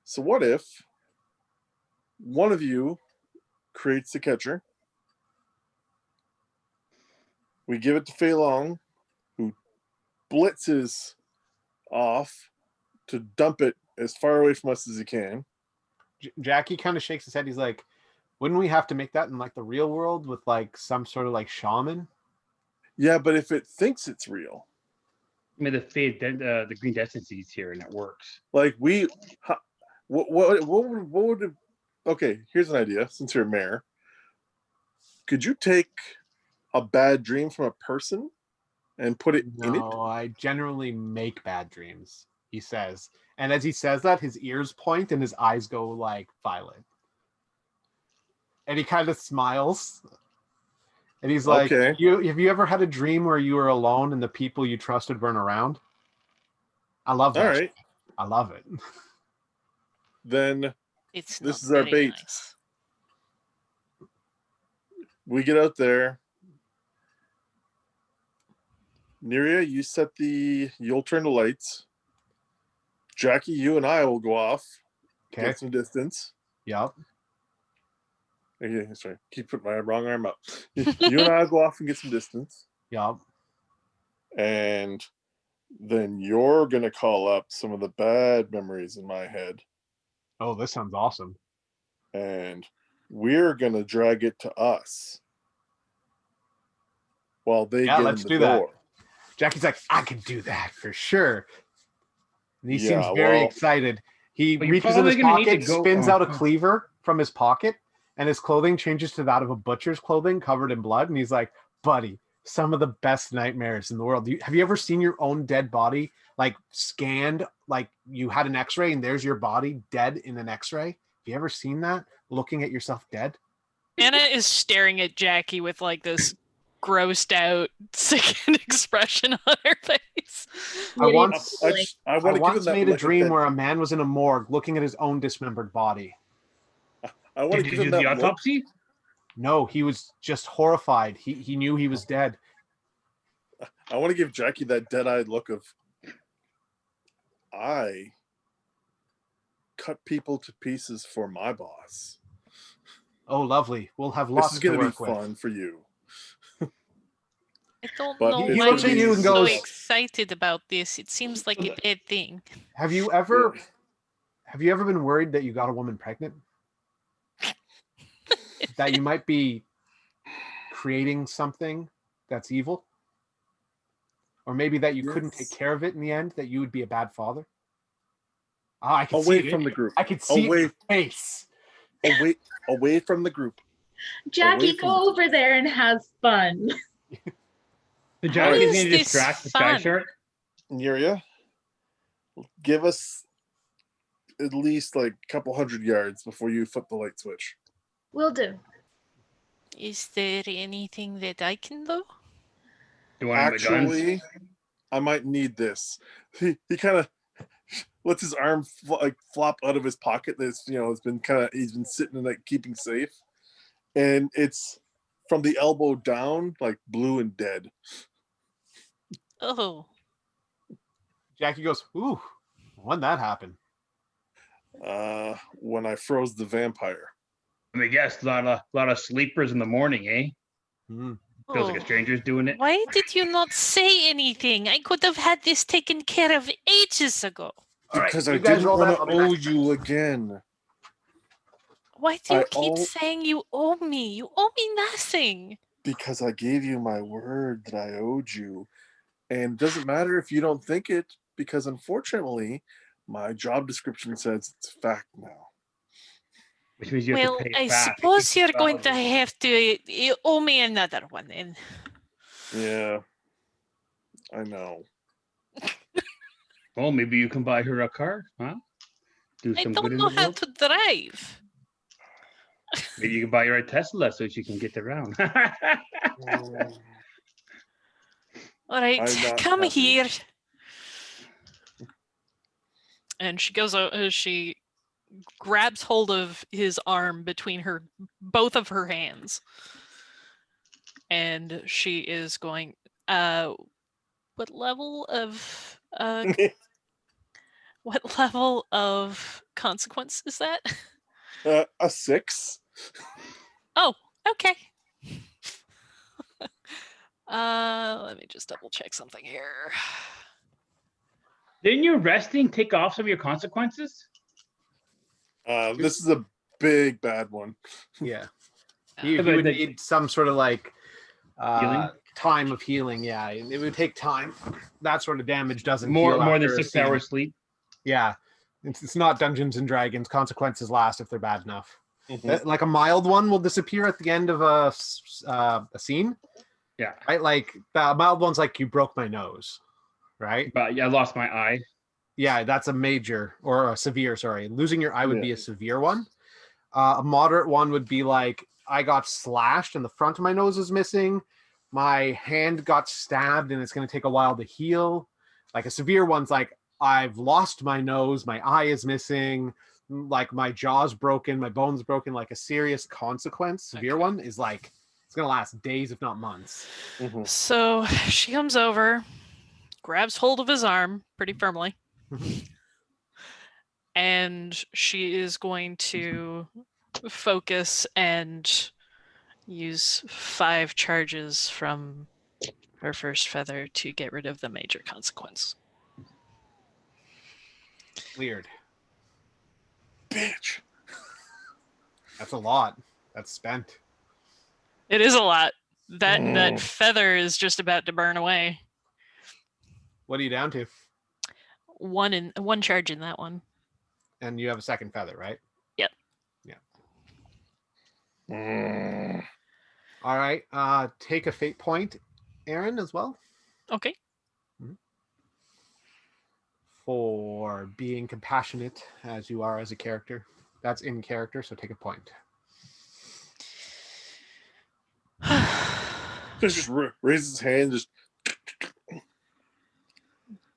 So what if one of you creates the catcher? We give it to Fei Long, who blitzes off to dump it as far away from us as he can. Jackie kind of shakes his head. He's like, wouldn't we have to make that in like the real world with like some sort of like shaman? Yeah, but if it thinks it's real. I mean, the green destiny is here and it works. Like what would it, okay, here's an idea since you're a mayor. Could you take a bad dream from a person and put it in it? No, I generally make bad dreams, he says. And as he says that, his ears point and his eyes go like violet. And he kind of smiles. And he's like, Okay. Have you ever had a dream where you were alone and the people you trusted weren't around? I love that. All right. I love it. Then This is our bait. Nice. We get out there. Neria, you'll turn the lights. Jackie, you and I will go off. Okay. Get some distance. Yep. Okay, sorry. Keep putting my wrong arm up. You and I go off and get some distance. Yeah. And then you're going to call up some of the bad memories in my head. Oh, this sounds awesome. And we're going to drag it to us while they get let's in the do that. door. Jackie's like, I can do that for sure. And he Yeah, seems very well- excited. He Well, you're reaches in his probably gonna need to pocket, go- spins oh. out a cleaver from his pocket, and his clothing changes to that of a butcher's clothing covered in blood. And he's like, buddy, some of the best nightmares in the world. Have you ever seen your own dead body, like scanned, like you had an x-ray and there's your body dead in an x-ray? Have you ever seen that, looking at yourself dead? Anna is staring at Jackie with like this grossed out, sickened expression on her face. I once I I want to give once him that made a look dream that- where a man was in a morgue looking at his own dismembered body. I want to Did give you him do the that look. autopsy? No, he was just horrified. He knew he was dead. I want to give Jackie that dead-eyed look of, I cut people to pieces for my boss. Oh, lovely. We'll have This lots is to going to be work with. fun for you. I don't But know he why looks at you're you and so goes- excited about this. It seems like a bad thing. Have you ever been worried that you got a woman pregnant? That you might be creating something that's evil? Or maybe that you couldn't take Yes. care of it in the end, that you would be a bad father? Ah, I can see Away it. from the group. I can see it in Away, your face. away from the group. Jackie, Away from go the- over there and have fun. The How Jackie's is going to this distract the sky fun? shark. Yuria, give us at least like a couple hundred yards before you flip the light switch. Will do. Is there anything that I can do? Do you want any of the guns? Actually, I might need this. He kind of lets his arm flop out of his pocket. That's it's been he's been sitting in like keeping safe, and it's from the elbow down, like blue and dead. Oh, Jackie goes, ooh, when'd that happen? When I froze the vampire. Let me guess, a lot of sleepers in the morning, eh? Hmm. Feels like a oh. stranger's doing it. Why did you not say anything? I could have had this taken care of ages ago. All right, Because you I guys didn't roll that, want I'll to be owe back. you again. Why do you I keep al- saying you owe me? You owe me nothing. Because I gave you my word that I owed you. And it doesn't matter if you don't think it, because unfortunately, my job description says it's fact now. Which means you have Well, to pay I it back. suppose you're going to have to. You owe me another one then. Yeah, I know. Well, maybe you can buy her a car, huh? Do I some don't good in know the how world. to drive. Maybe you can buy her a Tesla so she can get around. All right, I'm not come happy. here. And she goes. She grabs hold of his arm between both of her hands, and she is going. What level of what level of consequence is that? A 6. Oh, okay. Let me just double check something here. Didn't your resting take off some of your consequences? This is a big bad one. Yeah. Uh, He but would the- need some sort of like Healing? time of healing. Yeah, it would take time. That sort of damage doesn't More heal than after a 6 scene. hours sleep. Yeah, it's not Dungeons and Dragons. Consequences last if they're bad enough. Mhm. Like a mild one will disappear at the end of a scene, Yeah, right? Like the mild one's like you broke my nose, right? but I lost my eye. Yeah, that's a major or a severe. Sorry, losing your eye would be Yeah. a severe one. A moderate one would be like I got slashed and the front of my nose is missing. My hand got stabbed and it's going to take a while to heal. Like a severe one's like I've lost my nose, my eye is missing, like my jaw's broken, my bone's broken. Like a serious consequence. Severe Okay. one is like it's going to last days, if not months. Mhm. So she comes over, grabs hold of his arm pretty firmly, and she is going to focus and use 5 charges from her first feather to get rid of the major consequence. Weird. Bitch. That's a lot. That's spent. It is a lot. That feather is just about to burn away. What are you down to? 1 charge in that one. And you have a second feather, right? Yep. Yeah. All right. Take a fate point, Aaron, as well. Okay. For being compassionate as you are as a character. That's in character, so take a point. Just raises his hand. Just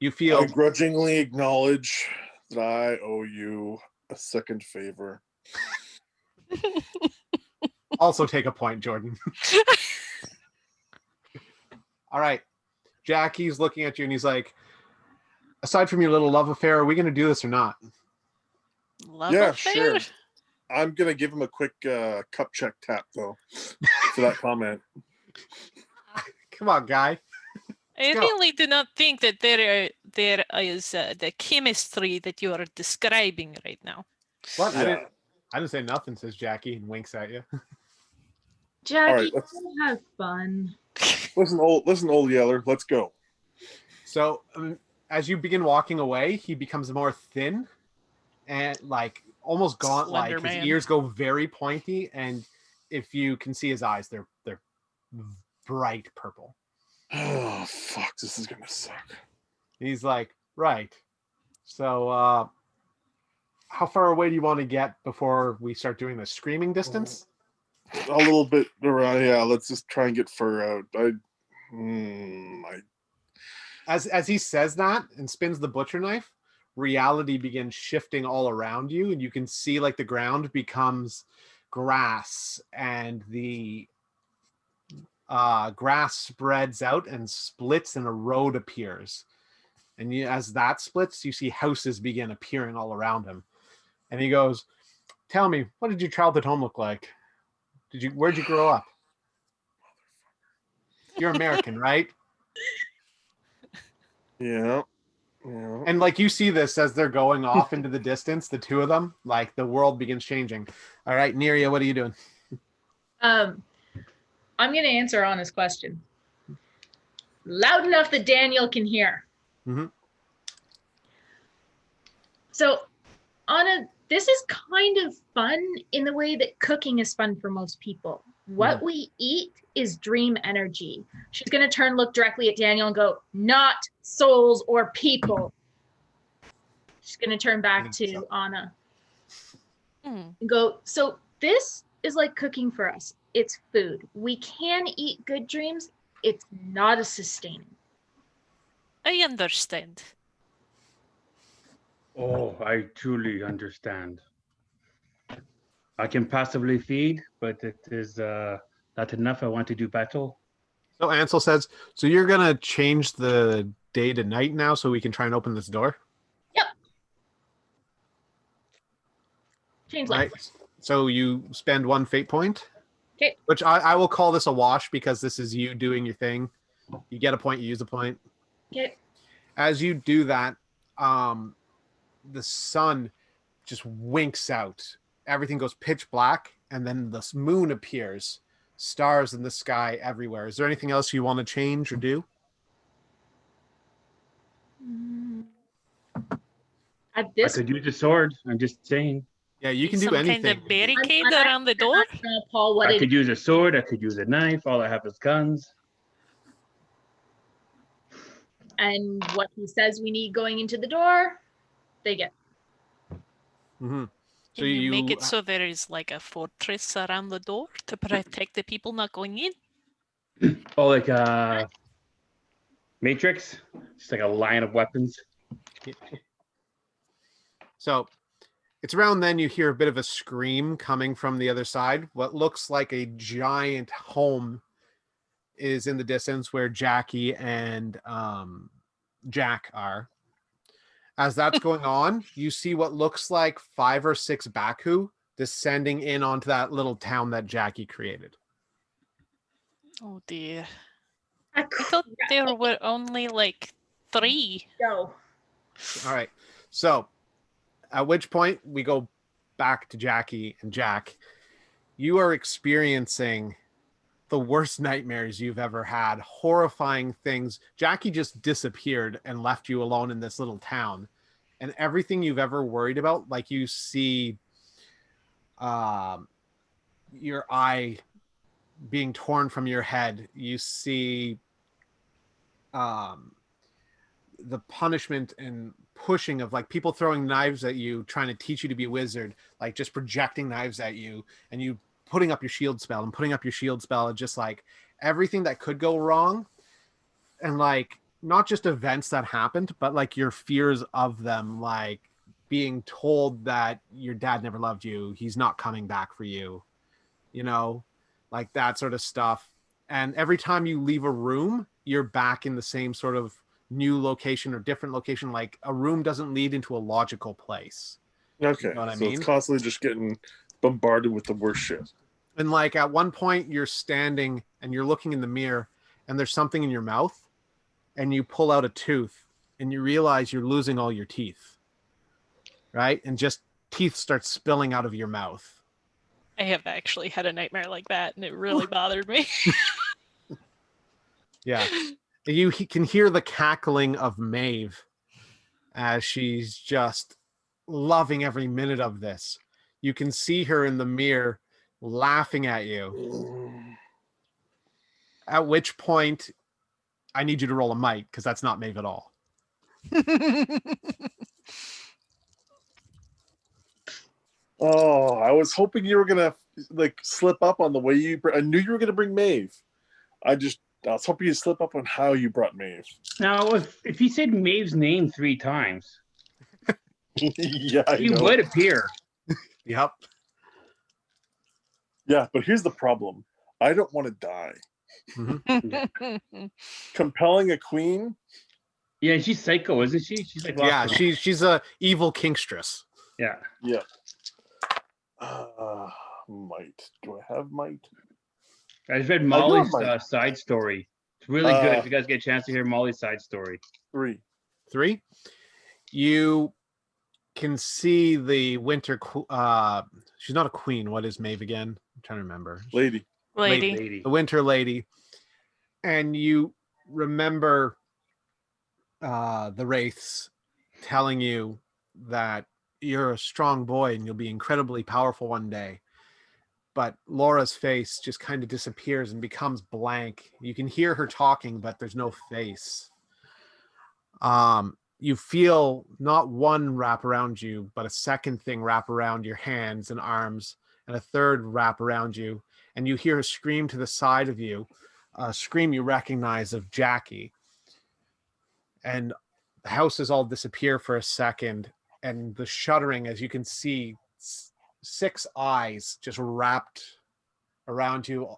You feel I grudgingly acknowledge that I owe you a second favor. also take a point, Jordan. All right. Jackie's looking at you and he's like, aside from your little love affair, are we going to do this or not? Love Yeah, affair? sure. I'm going to give him a quick cup check tap, though, for that comment. Come on, guy. I go. really do not think that there is the chemistry that you are describing right now. What? Yeah. I didn't say nothing, says Jackie and winks at you. Jackie, let's- have fun. Listen, old Yeller, let's go. So as you begin walking away, he becomes more thin and like almost gaunt, Slender like man. his ears go very pointy, and if you can see his eyes, they're bright purple. Oh, fuck, this is going to suck. He's like, right. So how far away do you want to get before we start doing the screaming distance? A little bit around, yeah, let's just try and get fur out. As he says that and spins the butcher knife, reality begins shifting all around you, and you can see like the ground becomes grass, and the grass spreads out and splits, and a road appears. And as that splits, you see houses begin appearing all around him. And he goes, "Tell me, what did your childhood home look like? Where'd you grow up? You're American, right?" Yeah. Yeah. And like you see this as they're going off into the distance, the two of them, like the world begins changing. All right, Neria, what are you doing? I'm going to answer Anna's question. Loud enough that Daniel can hear. Mm-hmm. So, Anna, this is kind of fun in the way that cooking is fun for most people. What we eat is dream energy. She's going to look directly at Daniel and go, not souls or people. She's going to turn back to Anna and go, so this is like cooking for us. It's food. We can eat good dreams. It's not as sustaining. I understand. Oh, I truly understand. I can passively feed, but it is not enough. I want to do battle. So Ansel says, so you're going to change the day to night now so we can try and open this door? Yep. Change life. Right. So you spend 1 fate point. Okay. Which I will call this a wash because this is you doing your thing. You get a point, you use a point. Okay. As you do that, the sun just winks out. Everything goes pitch black, and then the moon appears. Stars in the sky everywhere. Is there anything else you want to change or do? At I this could use a sword. I'm just saying. Yeah, you can Some do anything. kind of barricade I'm around the door? Paul, what I it could use a sword. I could use a knife. All I have is guns. and what he says we need going into the door, they get. Mm-hmm. So Can you make it so there is like a fortress around the door to protect the people not going in? Oh, like Matrix. Just like a line of weapons. So it's around then you hear a bit of a scream coming from the other side. What looks like a giant home is in the distance where Jackie and Jack are. As that's going on, you see what looks like 5 or 6 baku descending in onto that little town that Jackie created. Oh dear. I I thought there were only like 3. go. All right. So at which point we go back to Jackie and Jack. You are experiencing the worst nightmares you've ever had, horrifying things. Jackie just disappeared and left you alone in this little town. And everything you've ever worried about, like you see your eye being torn from your head. You see the punishment and pushing of like people throwing knives at you, trying to teach you to be a wizard, like just projecting knives at you, and you putting up your shield spell and putting up your shield spell, and just like everything that could go wrong. And like not just events that happened, but like your fears of them, like being told that your dad never loved you, he's not coming back for you, you know, like that sort of stuff. And every time you leave a room, you're back in the same sort of new location or different location. Like a room doesn't lead into a logical place. Okay. You know what I So mean? it's constantly just getting bombarded with the worst shit. And like at one point you're standing and you're looking in the mirror and there's something in your mouth and you pull out a tooth and you realize you're losing all your teeth. Right? And just teeth start spilling out of your mouth. I have actually had a nightmare like that, and it really bothered me. Yeah. You can hear the cackling of Maeve as she's just loving every minute of this. You can see her in the mirror laughing at you. At which point, I need you to roll a might, because that's not Maeve at all. Oh, I was hoping you were gonna like slip up on the way you. I knew you were gonna bring Maeve. I was hoping you'd slip up on how you brought Maeve. Now, if he said Maeve's name 3 times, Yeah, I he know. would appear. Yep. Yeah, but here's the problem. I don't want to die. Mm-hmm. Compelling a queen. Yeah, she's psycho, isn't she? She's like Yeah, lost her- she's a evil kingstress. yeah. Yeah. Might. Do I have might? I just read do Molly's have my- side story. It's really good. If you guys get a chance to hear Molly's side story. 3. 3. You can see the winter. She's not a queen. What is Maeve again? I'm trying to remember. Lady. Lady. The winter lady. And you remember the wraiths telling you that you're a strong boy and you'll be incredibly powerful one day. But Laura's face just kind of disappears and becomes blank. You can hear her talking, but there's no face. You feel not one wrap around you, but a second thing wrap around your hands and arms, and a third wrap around you. And you hear a scream to the side of you, a scream you recognize of Jackie. And the houses all disappear for a second, and the shuddering, as you can see 6 eyes just wrapped around you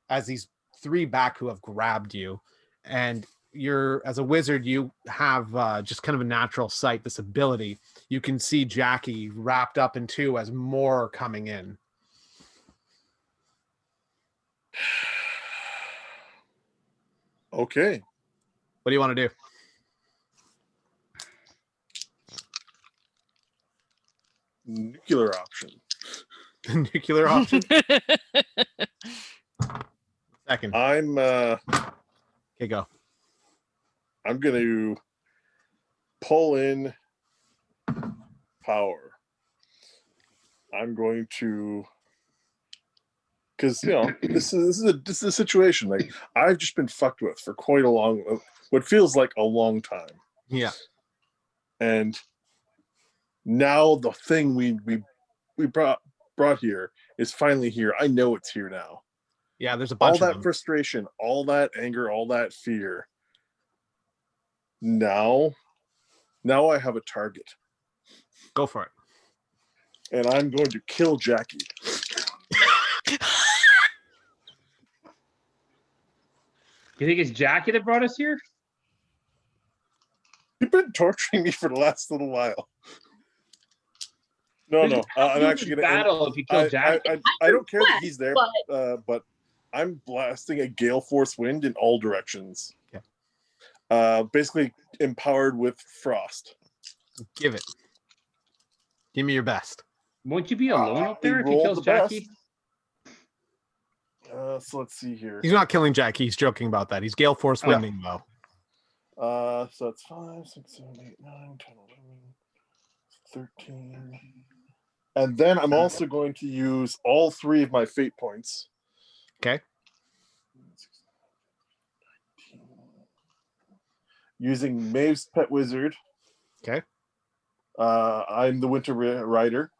as these 3 baku have grabbed you. And you're, as a wizard, you have just kind of a natural sight, this ability. You can see Jackie wrapped up in 2 as more are coming in. Okay. What do you want to do? Nuclear option. Nuclear option? Second. I'm Okay, go. I'm gonna pull in power. I'm going to, because this is a situation like I've just been fucked with for quite a long, what feels like a long time. Yeah. And now the thing we brought here is finally here. I know it's here now. Yeah, there's a bunch all of that them. frustration, all that anger, all that fear. Now I have a target. Go for it. And I'm going to kill Jackie. You think it's Jackie that brought us here? You've been torturing me for the last little while. No, There's no. no I'm penalty actually to going to. battle if you kill Jack. I don't care that he's there, But- but I'm blasting a gale force wind in all directions. Okay. Basically empowered with frost. Give it. Give me your best. Won't you be alone up They there if he roll kills the best. Jackie? So let's see here. He's not killing Jackie. He's joking about that. He's gale force Oh. winding though. So it's 5, 6, 7, 8, 9, 10, 11, 13. And then I'm also going to use all 3 of my fate points. Okay. Using Maeve's Pet Wizard. Okay. I'm the Winter Rider.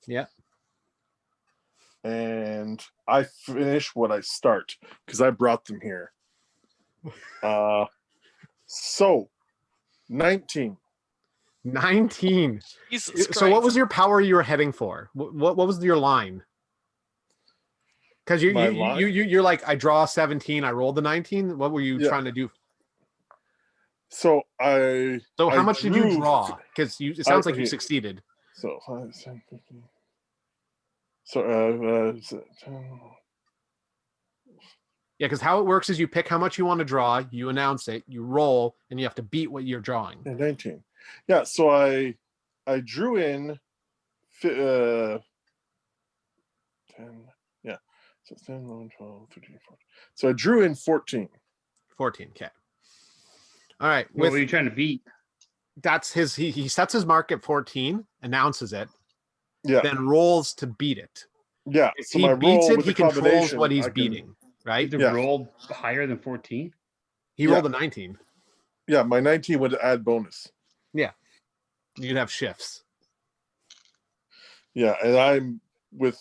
Yeah. And I finish what I start because I brought them here. So 19. 19. Jesus So what Christ. was your power you were heading for? What was your line? Because you're like, I draw 17, I rolled the 19. What were you trying to do? So So how much did you drew- draw? Because it sounds like you succeeded. So 5, 10, 15. So 10. Yeah, because how it works is you pick how much you want to draw, you announce it, you roll, and you have to beat what you're drawing. 19. Yeah, so I drew in 10. Yeah. So it's 10, 11, 12, 13, 14. So I drew in 14. 14. Okay. All right. What were you trying to beat? That's his. He sets his mark at 14, announces it, Yeah. then rolls to beat it. Yeah. If So he my beats roll it, with he the controls combination, what he's I can- beating. Right? The Yeah. roll higher than 14? He rolled a 19. Yeah, my 19 would add bonus. You'd have shifts. Yeah, and I'm with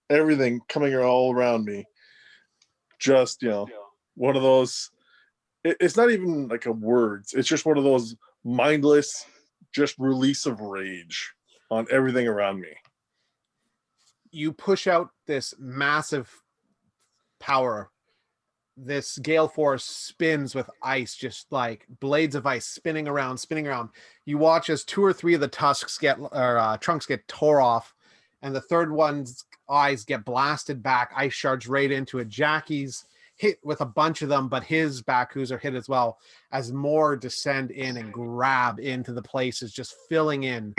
everything coming all around me. Just one of those. It's not even like a words. It's just one of those mindless, just release of rage on everything around me. You push out this massive power. This gale force spins with ice, just like blades of ice spinning around, spinning around. You watch as 2 or 3 of the tusks trunks get tore off, and the third one's eyes get blasted back. Ice shards right into it. Jackie's hit with a bunch of them, but his bakus are hit as well as more descend in and grab into the places, just filling in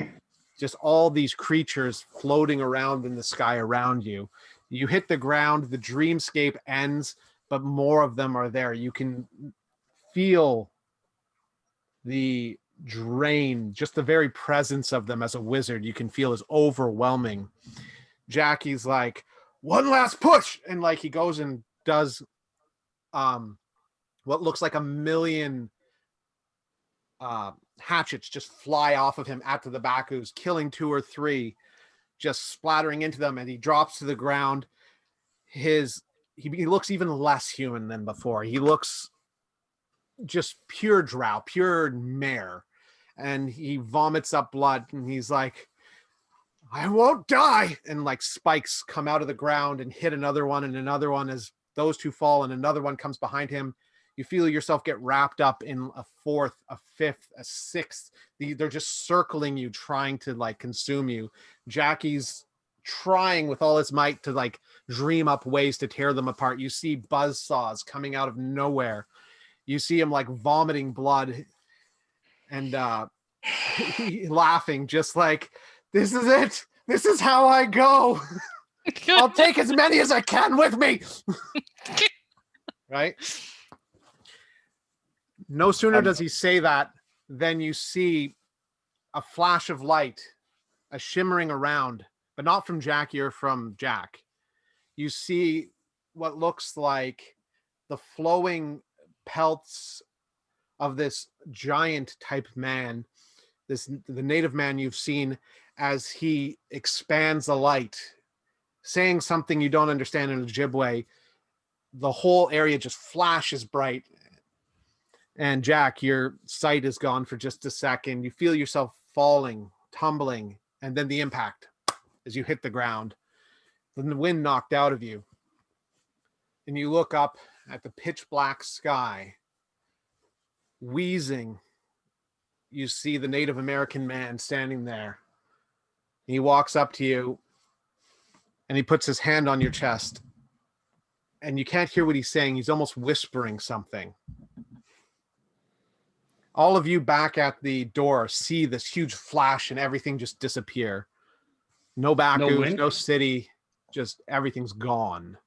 just all these creatures floating around in the sky around you. You hit the ground, the dreamscape ends, but more of them are there. You can feel the drain, just the very presence of them as a wizard, you can feel is overwhelming. Jackie's like, one last push. And like he goes and does what looks like a million hatchets just fly off of him at the bakus, killing 2 or 3, just splattering into them, and he drops to the ground. He looks even less human than before. He looks just pure drow, pure mare. And he vomits up blood, and he's like, I won't die. And like spikes come out of the ground and hit another one and another one as those 2 fall, and another one comes behind him. You feel yourself get wrapped up in a 4th, a 5th, a 6th. They're just circling you, trying to like consume you. Jackie's trying with all his might to like dream up ways to tear them apart. You see buzzsaws coming out of nowhere. You see him like vomiting blood and laughing, just like, this is it. This is how I go. I'll take as many as I can with me. Right? No sooner does he say that than you see a flash of light, a shimmering around, but not from Jackie or from Jack. You see what looks like the flowing pelts of this giant type man, the native man you've seen, as he expands the light, saying something you don't understand in Ojibwe. The whole area just flashes bright. And Jack, your sight is gone for just a second. You feel yourself falling, tumbling, and then the impact as you hit the ground. Then the wind knocked out of you. And you look up at the pitch black sky. Wheezing, you see the Native American man standing there. He walks up to you and he puts his hand on your chest. And you can't hear what he's saying. He's almost whispering something. All of you back at the door see this huge flash and everything just disappear. No Bakus, wind? no city, just everything's gone.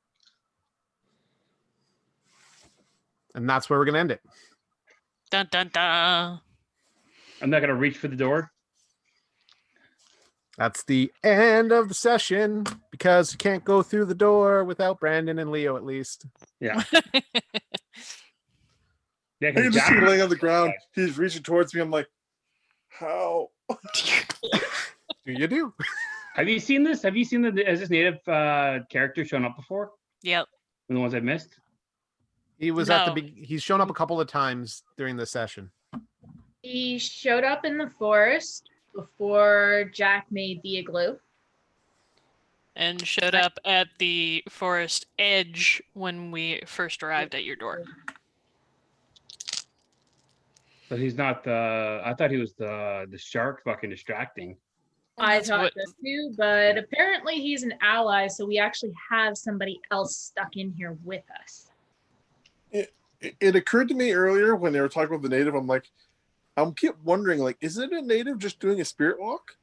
And that's where we're going to end it. Dun dun dun. I'm not gonna reach for the door. That's the end of the session because you can't go through the door without Brandon and Leo at least. Yeah. Yeah, I can just see him laying on the ground. He's reaching towards me. I'm like, how? Do you do? Have you seen this? Have you seen has this native character shown up before? Yep. The ones I've missed? He was at No. the he's shown up a couple of times during the session. He showed up in the forest before Jack made the igloo. And showed up at the forest edge when we first arrived at your door. But he's not the. I thought he was the shark fucking distracting. I That's thought what- this too, but apparently he's an ally, so we actually have somebody else stuck in here with us. It occurred to me earlier when they were talking about the native. I'm like, I keep wondering, like, is it a native just doing a spirit walk?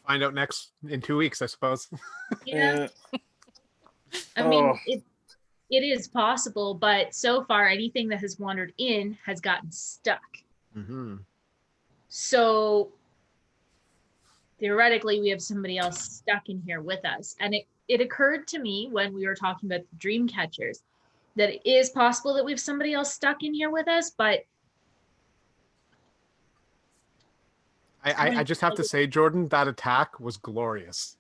Find out in 2 weeks, I suppose. Yeah, I mean, Oh. it is possible, but so far anything that has wandered in has gotten stuck. Mm-hmm. So theoretically, we have somebody else stuck in here with us. And it occurred to me when we were talking about the dream catchers that it is possible that we have somebody else stuck in here with us, but I just have to say, Jordan, that attack was glorious.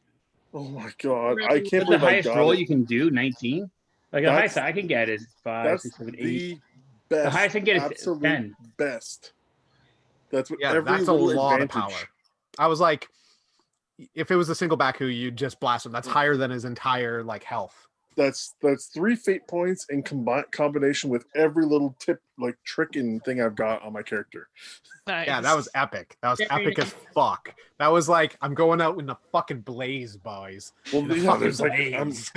Oh my god! I What's can't But the believe I highest got roll it. you can do, 19. Like the That's- highest I can get is 5, That's 6, 7, 8. the best. highest I can get is absolute 10. best. That's what Yeah, every that's a little lot advantage. of power. I was like, if it was a single Baku, you'd just blast him. That's higher than his entire like health. That's 3 fate points in combination with every little tip, like trick and thing I've got on my character. Nice. Yeah, that was epic. That was Very epic nice. as fuck. That was like, I'm going out in the fucking blaze, boys. Well, In the yeah, fucking there's like blaze.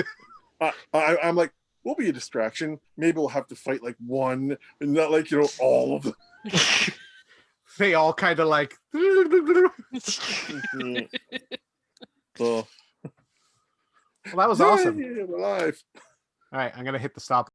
I'm like, we'll be a distraction. Maybe we'll have to fight like one, and not like all of them. They all kind of like. So Well, that was awesome. yeah, we're live. All right, I'm gonna hit the stop.